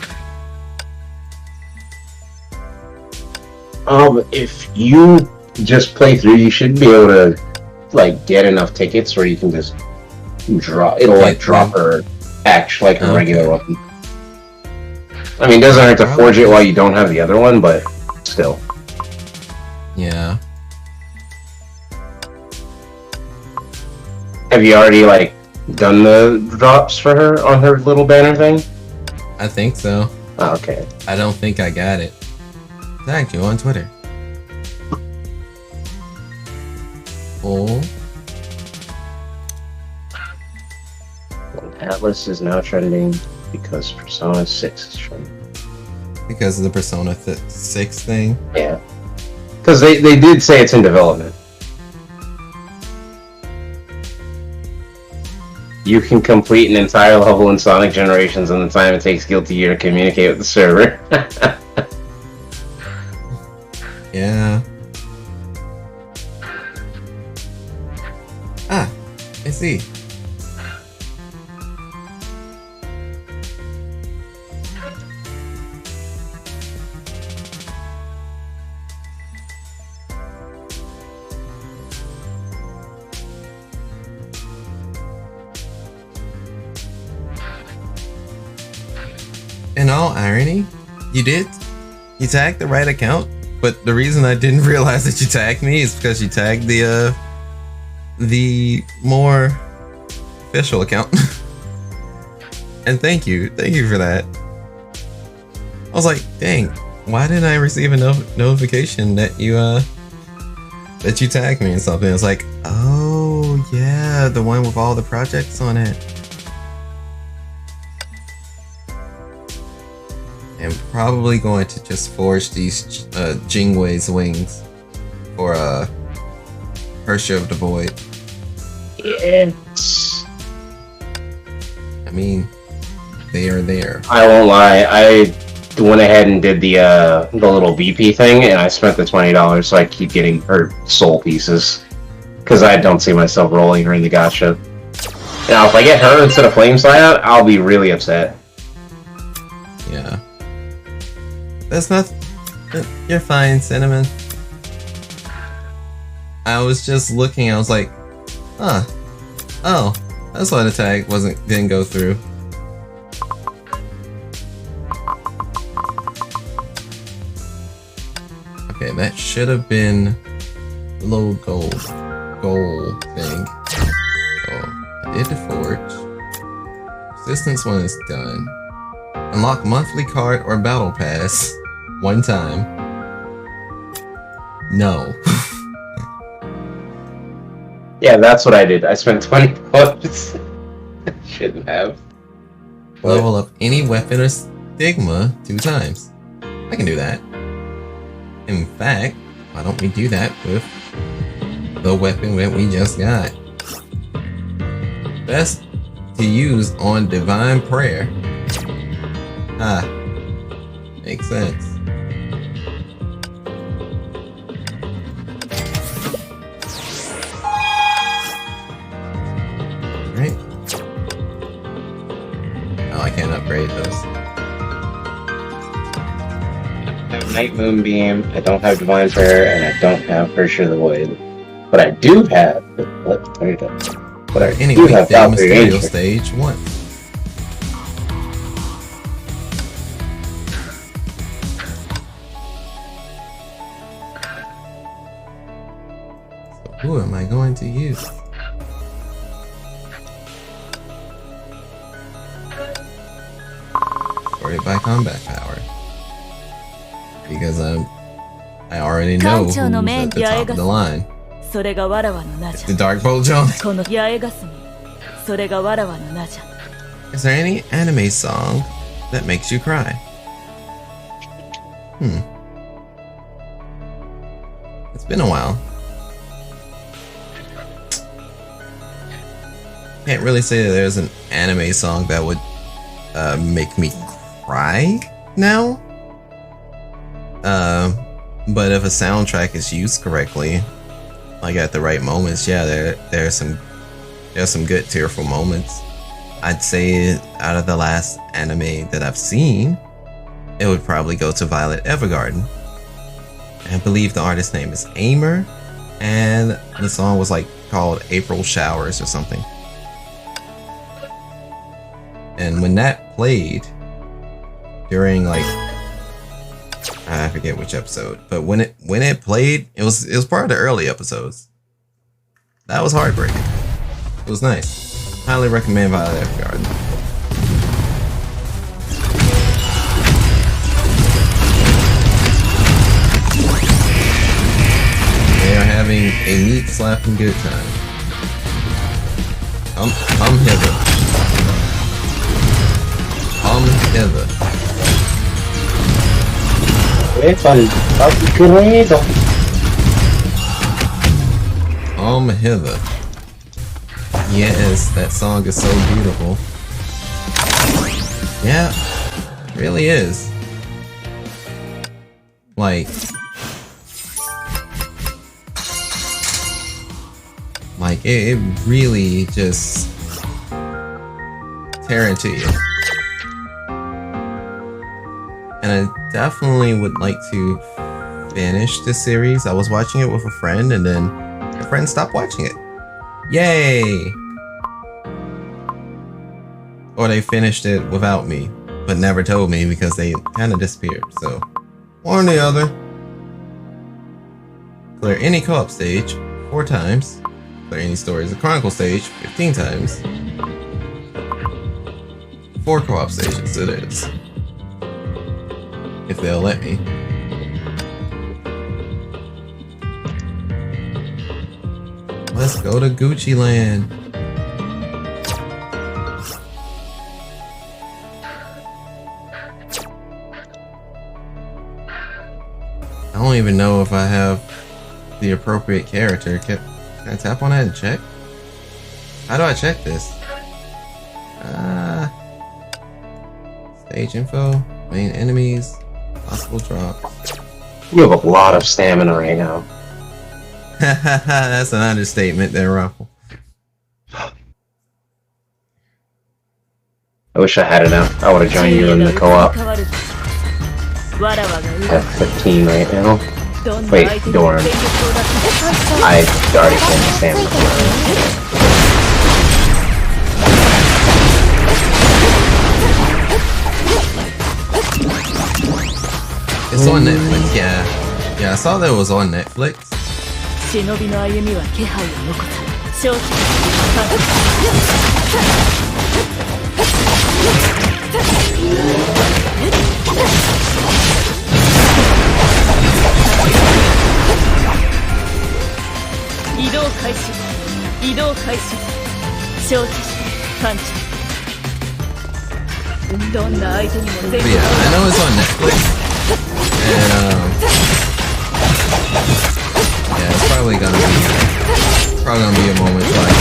If you just play through, you should be able to like get enough tickets where you can just drop. It'll like drop her act like a regular one. I mean, it doesn't hurt to forge it while you don't have the other one, but still. Yeah. Have you already like done the drops for her on her little banner thing? I think so. Oh, okay. I don't think I got it. Thank you on Twitter. Oh. Atlas is now trending because Persona 6 is trending. Because of the Persona 6 thing? Yeah. Because they did say it's in development. You can complete an entire level in Sonic Generations in the time it takes Guilty Gear to communicate with the server. Yeah. Ah, I see. In all irony, you tagged the right account, but the reason I didn't realize that you tagged me is because you tagged the the more official account. And thank you for that. I was like, dang, why didn't I receive a notification that you tagged me in something? It's like, oh yeah, the one with all the projects on it. I'm probably going to just forge these Jingwei's wings for Herrscher of the Void. Yes. I mean, they are there. I won't lie. I went ahead and did the little VP thing, and I spent the $20 so I keep getting her soul pieces because I don't see myself rolling her in the gacha. Now, if I get her instead of Flame Scion, I'll be really upset. Yeah. That's not. You're fine, Cinnamon. I was just looking. I was like, huh. Oh, that's why the tag didn't go through. Okay, that should have been the little goal thing. Oh, I did the forge. Resistance one is done. Unlock monthly card or battle pass one time. No. Yeah, that's what I did. I spent $20. Shouldn't have. Level up any weapon or stigma 2 times. I can do that. In fact, why don't we do that with the weapon that we just got? Best to use on Divine Prayer. Ah, makes sense. Right? Oh, I can't upgrade those. I have Night Moonbeam, I don't have Divine Prayer, and I don't have Herrscher of the Void. But I do have. There you go. But I Any do have weekday Valkyrie Mysterio Angel. stage 1. So who am I going to use? Sorted by combat power. Because I already know who's at the top of the line. それがわらわの名じ The Dark Bolt Jones. ゃこの八重霞それがわらわの名じゃ Is there any anime song that makes you cry? It's been a while. Can't really say that there's an anime song that would make me cry now. But if a soundtrack is used correctly, like at the right moments, yeah, there's some good tearful moments. I'd say out of the last anime that I've seen, it would probably go to Violet Evergarden. I believe the artist's name is Aimer, and the song was like called April Showers or something. And when that played during like I forget which episode, but when it played, it was part of the early episodes. That was heartbreaking. It was nice. Highly recommend Violet Evergarden. They are having a neat slapping good time. Come hither. Come hither. Come hither. Yes, that song is so beautiful. Yeah, it really is. Like it really just tear into you. And I definitely would like to finish this series. I was watching it with a friend, and then a friend stopped watching it. Yay! Or they finished it without me, but never told me because they kind of disappeared. So, one or the other. Clear any co-op stage 4 times. play any stories. The Chronicle stage 15 times. 4 co-op stages it is. If they'll let me. Let's go to Gucci Land. I don't even know if I have the appropriate character. Can I tap on that and check? How do I check this? Stage info, main enemies, possible drops. You have a lot of stamina right now. That's an understatement there, Ruffle. I wish I had enough. I would have joined you in the co-op. I have 15 right now. Wait, Dorm. I already came to stamina. It's on Netflix, yeah. Yeah, I saw that it was on Netflix. 忍びの歩みは気配を残さない承知移動開始移動開始承知探知どんな相手にも全部 But yeah, I know it's on Netflix. And yeah, it's probably gonna be a moment so I can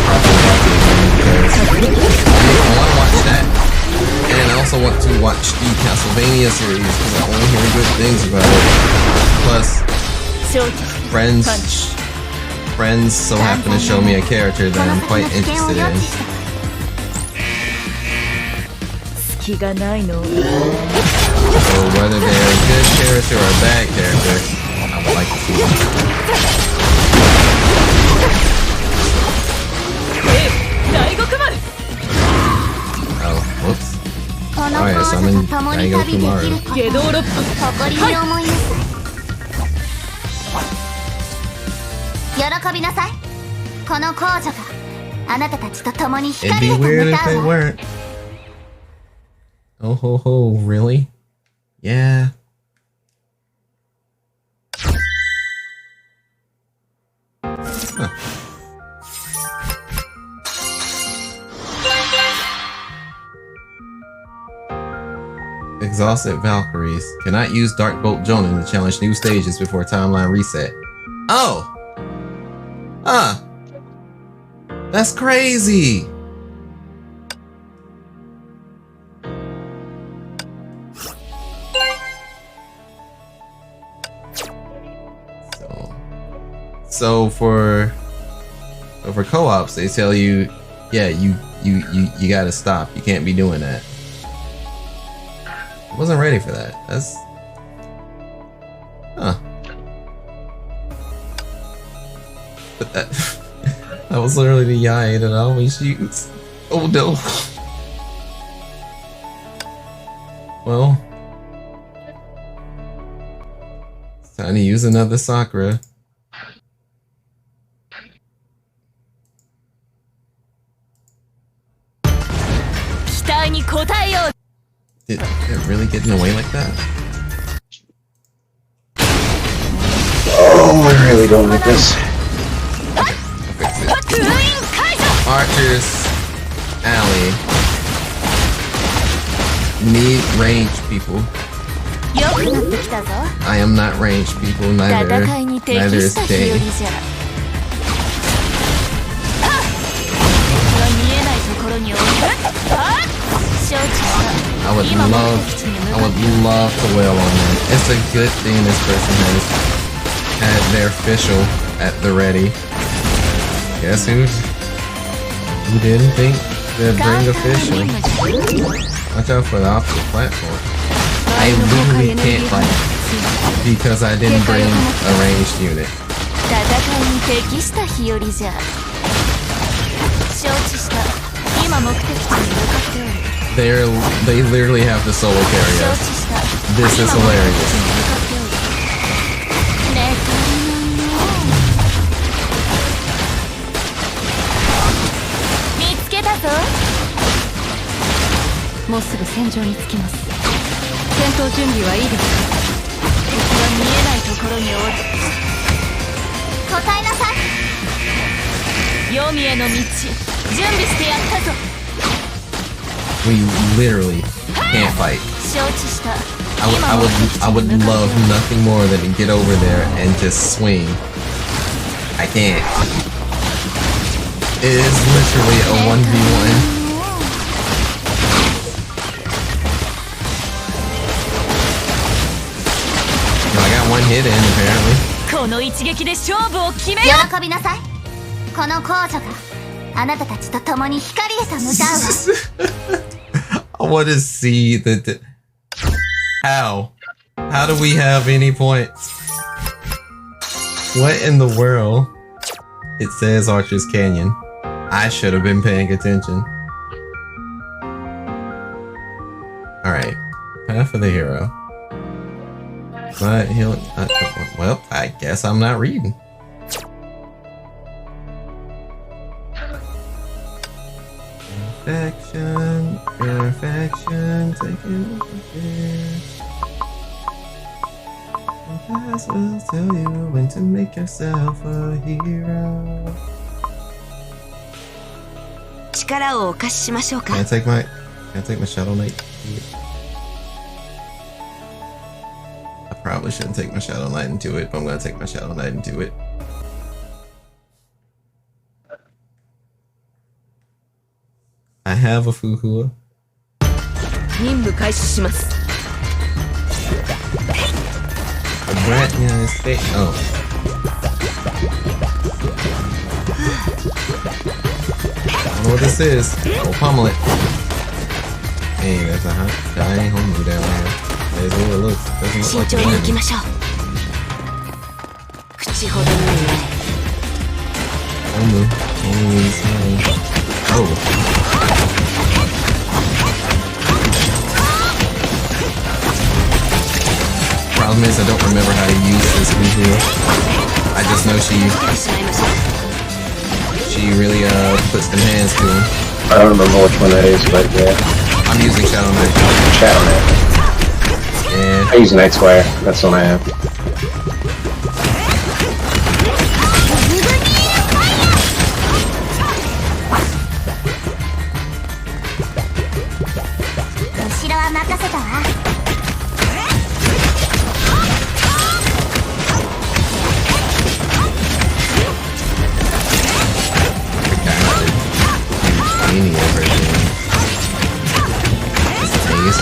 properly watch it again because I want to watch that, and I also want to watch the Castlevania series because I only hear good things about it. Plus, friends so happen to show me a character that I'm quite interested in. 気がないの So whether they're a good character or a bad character, I would like to see them. Oh, whoops. Alright, so I'm in Daigo Kumaru. 下道6分誇りに思いなさい、喜びなさい。この皇女があなたたちと共に It'd 光 be へと weird 向 if か they うわ。 weren't. Oh ho ho, really? Yeah. Huh. Exhausted Valkyries cannot use Dark Bolt Jonin to challenge new stages before timeline reset. Oh! Huh. That's crazy! So for co-ops, they tell you, yeah, you gotta stop. You can't be doing that. I wasn't ready for that. That's But that was literally the Yai that I always use. Oh no. Well, it's time to use another Sakura. Did it really get in the way like that? Oh, I really don't like this. I'll fix it. Archers, alley. Need ranged people. I am not ranged people, neither is Day. I would love to wail on them. It's a good thing this person had their official at the ready. Guess who didn't think they'd bring official? Watch out for the opposite platform. I literally can't fight because I didn't bring a ranged unit. They literally have to solo carry us. This is hilarious. もうすぐ戦場に着きます。戦闘準備はいいですか？敵は見えないところにおる。答えなさい。黄泉への道、準備してやったぞ。 We literally can't fight. 承知した。 I would love nothing more than to get over there and just swing. I can't. It is literally a 1v1. I got one hit in apparently. この一撃で勝負を決めよう。喜びなさい。この公女があなたたちと共に光へと向かうわ。I want to see the how do we have any points? What in the world? It says Archer's Canyon. I should have been paying attention. Alright. Path of the hero. But he'll well, I guess I'm not reading. Perfection, perfection, take it over there. Pass will tell you when to make yourself a hero. 力をお貸ししましょうか。 Can I take my Shadow Knight? I probably shouldn't take my Shadow Knight into it, but I'm gonna take my Shadow Knight into it. I have a Fuhua. 任務開始します。 A brat in the state. Oh. I don't know what this is. Oh, pummel it. Hey, that's a hot giant homie down there. That's what it looks. Doesn't look 慎 like 重 a に行き enemy. ましょう。口ほどになれ。 Homie. Homie's name. Oh. Problem is, I don't remember how to use this Fuhua. I just know she really puts them hands to him. I don't remember which one that is, but yeah. I'm using Shadow Knight. Shadow Knight. And I use Night Squire. That's the one I have.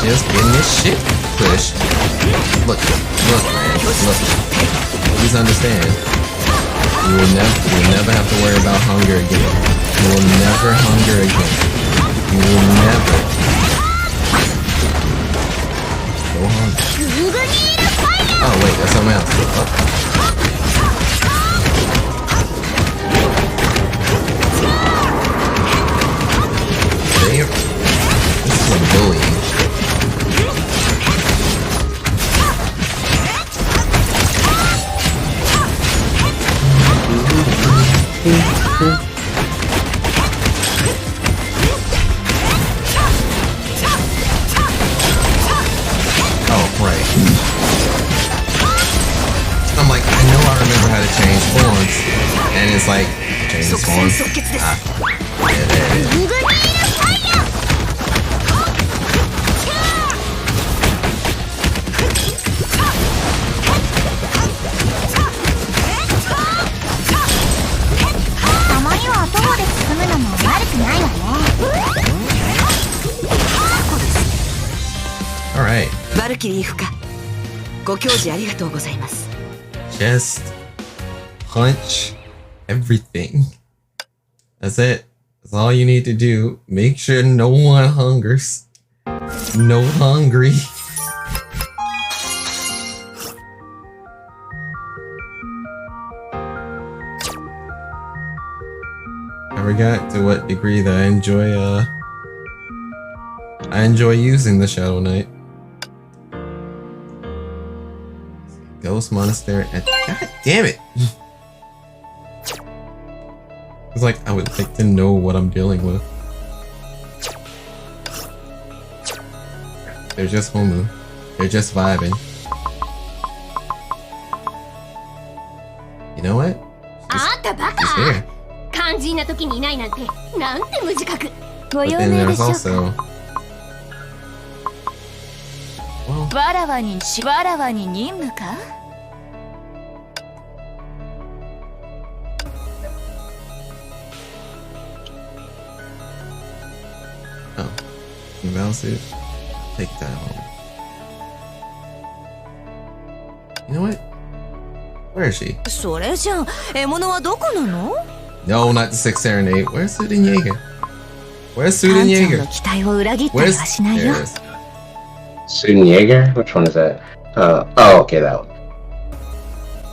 Just getting this shit pushed. Look, man, look. Please understand. You will never have to worry about hunger again. You will never hunger again. You will never go hungry. Oh wait, that's something else. Damn. This is a bullying. Oh, right. I'm like, I know I remember how to change forms. And it's like, change this form. Yeah, there it is. Alright. バルキリーフか。ご教示ありがとうございます。 Just punch everything. That's it. That's all you need to do. Make sure no one hungers. No hungry. I forgot to what degree that I enjoy using the Shadow Knight. Ghost Monastery. God damn it! It's like I would like to know what I'm dealing with. They're just homu. They're just vibing. You know what? She's here. 肝心な時にいないなんてなんて無自覚。ご But 用 then 命で there's しょうか。 also. Well, わらわに任務か。 oh, the battle suit. Take that home. You know what? Where is she? それじゃ獲物はどこなの？ No, not the Sixth Serenade. Where's Suden Jaeger? Where's カ Suden ンちゃん Jaeger? の期待を裏切ったり Where's はしない there よ it。is. Student Jaeger? Which one is that? Oh, okay, that one.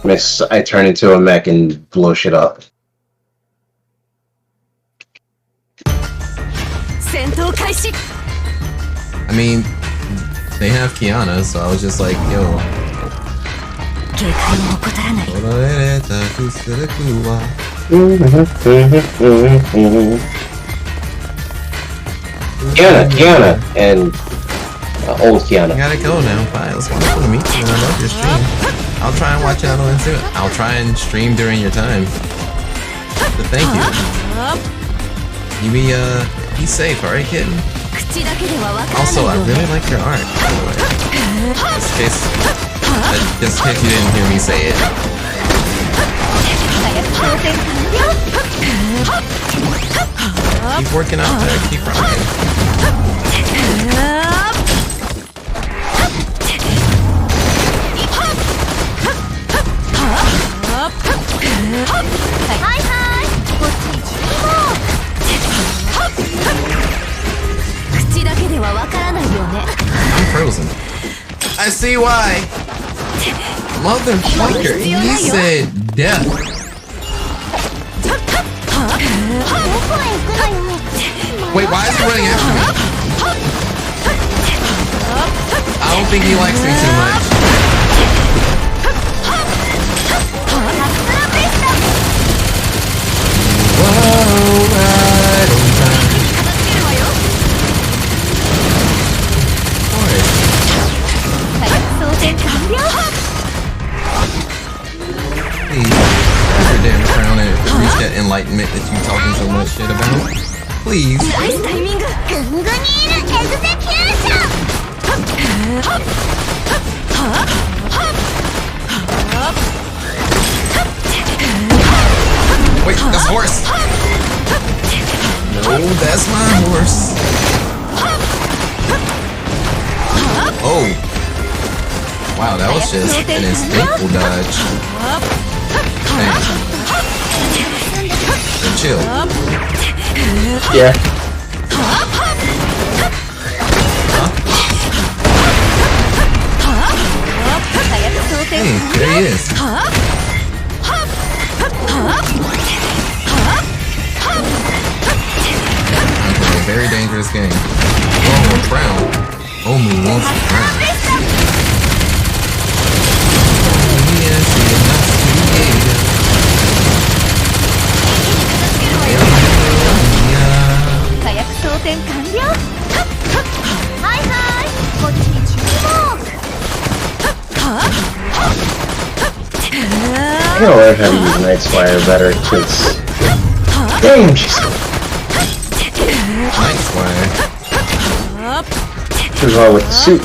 Miss, I turn into a mech and blow shit up. 戦闘開始。 I mean, they have Kiana, so I was just like, yo. 警戒を怠らない。 Kiana, and old Kiana. I gotta go now. Bye. It was wonderful to meet you. I love your stream. I'll try and watch out on soon. I'll try and stream during your time. But thank you. You be safe, alright, kitten? 口だけではわからない Also, I よね。 really like your art, by the way. Just in case you didn't hear me say it. Keep working out there. Keep rocking. I'm frozen. I see why. Motherfucker, he said death. Wait, why is he running after me? I don't think he likes me too much. Whoa, right on time. Boy. Please, grab your damn crown and reach that enlightenment that you talking so much shit about. Please. グングニールエグゼキューション。 Wait, that's horse. No, that's my horse. Oh. Wow, that was just an instinctful dodge. Damn. And chill. Yeah. Hey, there he is. Okay, a very dangerous game. Oh, a crown. Omu wants a crown. Yes, it must be Jaeger. I gotta learn how to use Night Spire better, cause damn, she's Nice Squire. what's wrong with the suit.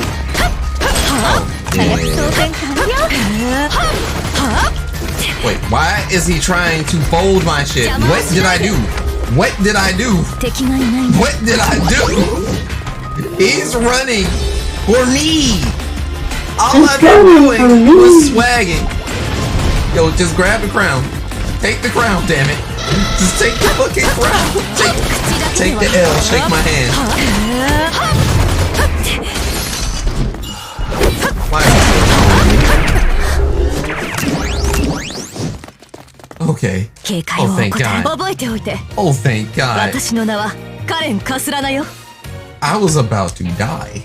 Wait, why is he trying to fold my shit? What did I do? What did I do? 敵がいないね。 What did I do? He's running for me. All I've been doing was swagging. Yo, just grab the crown. Take the crown, damn it. Just take the fucking crown. Take the L. Shake my hand. Why is he still following me? Okay. 警戒を Oh, thank 怠ら God. 覚えておいて。 Oh, thank God. 私の名はカレン・カスラナよ。 I was about to die.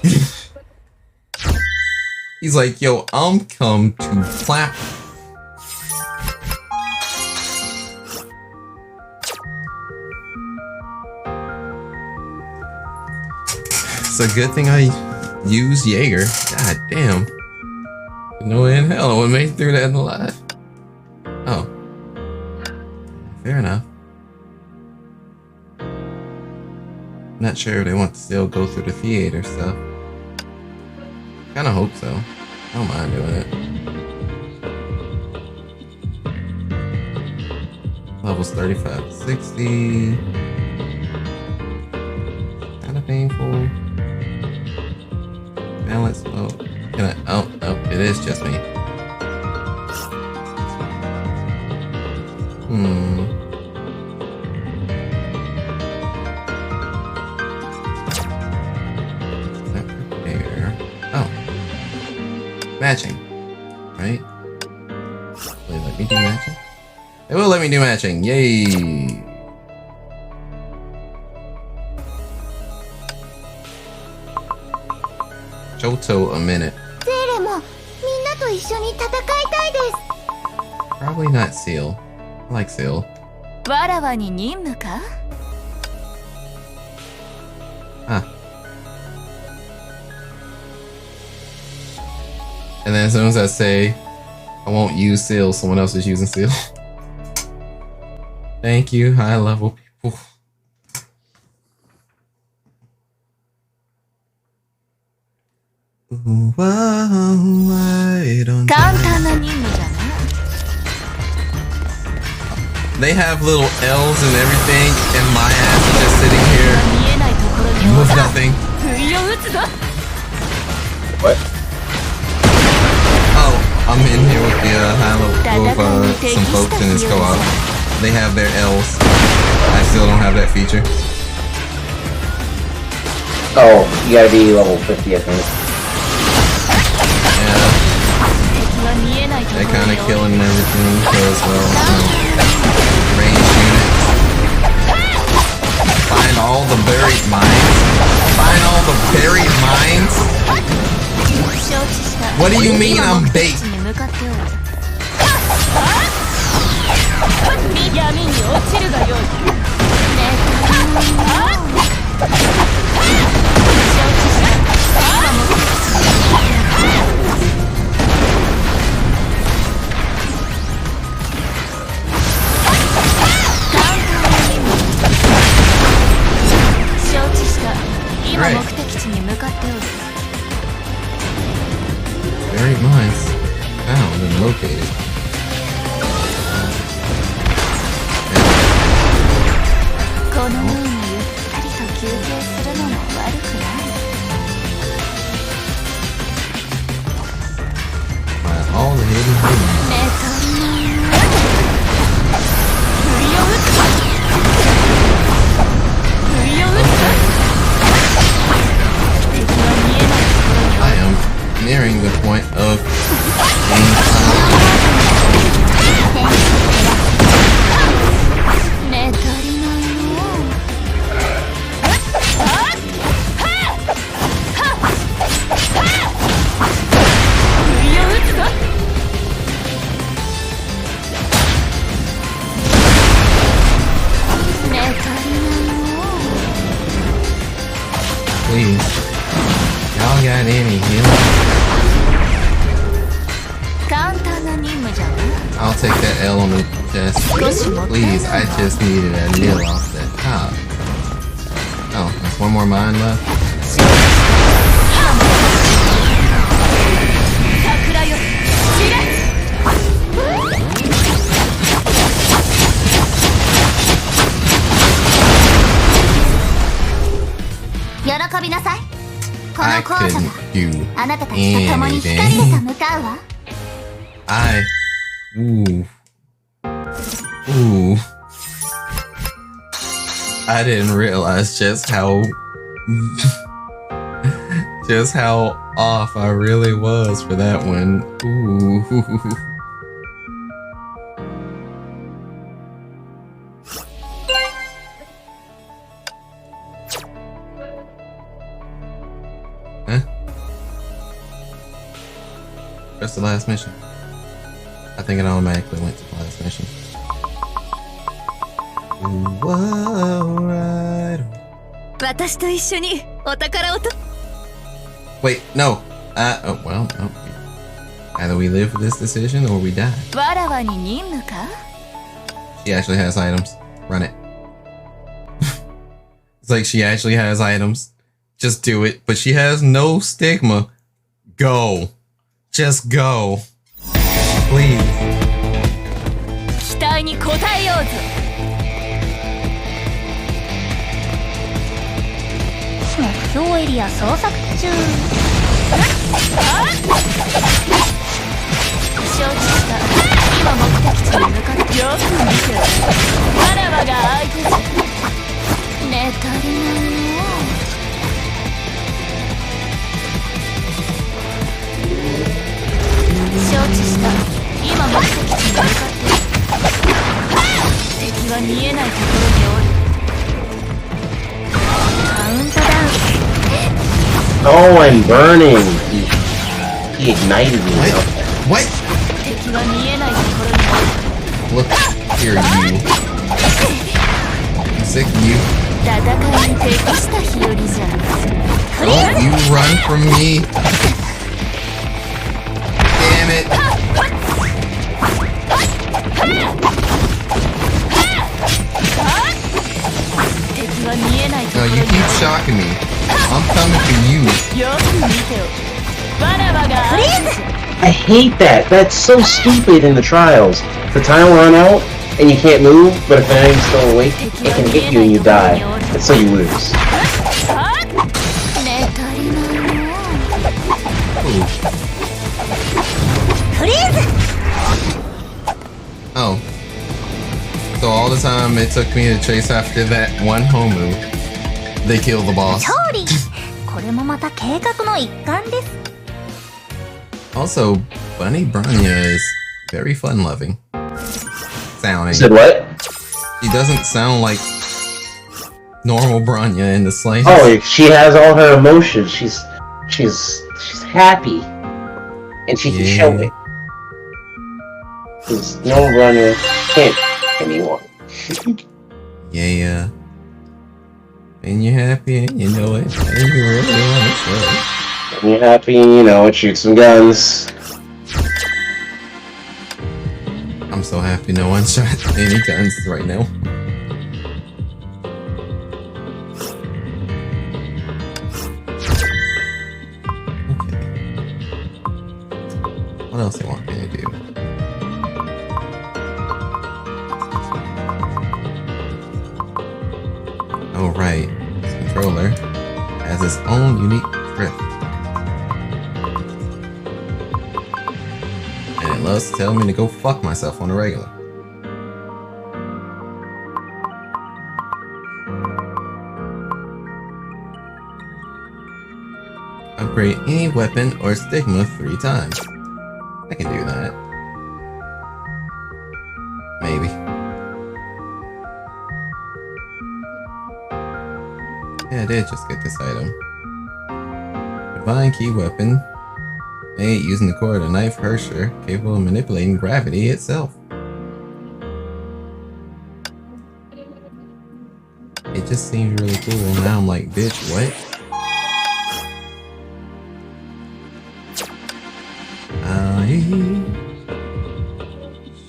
He's like, yo, I'm come to clap. It's a good thing I use Jaeger. God damn. No way in hell I would make it through that alive. Oh. Fair enough. Not sure if they want to still go through the theater stuff. Kinda hope so. I don't mind doing it. Levels 35 to 60. Kinda painful. Balance mode. Can I? Oh, it is just me. There. Oh. Matching. Right? Will they let me do matching? It will let me do matching. Yay! Johto a minute. Probably not Seal. I like Seal. わらわに任務か Huh. And then as soon as I say I won't use Seal, someone else is using Seal. Thank you, high level people. I don't 簡単な任務じゃな They have little L's and everything, and my ass is just sitting here 見えないところに with nothing. 不意を打つぞ What? Oh, I'm in here with the high level with some folks in this co-op. They have their L's. I still don't have that feature. Oh, you gotta be level 50, I think. Yeah, 敵は見えないとこ they ろ kind に of killing everything because, well, range units. Find all the buried mines. Find all the buried mines. 承知した What do you mean I'm bait? 今目的地に向かっておる闇に落ちるがよい承知した今目的地に向かっておる Buried mines found and located. このようにゆったりと休憩するのも悪くない Find all the hidden mines. メトリノ振りを打つ振りを打つ敵は見えないところに I am nearing the point of being found. メトリノ振りを打つぞ Please. Y'all got any healing? 簡単な任務じゃな I'll take that L on the chest. Please, I just needed a nil off that top. Oh, there's one more mine left. 桜よ散れ 喜びなさい。こ I の皇女 couldn't が do あなたたちと共に光へ anything. と向かうわ。 Ooh. Ooh. I didn't realize just how off I really was for that one. Ooh. Huh? That's the last mission. I think it automatically went to the last mission. Whoa, right. 私と一緒にお宝をと Wait, no. Oh, well, no. Either we live with this decision or we die. わらわに任務か She actually has items. Run it. It's like she actually has items. Just do it. But she has no stigma. Go. Just go. Please. 期待に応えようぞ目標エリア捜索中。承知した今目的地に向かってよく見てわらわが相手じゃ寝足りないね。承知した今目的地に向かって敵は見えないところにおるカウントダウン Oh, I'm burning. He ignited me. What? Look here, you. I'm sick of you. Don't you run from me. Damn it. No, you keep shocking me. I'm coming for you. I hate that. That's so stupid in the trials. The time will run out and you can't move, but if an enemy's still awake, it can hit you and you die. And so you lose. Oh. So all the time it took me to chase after that one Homu, they kill the boss. これもまた計画の一環です。 Also, Bunny Branya is very fun-loving sounding. Said what? She doesn't sound like normal Branya in the slightest. Oh, she has all her emotions. She's happy, and she can show it. Because no runner can't anymore. Yeah. And you're happy and you know it. And you really want to show it. And you're happy and you know it. Shoot some guns. I'm so happy no one shot any guns right now. Okay. What else do you want me to do? Oh right, this controller has its own unique drift. And it loves to tell me to go fuck myself on a regular. Upgrade any weapon or stigma 3 times. I can do that. Maybe. Yeah, I did just get this item. Divine key weapon. Made using the core of the knife Hersher, capable of manipulating gravity itself. It just seems really cool. Now I'm like, bitch, what? I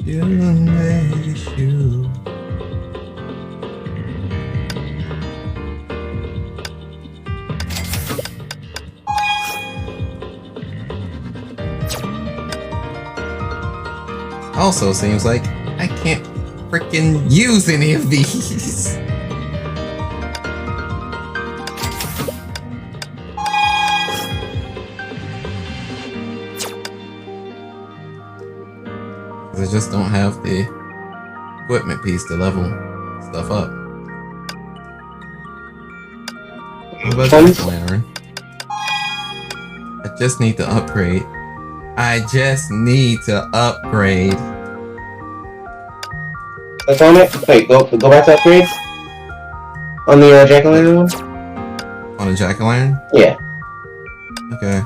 should miss you. Also seems like I can't freaking use any of these. I just don't have the equipment piece to level stuff up. What about this lantern? I just need to upgrade. I just need to upgrade. That's on it? Wait, go back to upgrade? On the jack-o'-lantern one? On a jack-o'-lantern? Yeah. Okay.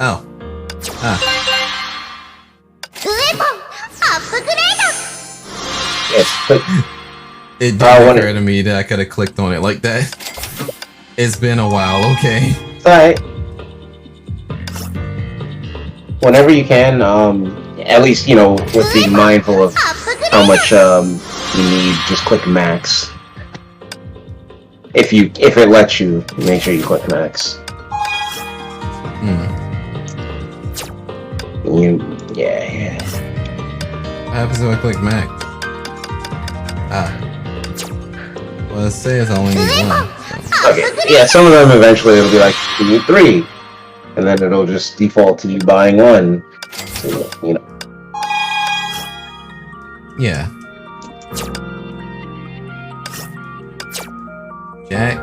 Oh. Ah. Yes, but It didn't occur to me that I could have clicked on it like that. It's been a while, okay. It's alright. Whenever you can, at least, you know, with being mindful of how much you need, just click max. If it lets you, make sure you click max. Yeah. What happens if I click max? Well, let's say it's only need one. So. Okay, yeah, some of them eventually it'll be like, you need 3. And then it'll just default to you buying 1. So, you know. Yeah. Jack.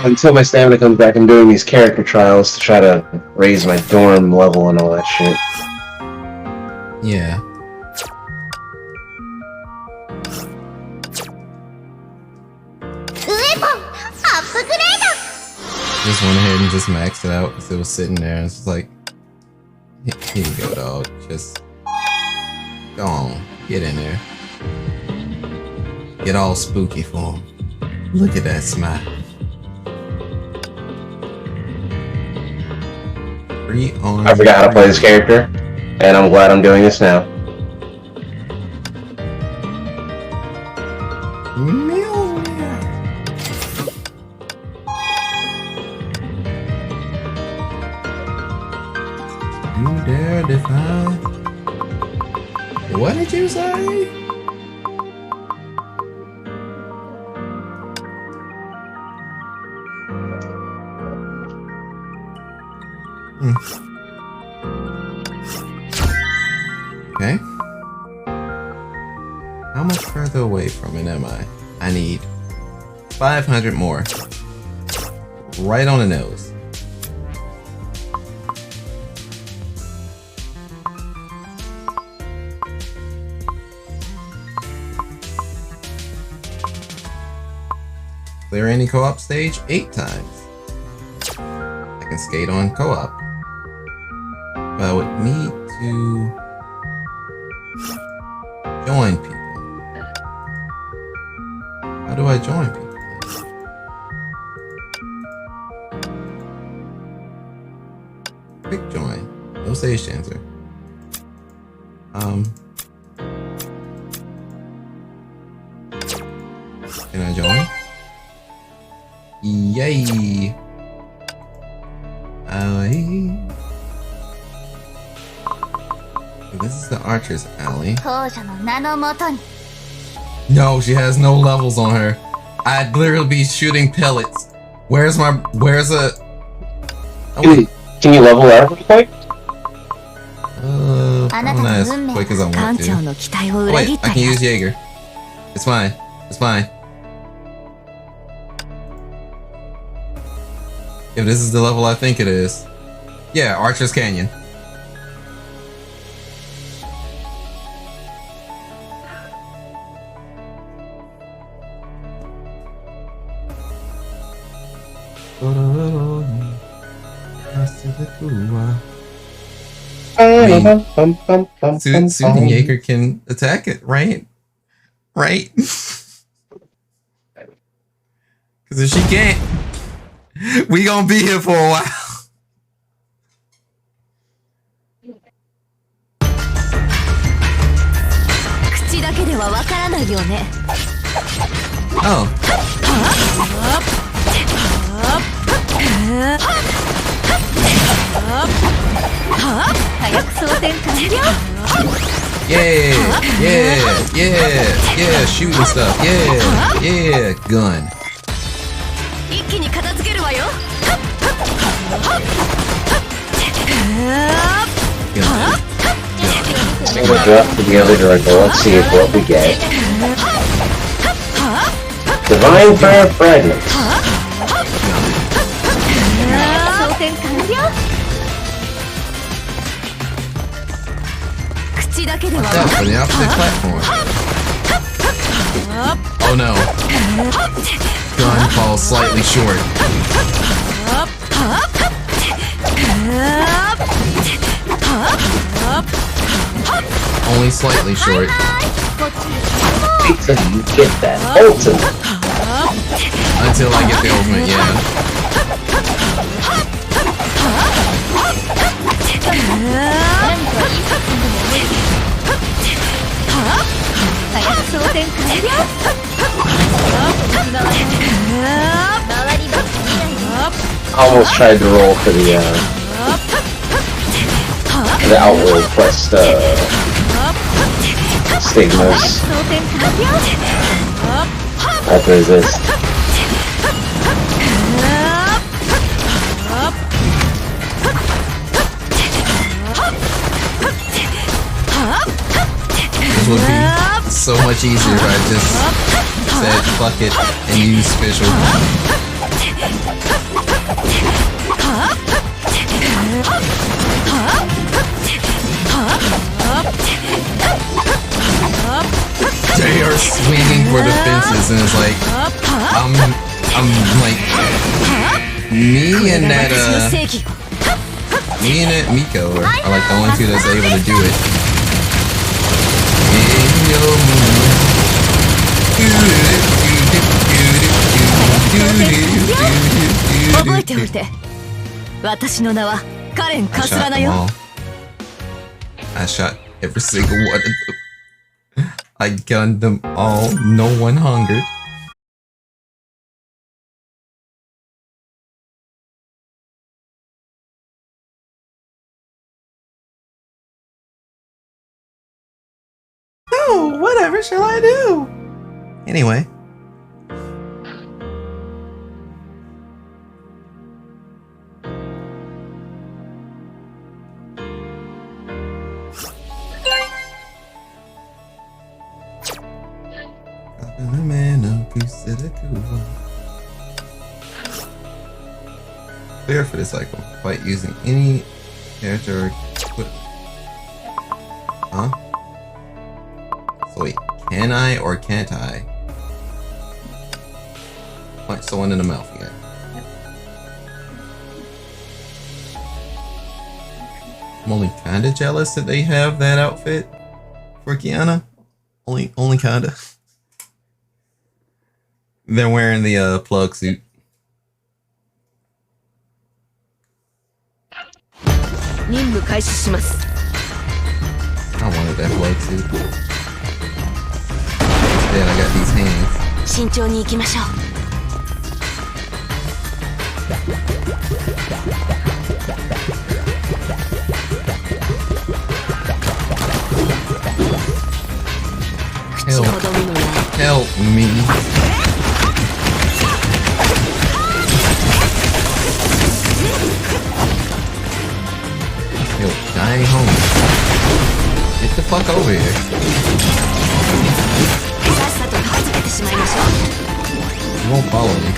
Until my stamina comes back, I'm doing these character trials to try to raise my dorm level and all that shit. Yeah. Just went ahead and just maxed it out because it was sitting there and it's just like, here you go, dog. Just go on, get in there. Get all spooky for him. Look at that smile. I forgot how to play this character, and I'm glad I'm doing this now. You dare defy? What did you say? Okay. How much further away from it am I? I need 500 more. Right on the nose. Clear any co-op stage 8 times. I can skate on co-op. But I would need to join people. How do I join people? Quick join. No stage chancer. Can I join? Yay! This is the Archer's Alley. No, she has no levels on her. I'd literally be shooting pellets. Where's a... Oh, can you level out real quick? Probably not as quick as I want to. Oh, wait, I can use Jaeger. It's fine. It's fine. If this is the level I think it is. Yeah, Archer's Canyon. Soon Jaeger can attack it, right? Right? Because if she can't, we gonna be here for a while. Oh. Yeah, shooting stuff. Yeah, gun. We'll drop to the other direction. Let's see what we get. Divine Fire Fragments. Watch out for the opposite platform. Oh no. Gun falls slightly short. Only slightly short. wait till you get that ultimate. Until I get the ultimate, yeah. I almost tried to roll for the outworld quest stigmas. That resist. This would be so much easier if I just said fuck it and use special. They are swinging for the fences and it's like I'm like me and that Miko are like the only two that's able to do it. I shot every single one of them. I gunned them all. No one hungered. Oh, whatever shall I do? Anyway. Clear for this cycle. Fight using any character or equipment. Huh? So wait, can I or can't I punch someone in the mouth again? I'm only kinda jealous that they have that outfit for Kiana. Only kinda. They're wearing the plug suit. I wanted that plug suit. Instead, I got these hands. Help me. Yo, dying home. Get the fuck over here. You won't follow me.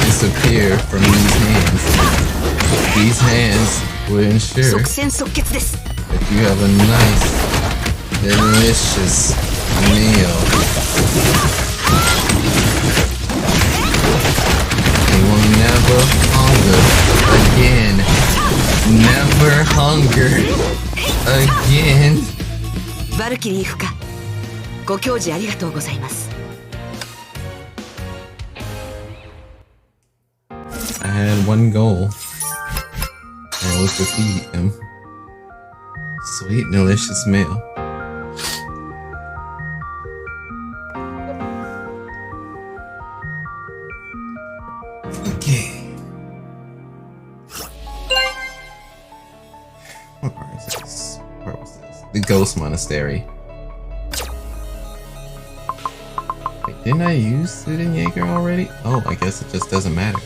Disappear from these hands. These hands will ensure that you have a nice, delicious meal. They will never hunger again. Never hunger again. バルキリーフか。ご教示ありがとうございます。I had one goal. And it was to feed him. Sweet, delicious meal. Okay. What part is this? Where was this? The Ghost Monastery. Wait, didn't I use Jaeger already? Oh, I guess it just doesn't matter.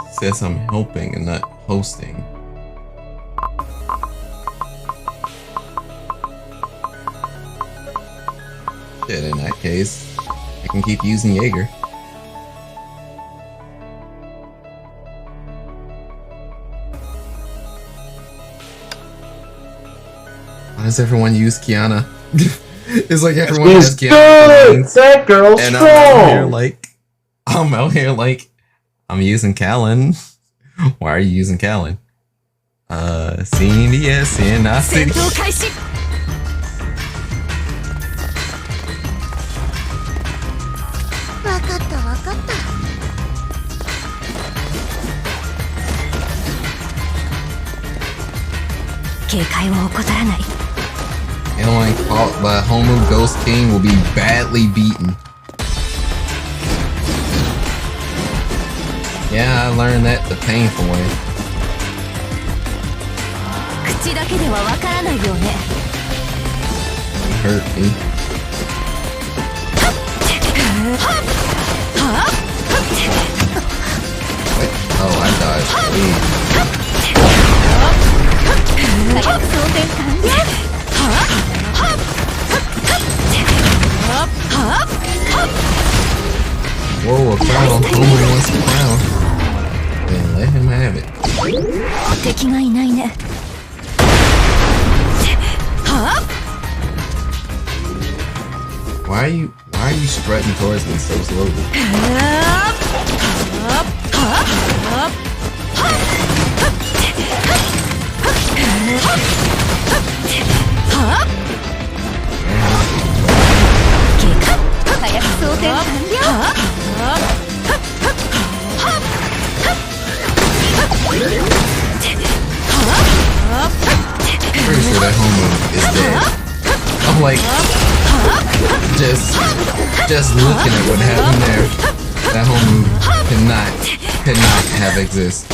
It says I'm helping and not hosting. Shit, in that case, I can keep using Jaeger. Why does everyone use Kiana? It's like everyone has Kiana. That girl's and strong. I'm out here like, I'm using Callan. Why are you using Callan? CNDS in our city. わかったわかった。警戒を怠らない。 Anyone caught by Homu Ghost King will be badly beaten. Yeah, I learned that the painful way. 口だけではわからないよね。 Hurt me. What? Oh, I dodged. Wait. Whoa, a crown. Homer wants the crown. Then let him have it. 敵がいないね。 Why are you strutting towards me so slowly? Pretty sure that Homer is dead. I'm like, just looking at what happened there. That Homer could not have exist.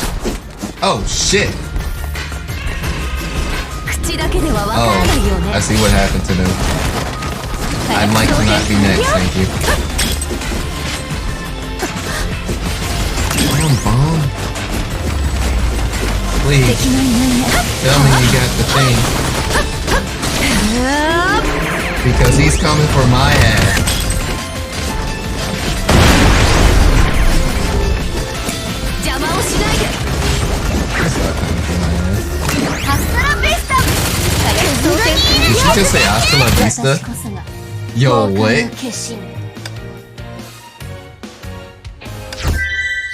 Oh shit! Oh, I see what happened to them. I'd like to not be next, thank you. Bomb. Please, tell me you got the thing. Because he's coming for my ass. He's not coming for my ass. Did she just say hasta la vista? Yo, what?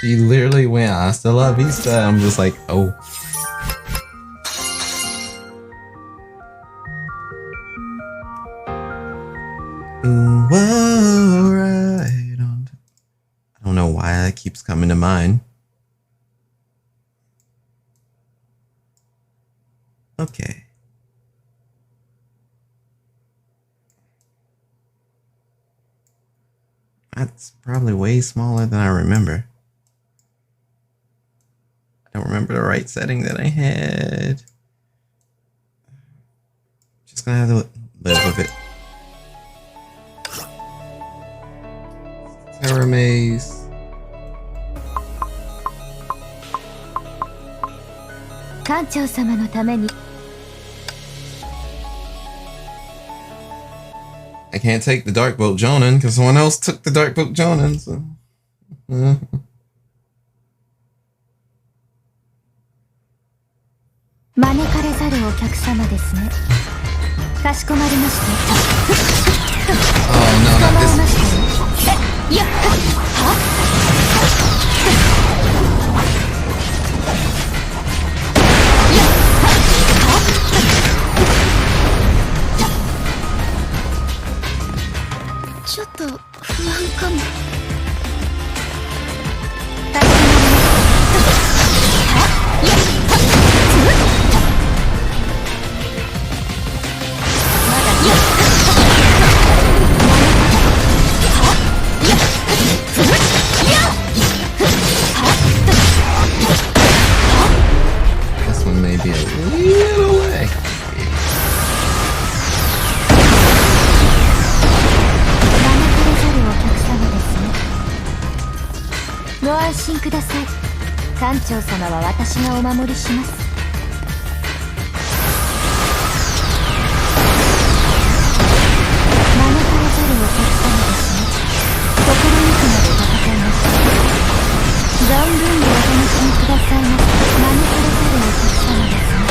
She literally went hasta la vista. I'm just like, oh. Right on. I don't know why that keeps coming to mind. Okay. That's probably way smaller than I remember. I don't remember the right setting that I had. Just gonna have to live with it. Terror Maze. I can't take the Dark Boat Jonin because someone else took the Dark Boat Jonin. So. 招かれざるお客様ですね。かしこまりました。 Oh no, not this. いや、はちょっと不安かも。This one may be a little lag. ご安心ください。艦長様は私がお守りします。招かれざるお客様ですね。心ゆくまで戦いました。存分にお楽しみくださいませ。招かれざるお客様ですね。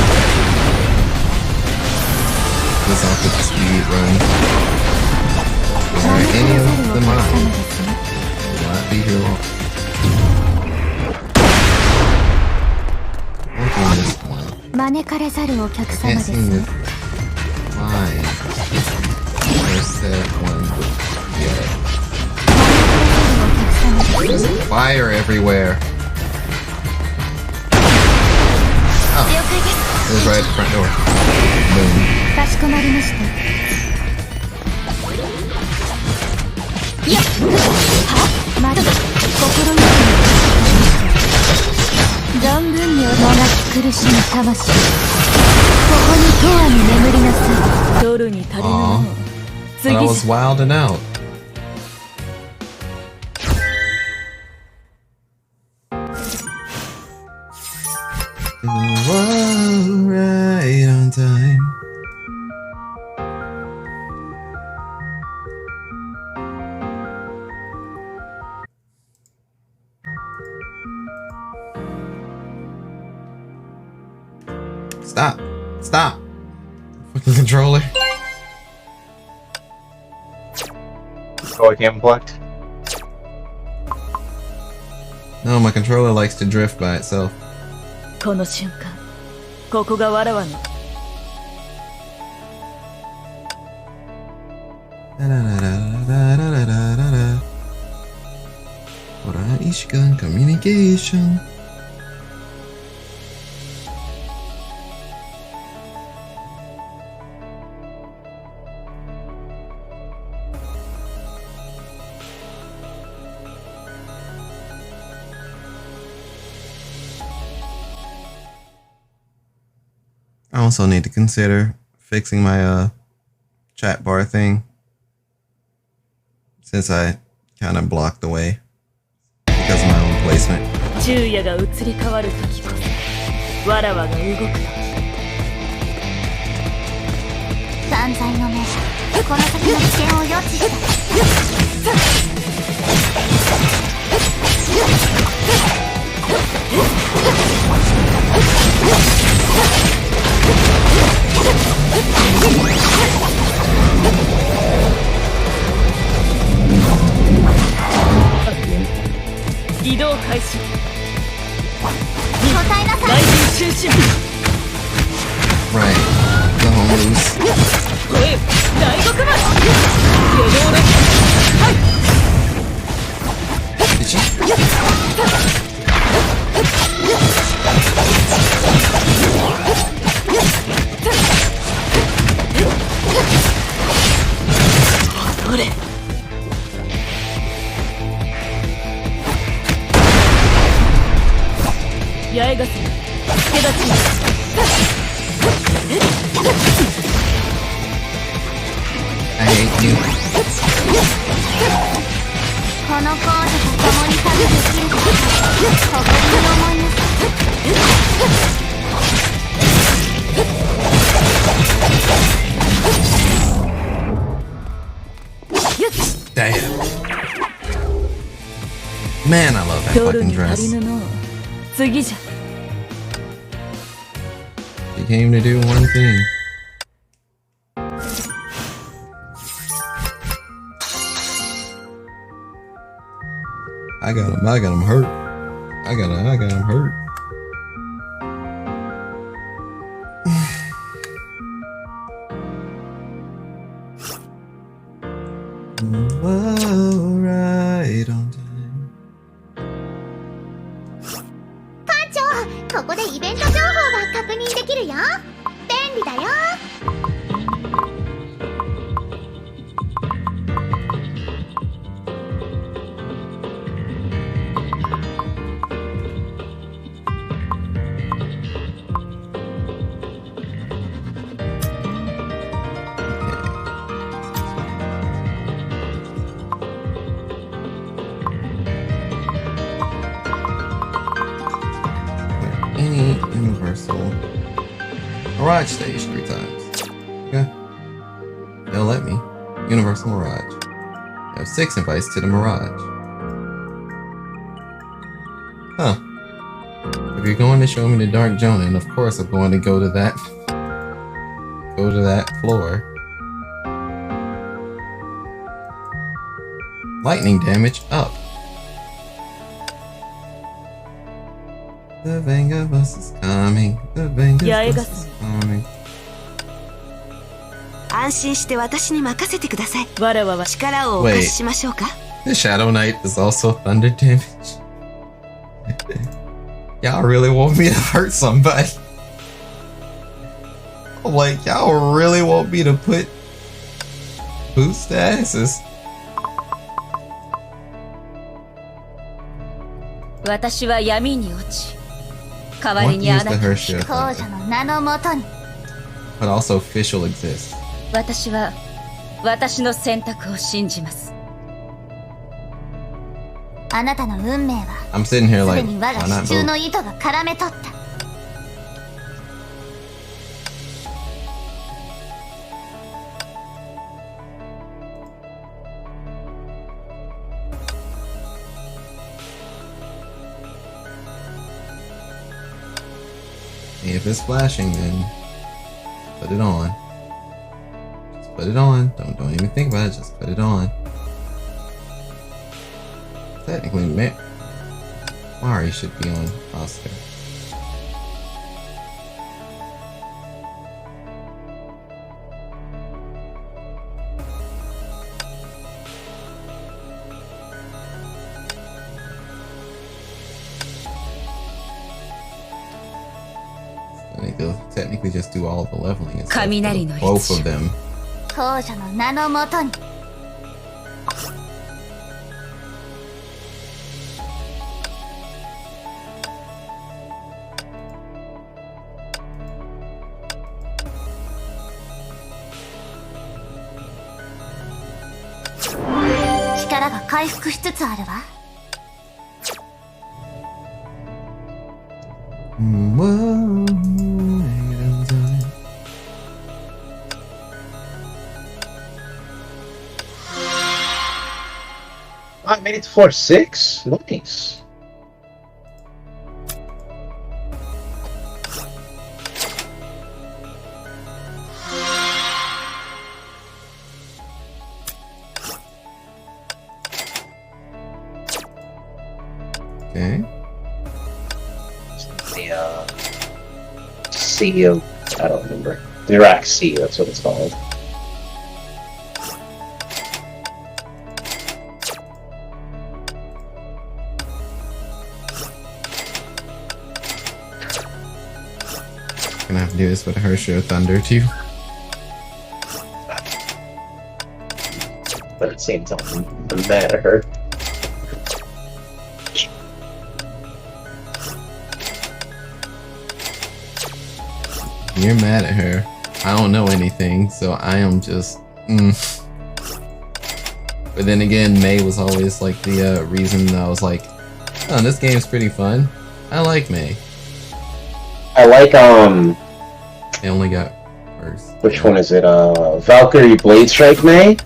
This off with the speed run. Are any of the mine? Will not be here long. Working this one. 招かれざるお客 I 様 can't です seem to ね。 find. There's that one yet. There's fire everywhere. Oh, it was right at the front door. Boom. かしこまりました。いや、はまだ心ゆくまで存分にもがき苦しむ魂。ここに永遠に眠りなさい。取るに足りぬも Aw. の。 But I was wilding out. Whoa, right on time. Stop. Stop. Fucking controller. Oh, I can't blocked. No, my controller likes to drift by itself. この瞬間、ここがわらわの Ishkan communication. I also need to consider fixing my chat bar thing, since I kind of blocked the way because of my own placement. 昼夜が移り変わる時こそわらわが動く時。断罪の目がこの先の危険を予知した。移動開始。答えなさい。雷神中心。 Right. The home loose. 声よ、大極丸。夜道の。はい。 Did you? どれ。 八重ヶ瀬助立ち。 I hate you. このコードと共に旅できること誇りに思います。 Damn. Man, I love that ドル fucking に足 dress. りぬの。次じゃ。 He came to do one thing. I got him hurt. I got him hurt. Whoa, right on time. 艦長、ここでイベント情報が確認できるよ。便利だよ。Any universal Mirage stage 3 times. Okay. They'll let me. Universal Mirage. I have 6 invites to the Mirage. Huh. If you're going to show me the Dark Jonin, of course I'm going to go to that floor. Lightning damage up. The Vanga bus is coming. The Vanga bus is coming. 安心して私に任せてください。わらわは力をお貸ししましょうか。 The Shadow Knight is also thunder damage. Y'all really want me to hurt somebody? Like, y'all really want me to put boost asses? 私は闇に落ち、代わりにあなたを Hershey 王者の名のもとに。 But also fish will exist. 私は私の選択を信じます。あなたの運命は I'm sitting here す like, でに我 why が not 支柱 both? の糸が絡め取った。If it's flashing, then put it on. Just put it on. Don't even think about it. Just put it on. Technically, Mari should be on Oscar. They'll technically just do all the leveling and stuff for both of them. 王者の名のもとに。力が回復しつつあるわ。I made it to floor 6. Nice. Okay. The Sea of, I don't remember. The Iraq Sea, that's what it's called. Gonna have to do this with Hershey or Thunder too. But at the same time, I'm mad at her. You're mad at her. I don't know anything, so I am just. But then again, May was always like the reason I was like, oh, this game's pretty fun. I like May. I like, They only got first. which one is it? Valkyrie Blade Strike May.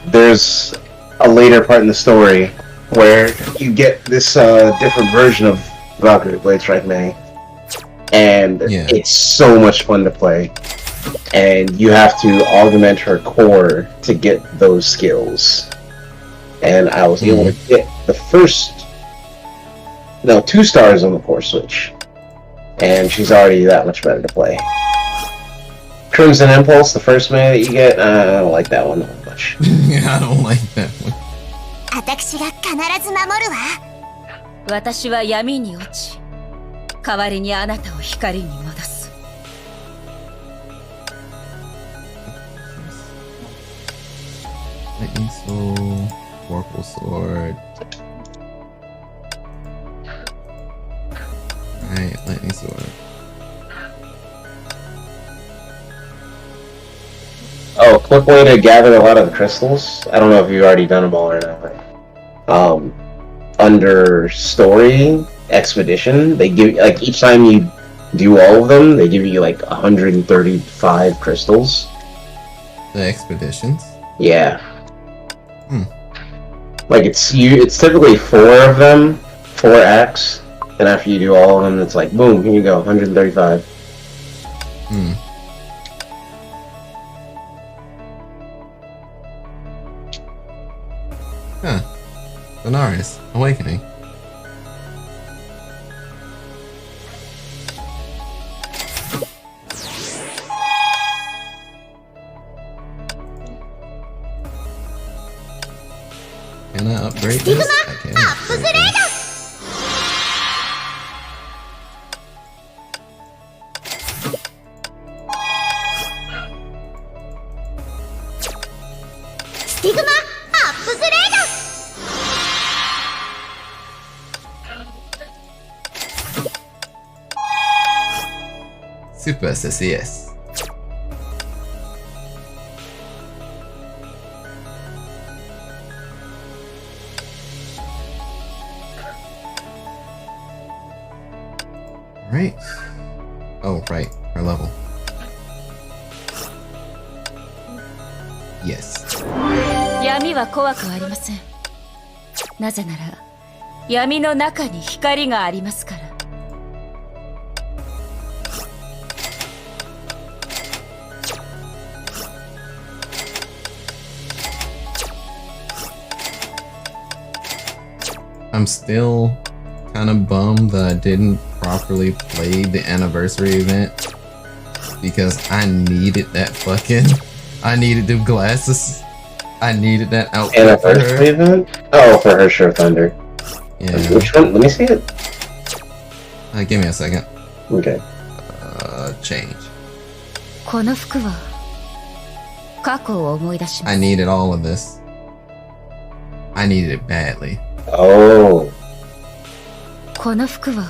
There's a later part in the story where you get this different version of Valkyrie Blade Strike May. And it's so much fun to play. And you have to augment her core to get those skills. and I was able to get the first, 2 stars on the core switch, and she's already that much better to play. Crimson Impulse, the first man that you get, I don't like that one that much. Yeah, I don't like that one. 私が必ず守るわ。私は闇に落ち、代わりにあなたを光に戻す。Lightning Soul, Vorpal Sword. Alright, Lightning Sword. Oh, a quick way to gather a lot of the crystals. I don't know if you've already done them all or not. Under Story Expedition, they give, like, each time you do all of them, they give you like 135 crystals. The expeditions? Yeah. Hmm. Like it's typically 4 of them, 4 acts, and after you do all of them, it's like boom, here you go, 135. Hmm. Huh. Benares, Awakening. Can I upgrade this? I can upgrade this. Super SSES. Right. Oh, right. Our level. Yes. 闇は怖くありません。なぜなら、闇の中に光がありますから。I'm still kind of bummed that I didn't properly play the anniversary event because I needed that fucking. I needed the glasses. I needed that outfit. Anniversary event? Oh, for her Sure Thunder. Yeah. Which one? Let me see it. Give me a second. Okay. Change. この服は過去を思い出します。I needed all of this. I needed it badly. Oh. この服は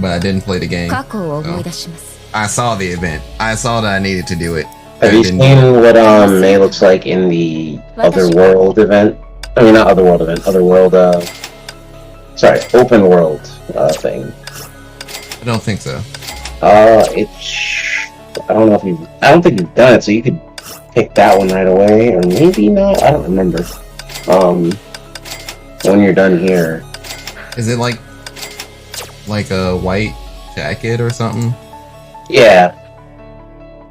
But I didn't play the game. 過去を思い出します。 I saw the event. I saw that I needed to do it. Have you seen what May looks like in the Otherworld event? I mean, not Otherworld event. Otherworld. Sorry, Open World thing. I don't think so. It's. I don't know if you. I don't think you've done it, so you could pick that one right away, or maybe not. I don't remember. When you're done here. Is it like a white jacket or something? Yeah.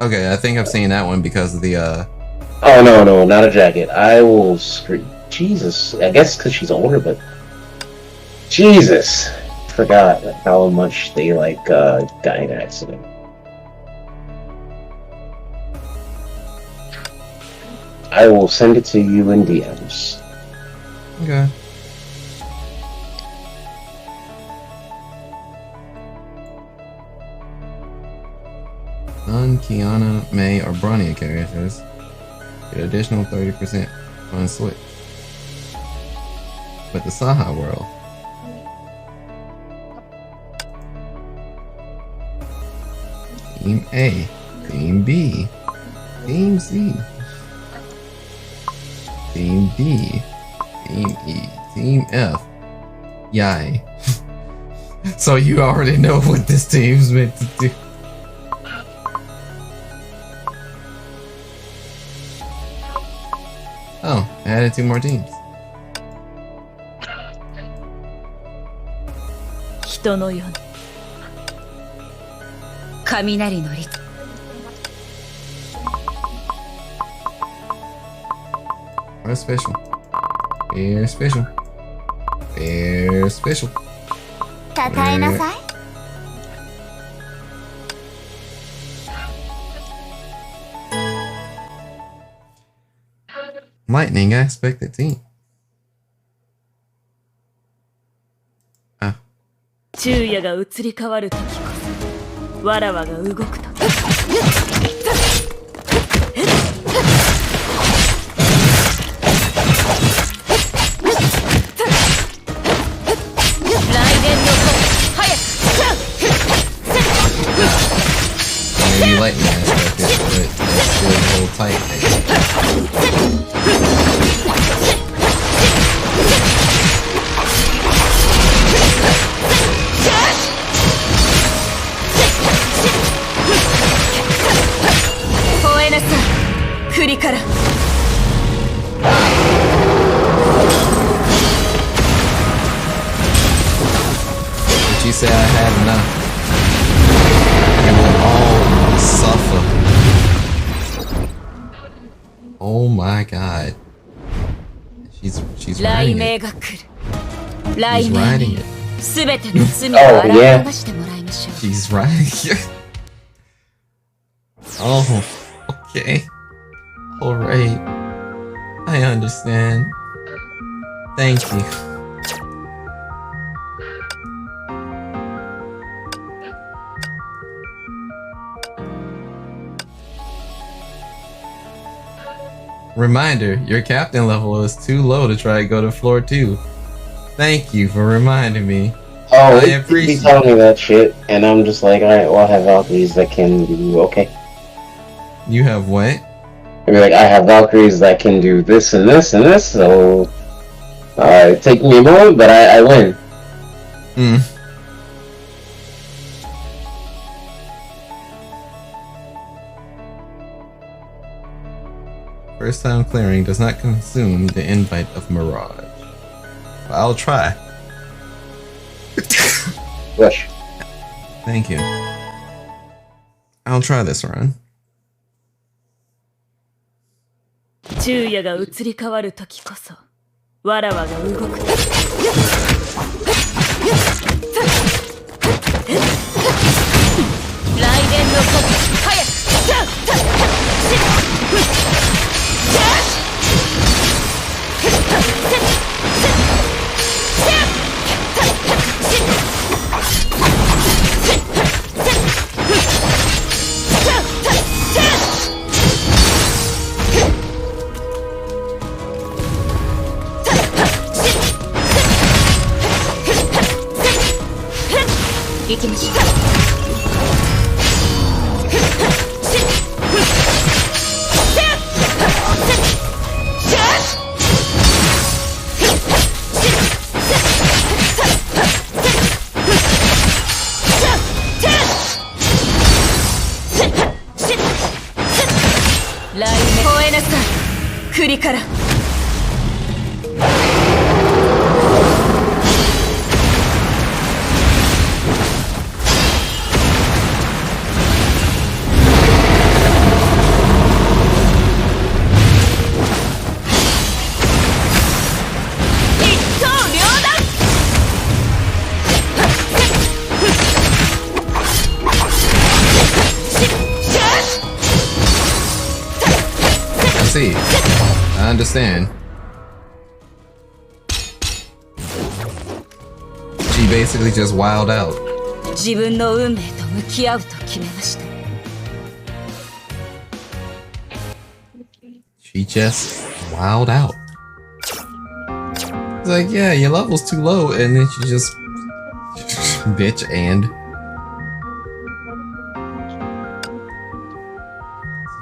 Okay, I think I've seen that one because of the Oh no, not a jacket. I will scream. Jesus, I guess because she's older, but Jesus, forgot how much they got in an accident. I will send it to you in DMs. Okay. Non-Kiana, May, or Bronya characters get additional 30% on Switch. But the Saha world. Team A, Team B, Team C, Team D, Team E, Team F. Yay. So you already know what this team's meant to do. Oh, I added 2 more teams. 人の世に雷の律 What a special. Very special. Very special. たたえなさい。Lightning aspect the team. 昼夜が移り変わる時こそわらわが動くと来年の子早く Maybe lightning aspect it, but it's still hold tight. 吠えなさい栗から But you said I had enough. And we'll all suffer. Oh my god. She's 雷 riding 鳴 it. が来る雷 She's 鳴 riding に it. すべての罪を洗い流してもらいましょう She's riding it. Oh, okay. Alright. I understand. Thank you. Reminder, your captain level is too low to try to go to floor 2. Thank you for reminding me. Oh, I they be appreciate telling me that shit, and I'm just like, alright, well, I have Valkyries that can do okay. You have what? I mean, like, I have Valkyries that can do this and this and this, so it takes me a moment, but I win. Hmm. First time clearing does not consume the invite of Mirage. But I'll try. Rush. Thank you. I'll try this run. 昼夜が移り変わる時こそわらわが動く来年の子早く 行きましょう来年吠えなさい栗から See, I understand. She basically just wilded out. 自分の運命と向き合うと決めました She just wilded out. It's like, yeah, your level's too low, and then she just bitch and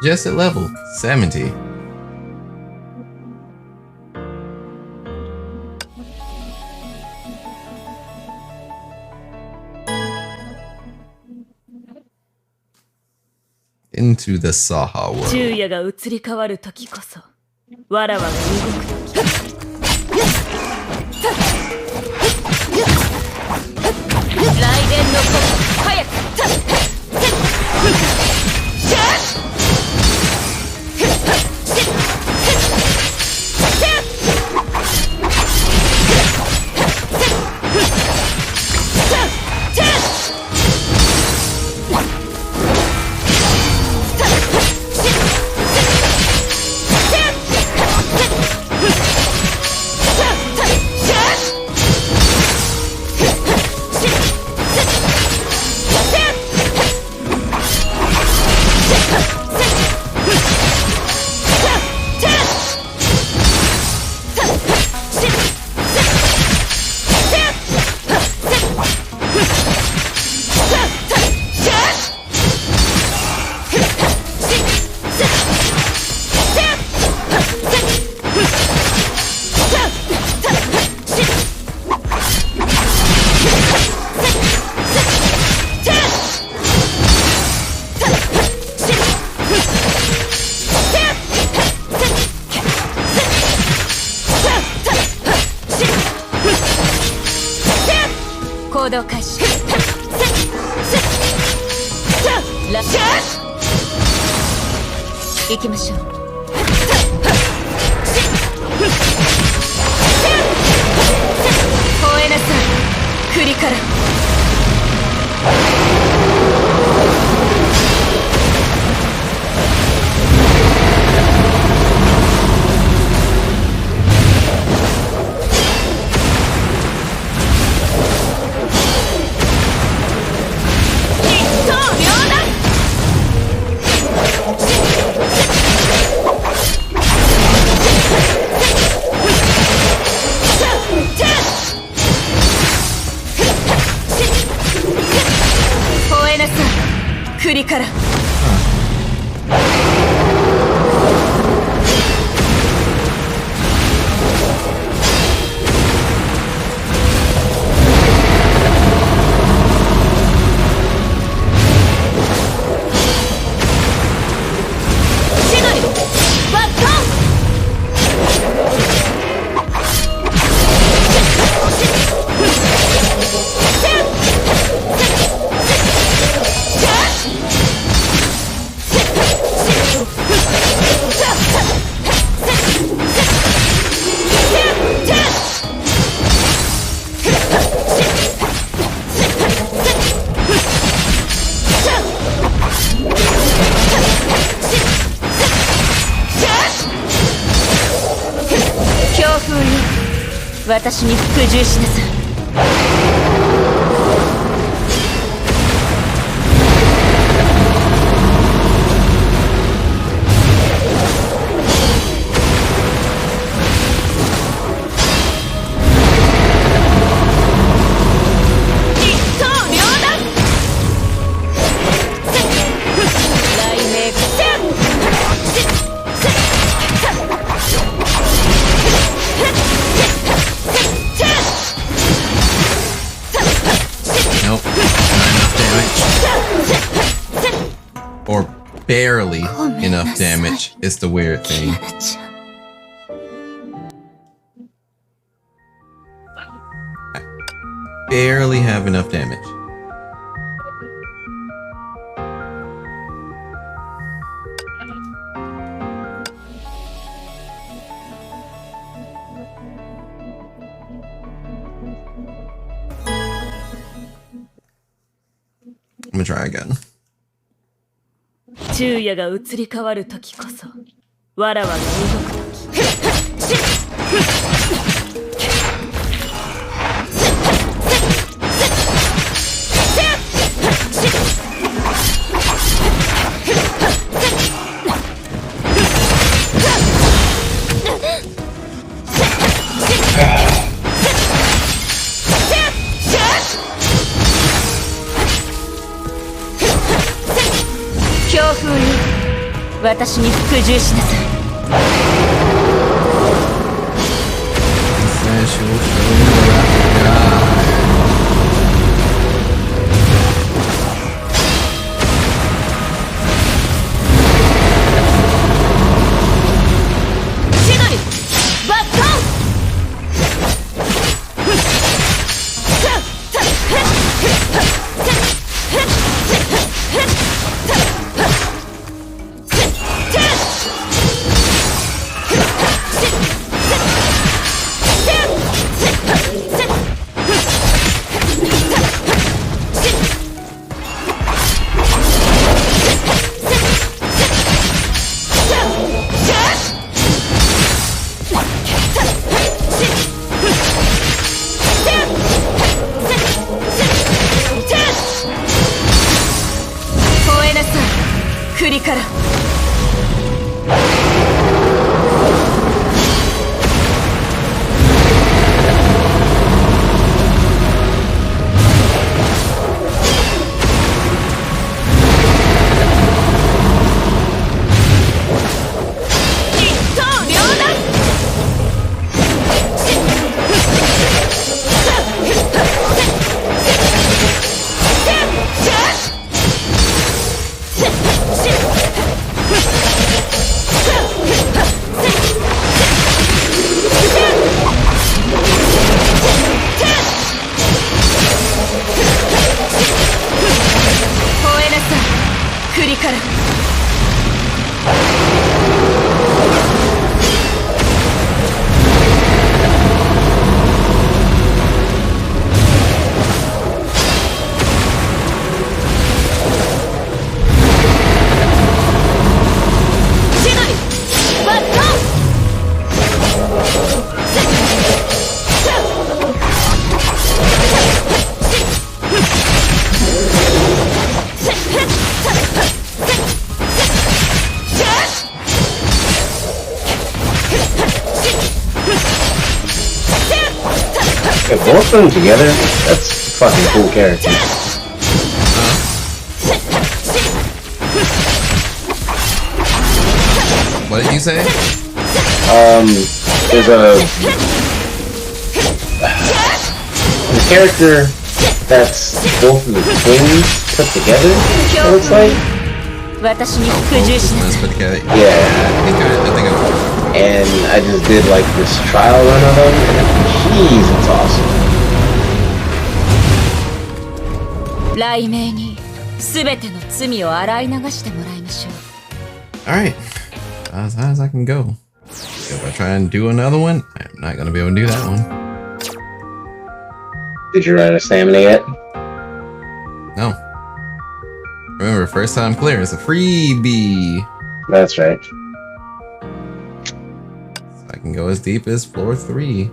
suggested level 70. Into the Saha world. 昼夜が移り変わる時こそわらわが動く時来年の子早く 来動開始。ラッシュ行きましょう。吠えなさい栗から。栗から。私に服従しなさい。Barely enough damage is the weird thing. I barely have enough damage. I'm gonna try again. 昼夜が移り変わる時こそわらわが動く時。私に服従しなさい。栗から。から。If both of them together, that's a fucking cool character. What did you say? There's a character that's both of the twins put together, it looks like.私に服従しなさい。 Put together. Yeah. I think I And I just did like this trial run of them, and jeez, it's awesome. 雷鳴に全ての罪を洗い流してもらいましょう。 Alright. As high as I can go. If I try and do another one, I'm not gonna be able to do that one. Did you run out of stamina yet? No. Remember, first time clear is a freebie. That's right. So I can go as deep as floor 3.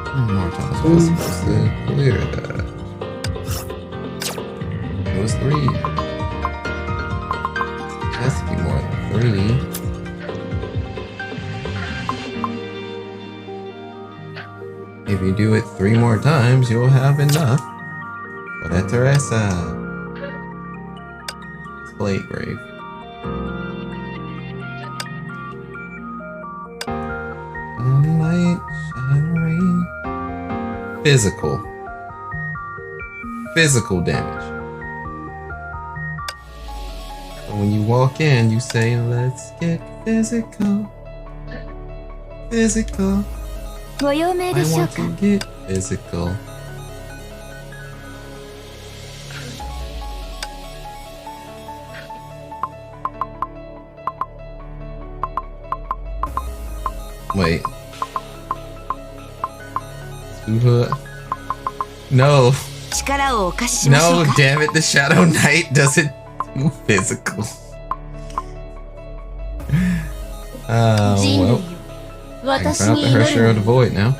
How many more times was I supposed to clear that? It was 3. It has to be more than 3. If you do it 3 more times, you'll have enough for that Teresa. It's Blade Grave. Light, shine, rain. Physical damage. So when you walk in, you say, let's get physical. Physical. ご用命 I でしょう want か。 to get physical. Wait. No. 力をお貸ししましょ No, うか。 damn it. The Shadow Knight doesn't do physical. Well. 人 I can 私 find out に the 祈 Hershey る of the Void now.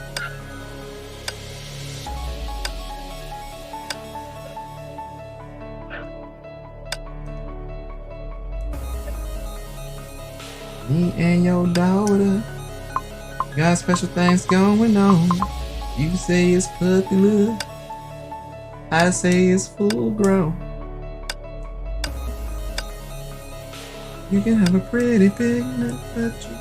Me and your daughter got special things going on. You say it's puppy love, I say it's full grown. You can have a pretty big nut, but you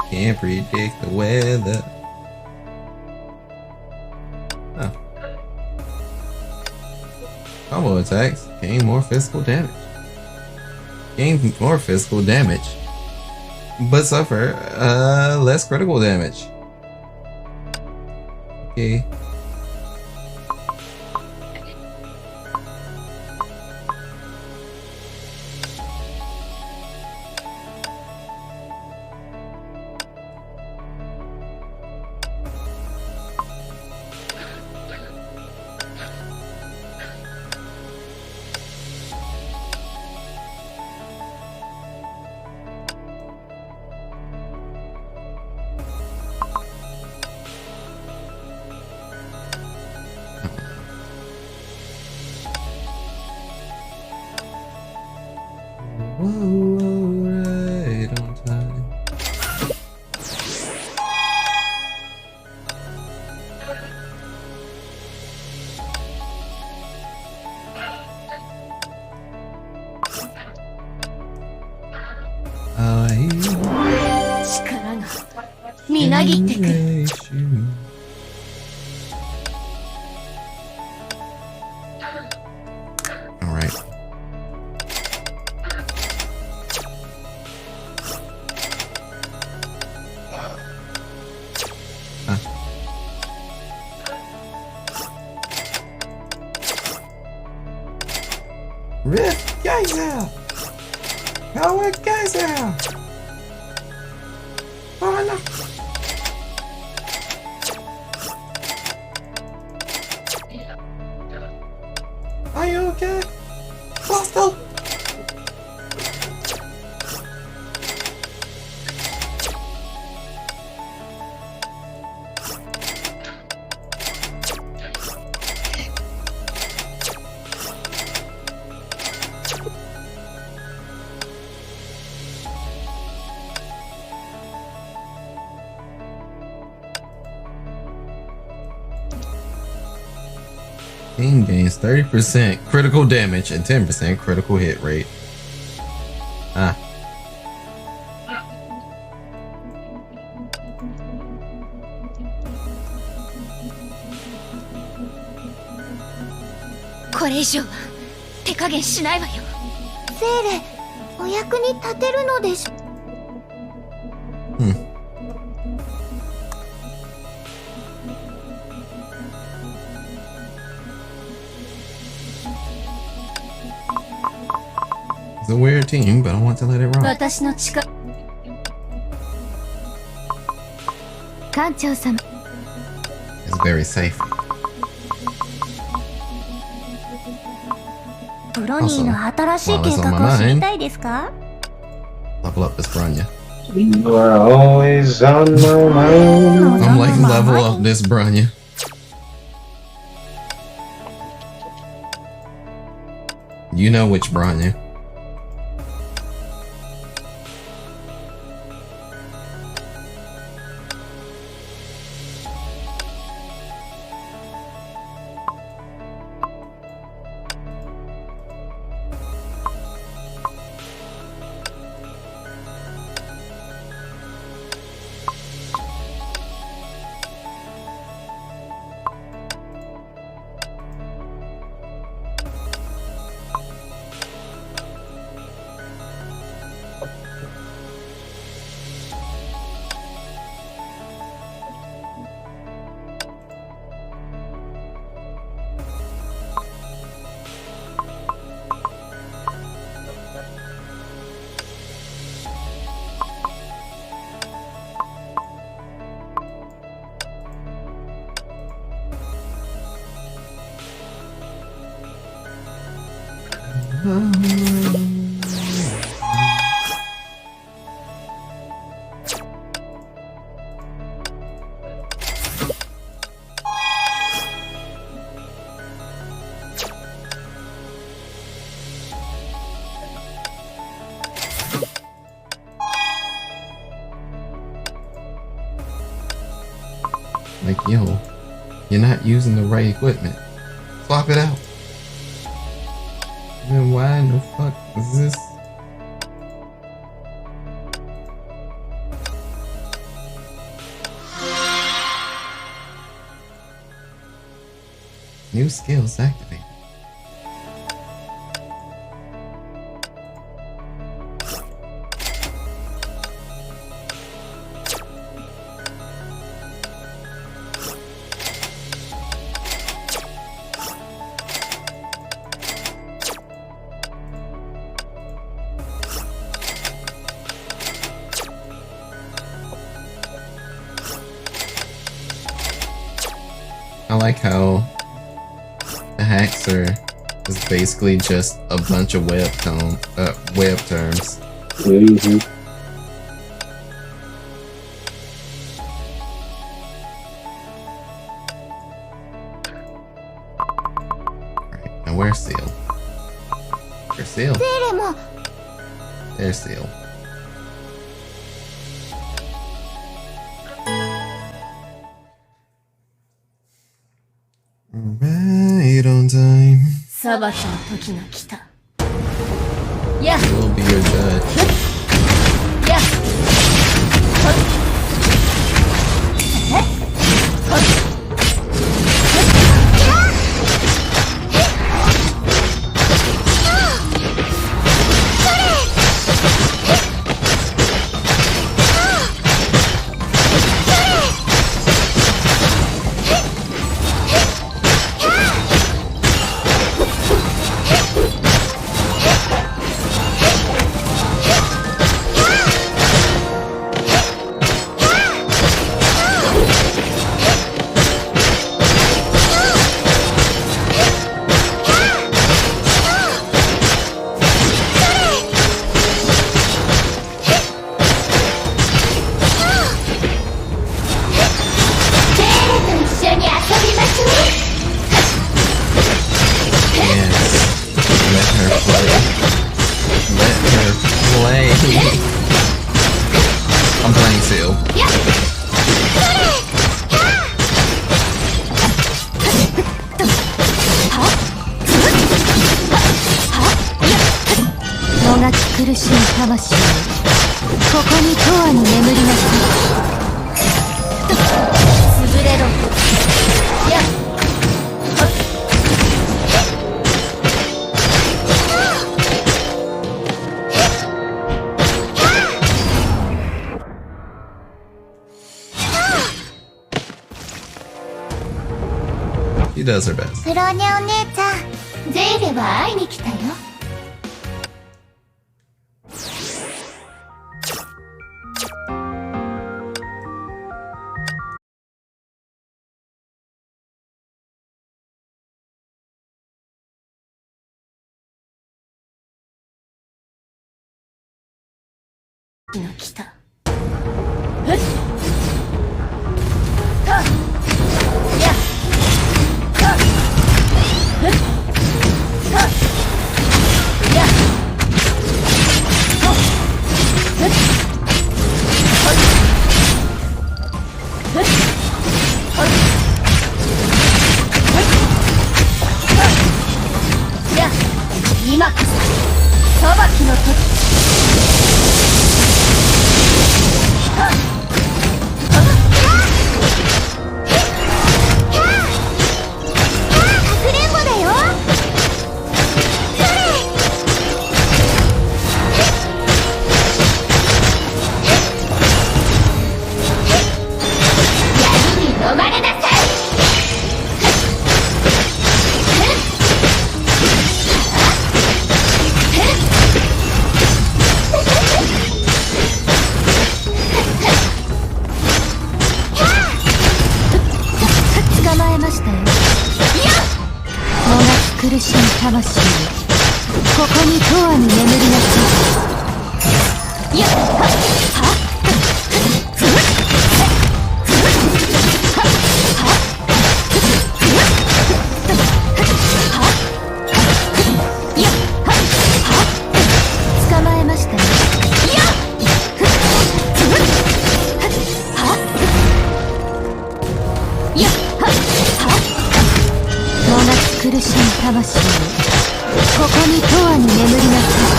can't predict the weather. Huh. Combo attacks gain more physical damage. Gain more physical damage, but suffer less critical damage. Okay. Whoa, right on time. 力がみなぎってくる。 Alright. Rift Geyser! Power Geyser! Oh no! Are you okay? Boston! Game gains 30% critical damage and 10% critical hit rate. Ah. This 手加減しないわよ。セーレ、お役に立てるのでしょ。It's a weird team, but I want to let it run. 私の力。艦長様。 It's very safe. ブロニーの新しい計画を知りたいですか？ Level up this Bronya. You are always on my mind. I'm like, level up this Bronya. You know which Bronya. Like, yo, you're not using the right equipment. Swap it out. Then why in the fuck is this? New skills activated. I like how the Haxer is basically just a bunch of web terms. Mm-hmm. Alright, now where's Seal? Where's Seal? セーレも There's Seal. Right on time. 裁きの時が来た。 We'll be your judge. I'm playing too.もがき苦しむ魂よ、ここに永遠に眠りなさい。潰れろ。やっShe does her best. プロニャお姉ちゃん、ゼイレは会いに来たよ。来た。今こそ裁きの時。苦しむ魂よ、ここに永遠に眠りなさい。やっはっ捕まえましたね。苦しむ魂よ、ここに永遠に眠りなさい。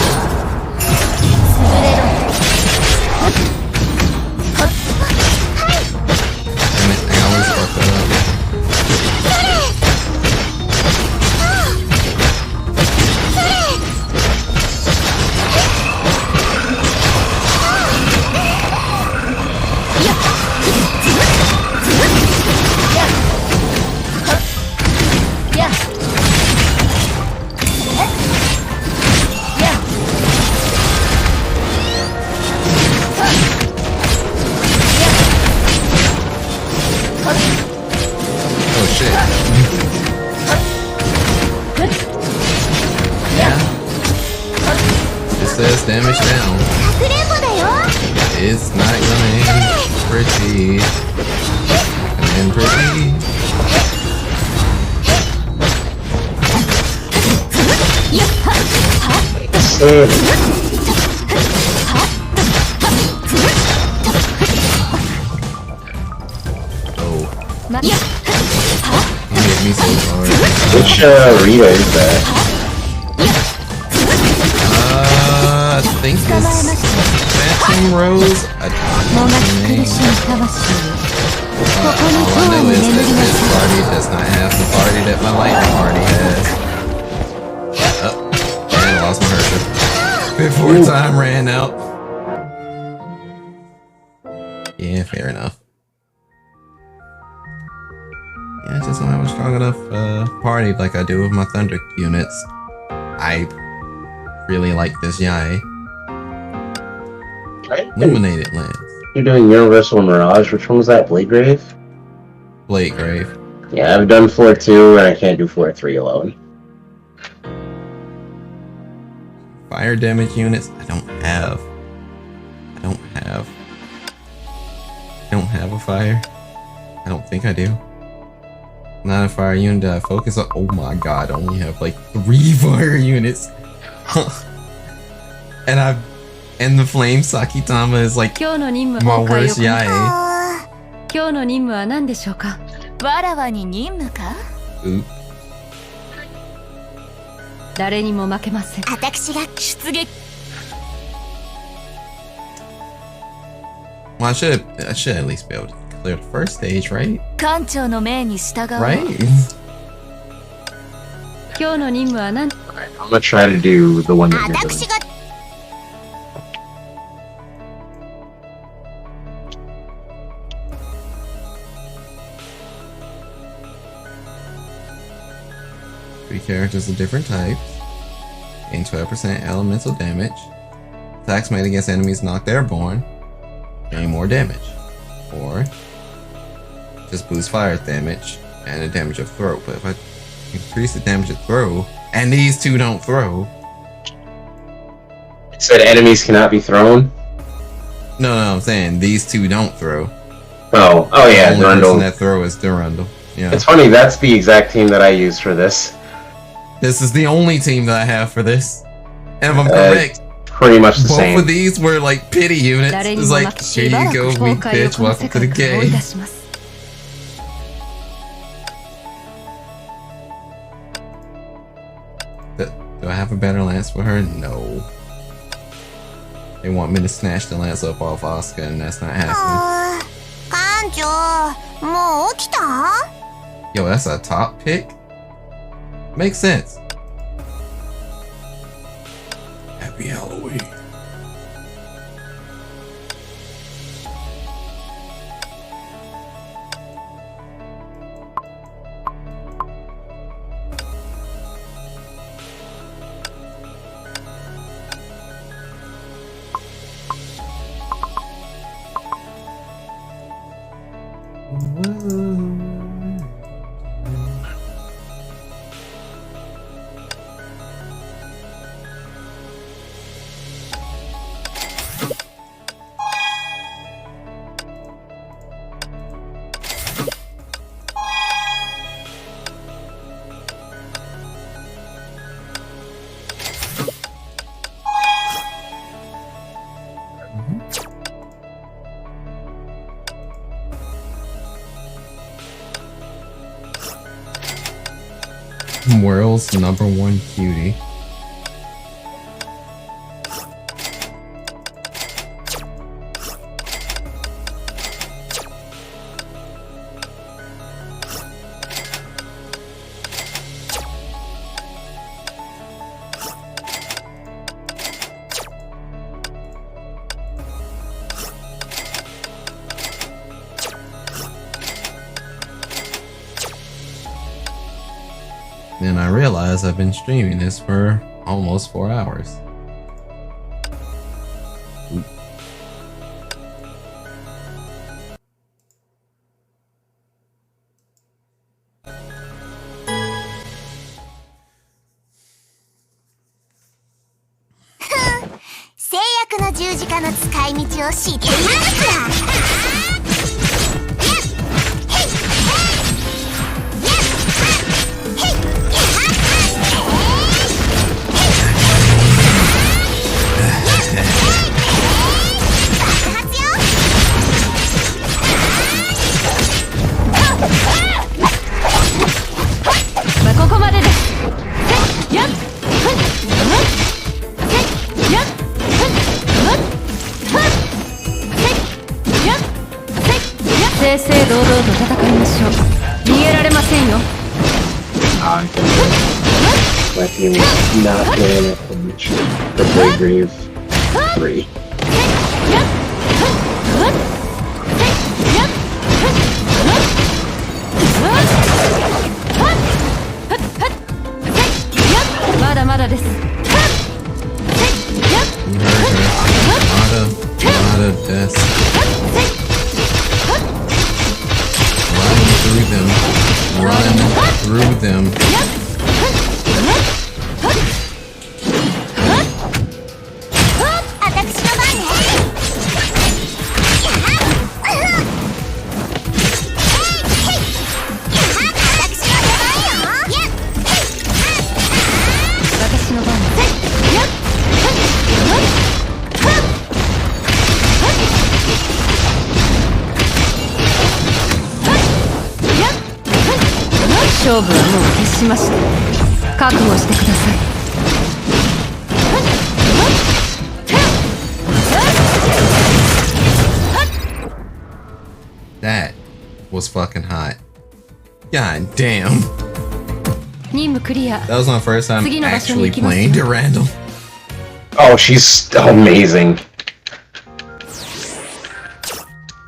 潰れろ。Says damage down. It's not gonna end pretty. Not gonna end pretty. Oh. You hit me so hard. Which Rita is that? I think it's Phantom name, Rose? I don't know the name. All I know is that this party does not have the party that my lightning party has. Oh, and I lost my Hershey before time ran out. Yeah, fair enough. Yeah, I just don't have a strong enough party like I do with my Thunder units. I really like this Yai. Illuminated Lens. You're doing Universal Mirage. Which one was that? Blade Grave? Blade Grave. Yeah, I've done floor 2, and I can't do floor 3 alone. Fire damage units, I don't have a fire. I don't think I do. Not a fire unit that I focus on. Oh my god, I only have like 3 fire units. And the flame Sakitama is like my worst Yai. 今日の任務は何でしょうか。わらわに任務か。誰にも負けません。私が出撃。Well, I should at least be able to clear the first stage, right? 艦長の命に従う。Right? 今日の任務は何？ I'm gonna try to do the one that you're doing. 私が 3 characters of different types. Gain 12% elemental damage. Attacks made against enemies knocked airborne. Gain more damage. Or just boost fire damage and the damage of throw. But if I increase the damage of throw, and these two don't throw. It said enemies cannot be thrown? No, I'm saying these two don't throw. Oh yeah, the only person Durandal. that throw is Durandal. Yeah. It's funny, that's the exact team that I use for this. This is the only team that I have for this. And if I'm correct, pretty much the both same. of these were like pity units. It's like, here you go, weak bitch, welcome to the game. Do I have a better lance for her? No. They want me to snatch the lance up off Asuka, and that's not happening. 艦長、もう起きた？ Yo, that's a top pick? Makes sense. Happy Halloween. World's #1 cutie. Then I realized I've been streaming this for almost 4 hours. Oop.制約の十字架の使い道を知っていますか？ここまでです。やっやっやっ正々堂々と戦いましょう。逃げられませんよ。My team is not doing it for Bravery 3. Yep. まだまだです。Lot of deaths. Run through them. 私の番ね。私の番。勝負はもう決しました。覚悟してください。That was fucking hot. God damn. 任務クリア。 That was my first time 次の場所に actually 行きます。 playing Durandal. Oh, she's amazing.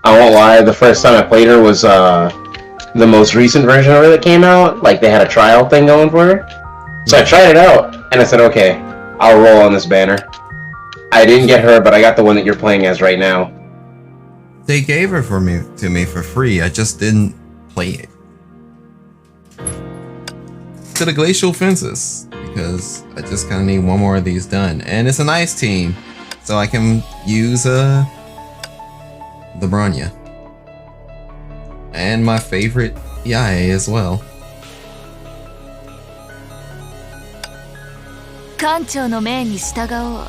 I won't lie, the first time I played her was the most recent version of her that came out. Like, they had a trial thing going for her. So I tried it out, and I said, okay, I'll roll on this banner. I didn't get her, but I got the one that you're playing as right now. They gave her to me for free. I just didn't play it. To the glacial fences, because I just kind of need one more of these done. And it's a nice team, so I can use the Bronya. And my favorite Yae as well. 艦長の命に従おう。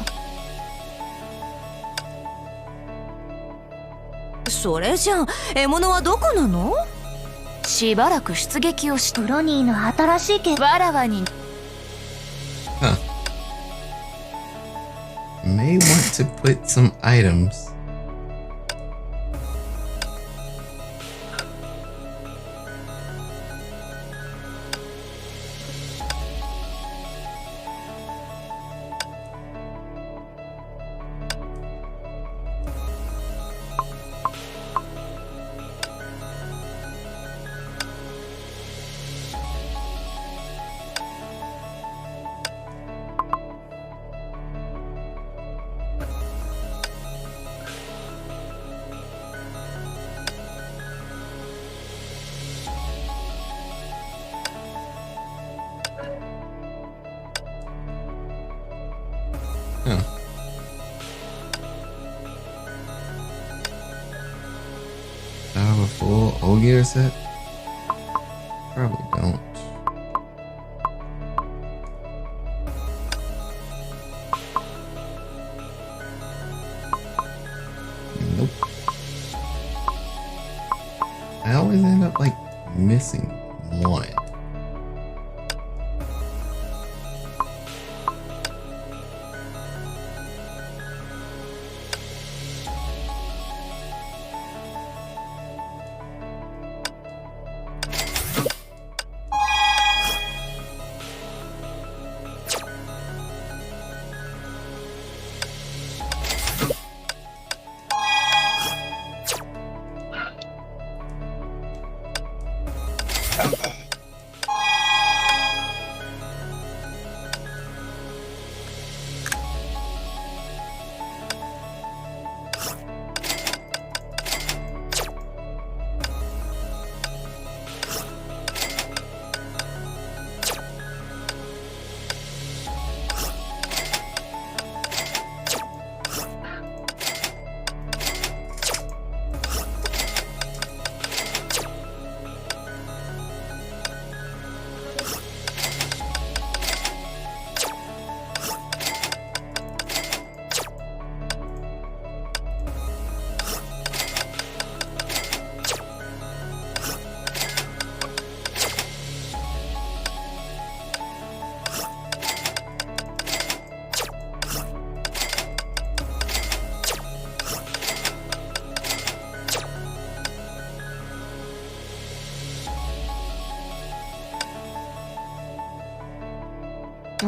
それじゃ獲物はどこなの？しばらく出撃をしプロニーの新しいけわらわに。Huh. May want to put some items. Huh. Do I have a full Ogier set? Probably don't. Nope. I always end up like missing one.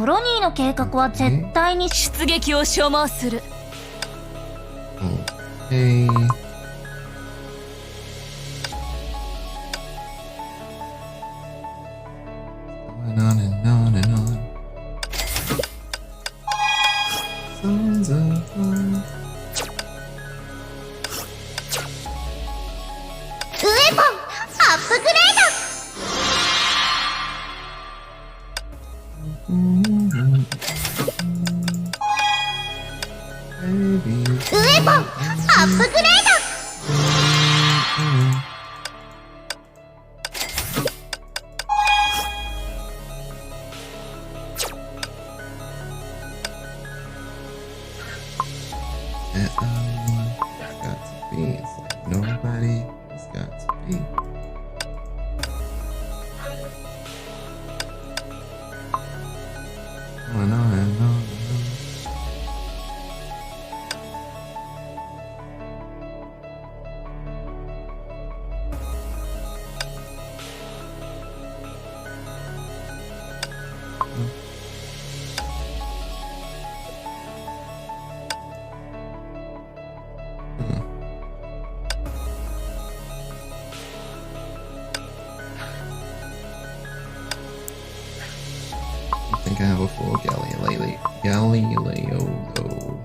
ブロニーの計画は絶対に出撃を所望する。 Okay. Going on and on and on. Signs of love. ウェポンアップグレード Baby. ウェポンアップグレード And it's got to be. It's like nobody has got to be. Going on and on and on. I think I have a full Galileo though.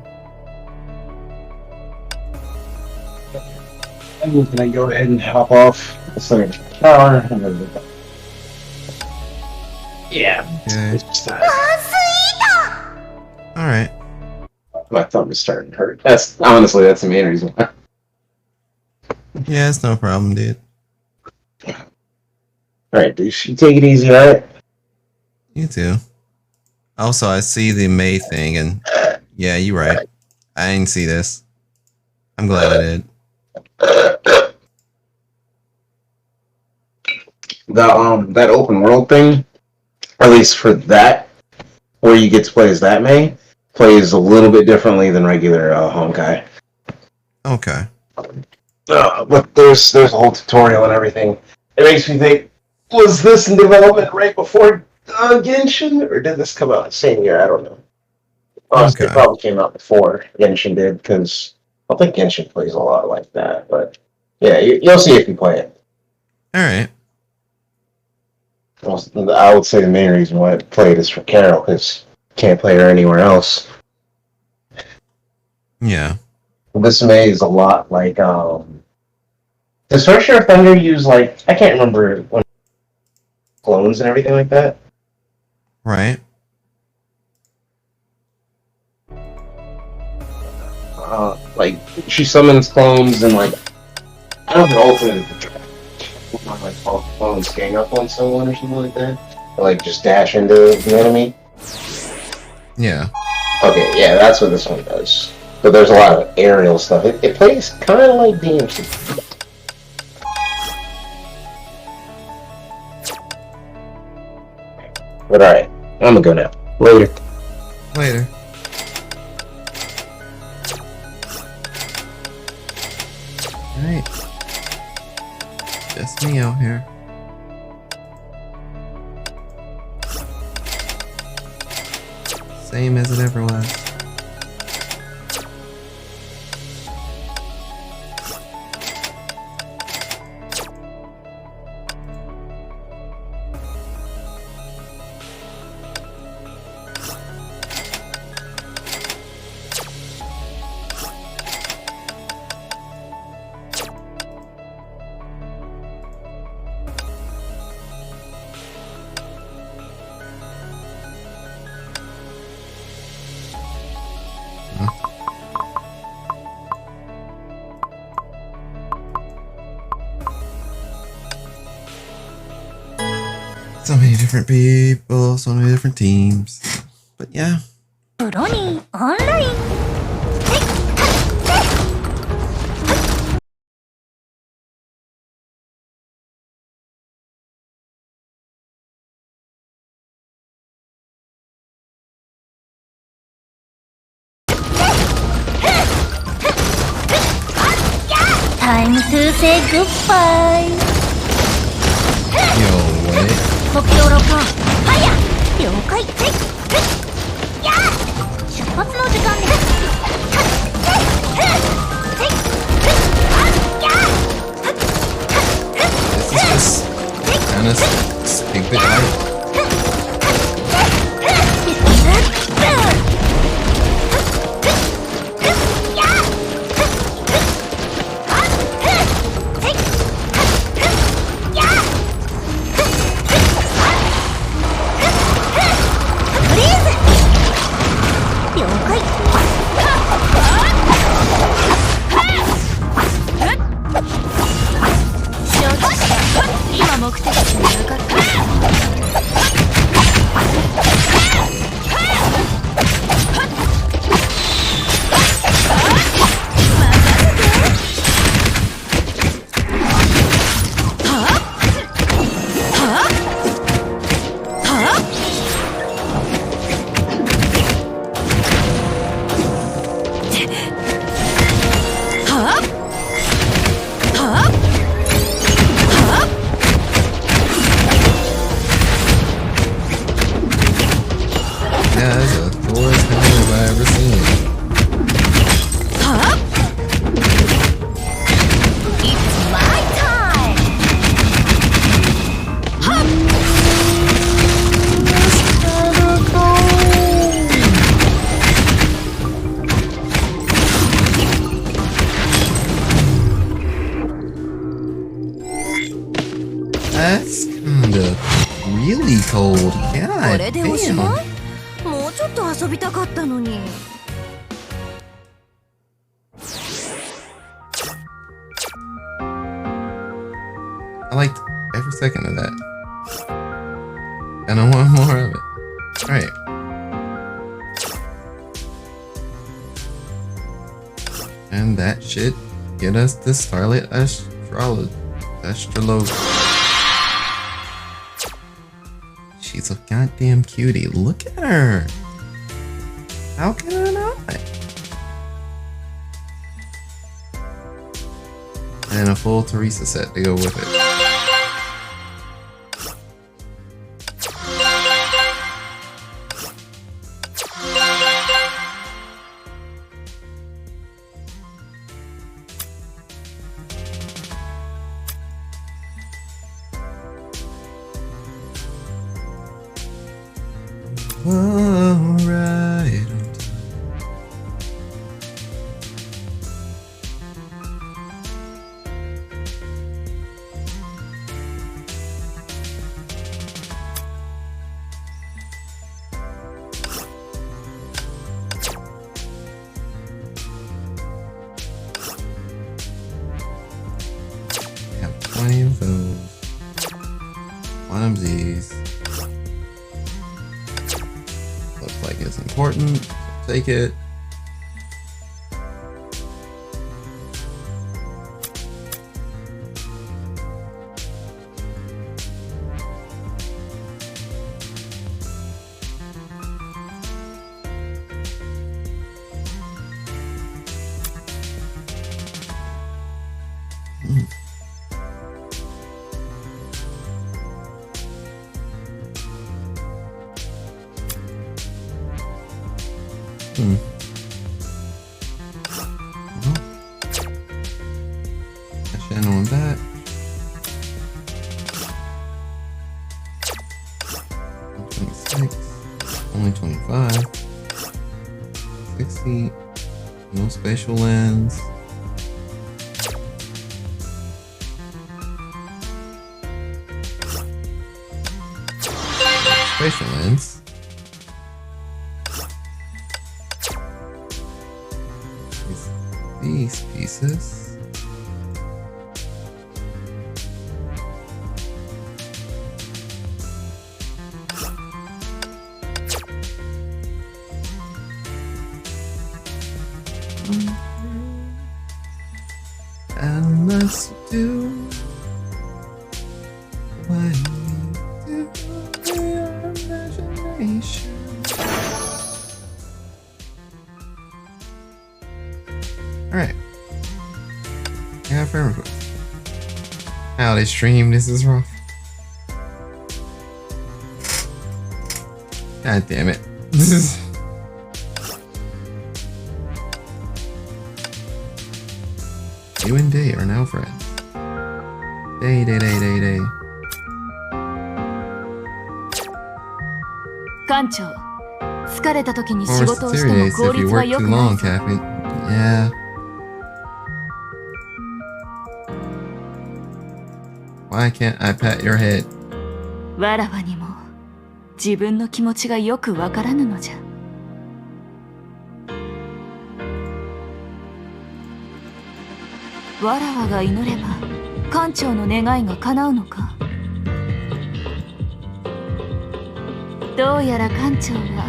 I'm gonna go ahead and hop off. So shower. Yeah. Okay. It's just, あスイート Alright. my thumb is starting to hurt. That's honestly that's the main reason. Yeah, it's no problem, dude. Alright, dude, you take it easy, alright? You too. Also, I see the May thing, and yeah, you're right. I didn't see this. I'm glad I did. That open world thing, or at least for that, where you get to play as that May, plays a little bit differently than regular Honkai. Okay. But there's a whole tutorial and everything. It makes me think, was this in development right before Genshin, or did this come out the same year? I don't know. Honestly, Okay. It probably came out before Genshin did, because I think Genshin plays a lot like that. But yeah, you'll see if you play it. Alright. I would say the main reason why I played is for Carol, because can't play her anywhere else. Yeah. This May is a lot like does First Year Thunder use like I can't remember when clones and everything like that? Right. Like she summons clones and like I don't know if ultimate like all clones gang up on someone or something like that. Or like just dash into the enemy. Yeah. Okay, yeah, that's what this one does. But there's a lot of aerial stuff. It plays kind of like DMC. But alright, I'm gonna go now. Later. Later. Alright. Just me out here. Same as it ever was. So many different people, so many different teams. But yeah. ブロニーオンラインタイムトゥーセイグッバイ Yo, what? 目標ロックオンファイヤー了解発の時間です。 This is just kind of stupid art. Yeah, that's the coolest thing I've ever seen. It's my time. That's kinda really cold. God これでおしま damn. い？もうちょっと遊びたかったのに。 I liked every second of that. And I want more of it. Alright. And that should get us the Starlit Astrologue. She's a goddamn cutie. Look at her. How can I not? And a full Teresa set to go with it. Alright. Have 20 of those. One of these. Looks like it's important. So take it. Well, cash in on that. Only 25. 60. No spatial lens. Spatial lens. These pieces. And let's do what we do in your imagination. Alright. I got a friend request. How they stream, this is rough. God damn it. You and Day are now friends. Day. 艦長、疲れた時に Or 仕事をしても serious 効 if you 率は work 良 too くない long, ぞ。 Captain. Yeah. Why can't I pat your head? わらわにも自分の気持ちがよくわからぬのじゃ。わらわが祈れば艦長の願いが叶うのか。どうやら艦長は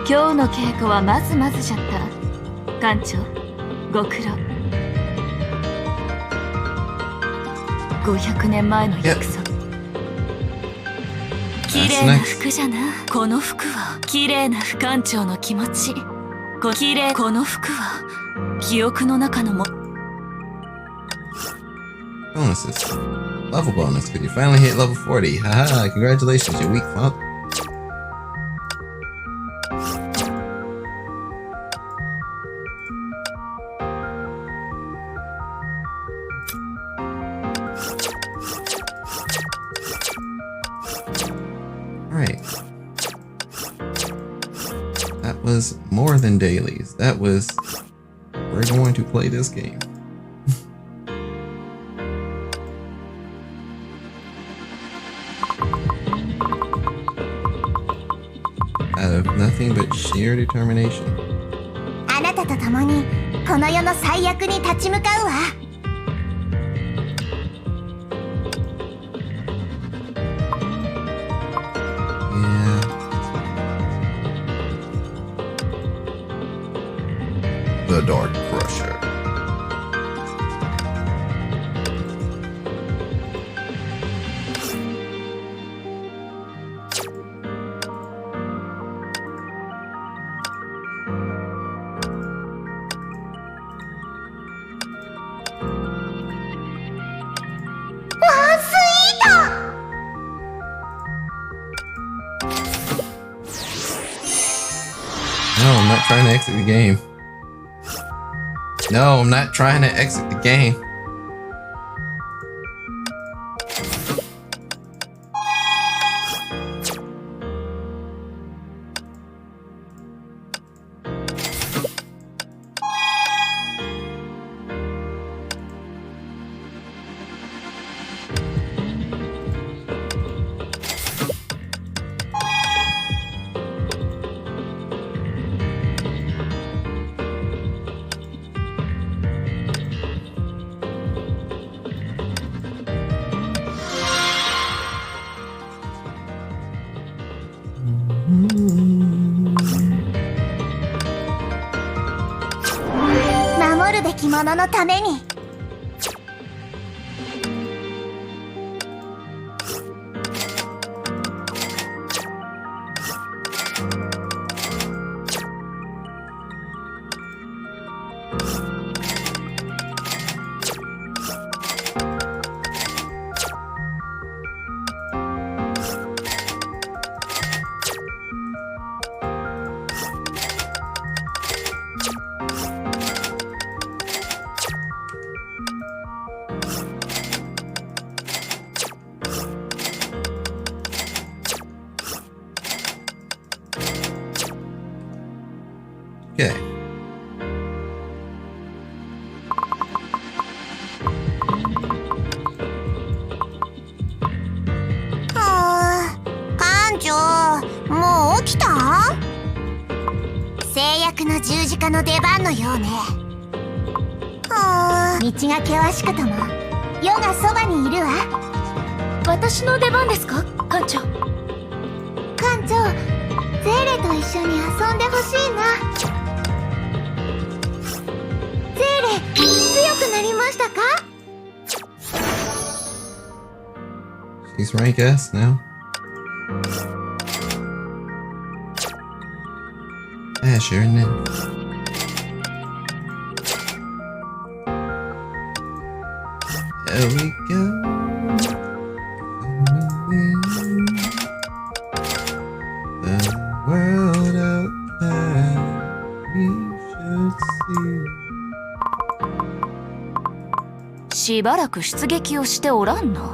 今日の稽古はまずまずじゃった。艦長、ご苦労。500年前の約束。綺麗な服じゃな。この服は綺麗な艦長の気持ち。この服は記憶の中のも。Bonuses. Level bonus. Could you finally hit level 40? Haha, congratulations, you weak fuck. Alright. That was more than dailies. That was... We're going to play this game. Out of nothing but sheer determination. あなたと共にこの世の最悪に立ち向かうわ。Yeah. The Dark Crusher. No, I'm not trying to exit the game. No, I'm not trying to exit the game.守るべきもののために。Okay.艦長、もう起きた？制約の十字架の出番のようね。道が険しくとも世がそばにいるわ。私の出番ですか、艦長。艦長、ゼーレと一緒に遊んでほしいな。ゼーレ、強くなりましたか？ She's rank S now. Yeah, sure enough. There we go. しばらく出撃をしておらんの。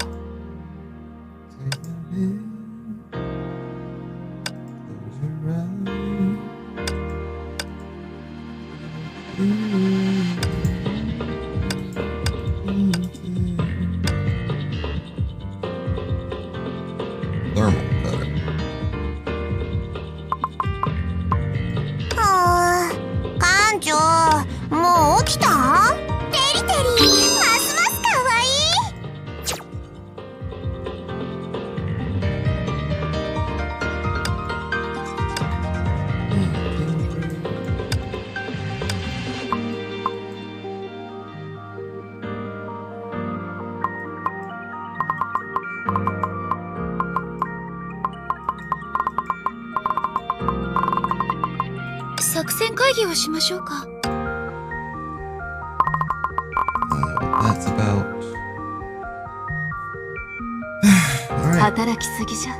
Thermal cutter. 館長、もう起きた？テリテリ、ますますかわいい。作戦会議をしましょうか。That's about. Alright. 働きすぎじゃ。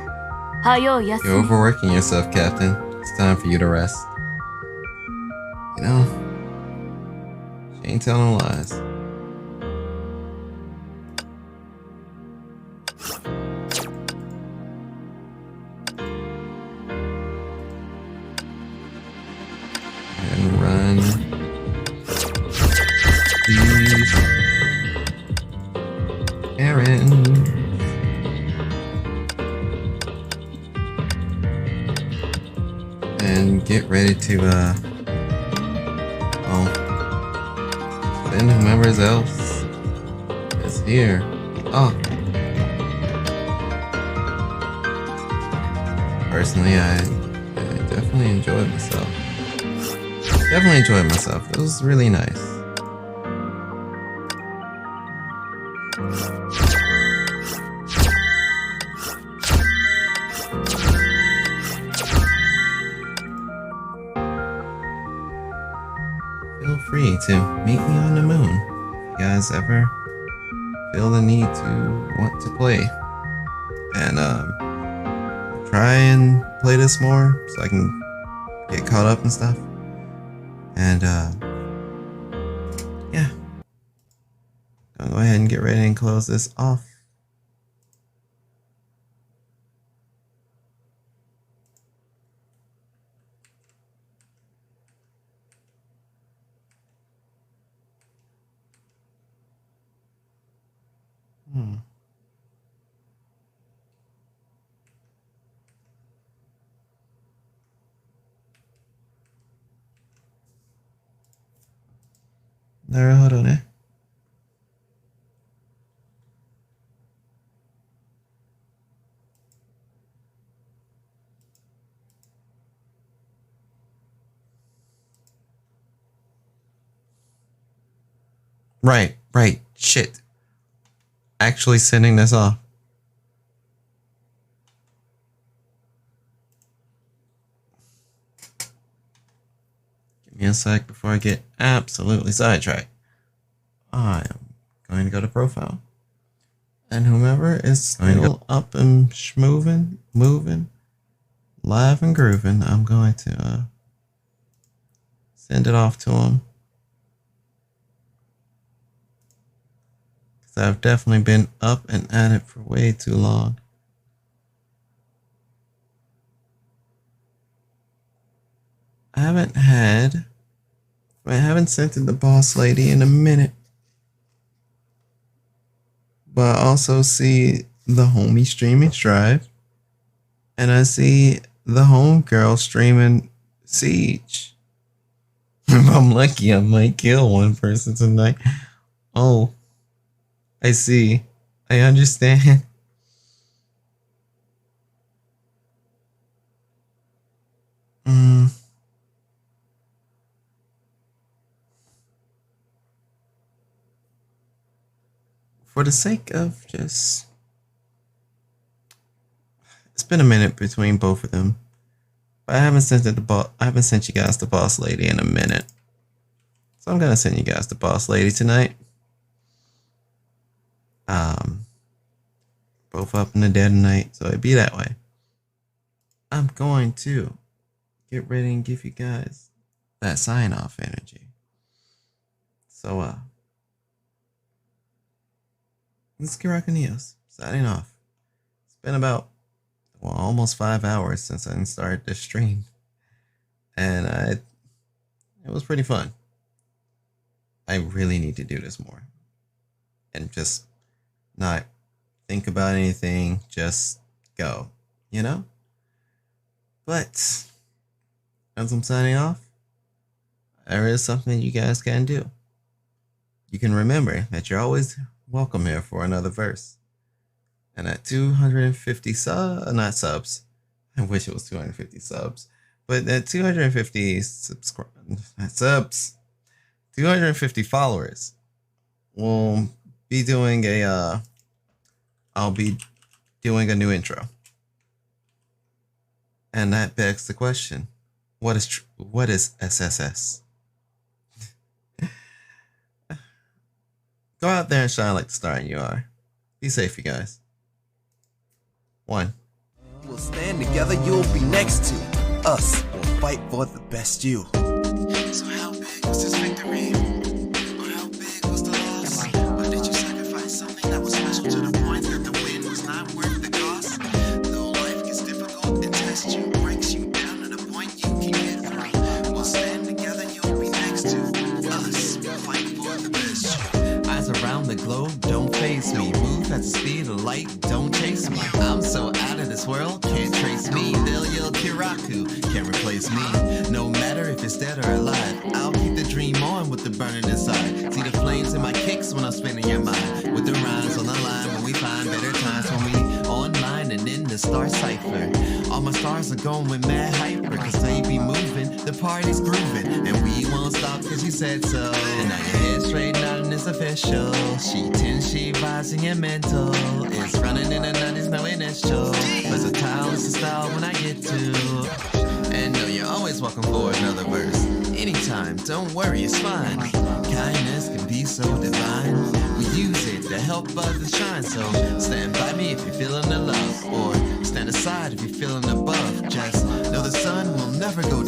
はよう休 You're み。 overworking yourself, Captain. It's time for you to rest. You know, she ain't telling lies. And run these errands. And get ready to send whomever else is here. Oh, personally, I definitely enjoyed myself. Definitely enjoyed myself. It was really nice. Feel free to meet me on the moon if you guys ever feel the need to want to play. And try and play this more so I can get caught up and stuff. And yeah. I'll go ahead and get ready and close this off. Hmm. なるほどね。Right, right, shit. Actually sending this off. Give me a sec before I get absolutely sidetracked. I am going to go to profile. And whomever is still up and moving, live and grooving, I'm going to send it off to them. Because I've definitely been up and at it for way too long. I haven't sent it the boss lady in a minute. But I also see the homie streaming Strive. And I see the homegirl streaming Siege. If I'm lucky, I might kill one person tonight. Oh, I see. I understand. For the sake of just... It's been a minute between both of them. But I haven't sent you guys the boss lady in a minute. So I'm gonna send you guys the boss lady tonight. Both up in the dead of night, so it'd be that way. I'm going to get ready and give you guys that sign-off energy. So, This is Kiraku Neos, signing off. It's been about, almost 5 hours since I started this stream. And it was pretty fun. I really need to do this more. And just not think about anything, just go, you know? But, as I'm signing off, there is something you guys can do. You can remember that you're always welcome here for another verse. And at 250 not subs, I wish it was 250 subs, but at 250 subs, 250 followers, we'll be doing I'll be doing a new intro. And that begs the question, what is SSS? Go out there and shine like the star you are. Be safe, you guys. 1. We'll stand together, you'll be next to us. We'll fight for the best you. So how big was this victory? Or how big was the loss? Or did you sacrifice something that was special to the point that the win was not worth the cost? Though life gets difficult and tests you, breaks you down to the point you can get through. We'll stand together, you'll be next to us. We'll fight for the best you. Eyes around the globe, don't face me. Move at the speed of light, don't chase me. I'm so out of this world, can't trace me. They'll yell Kiraku, can't replace me. No matter if it's dead or alive, I'll keep the dream on with the burning inside. See the flames in my kicks when I'm spinning your mind. With the rhymes on the line when we find better times. When we online and in the star cipher. All my stars are going with mad hyper, cause they be moving, the party's grooving. And we won't stop cause you said so. And now your head straight nodding is official. She 10, she rising your mental. It's running in the 90s, knowing it's true. Versatile is the style when I get to. And no, you're always welcome for another verse. Anytime, don't worry, it's fine. Kindness can be so divine. We use it to help others shine. So stand by me if you're feeling the love, or stand aside if you're feeling above. Just know the sun will never go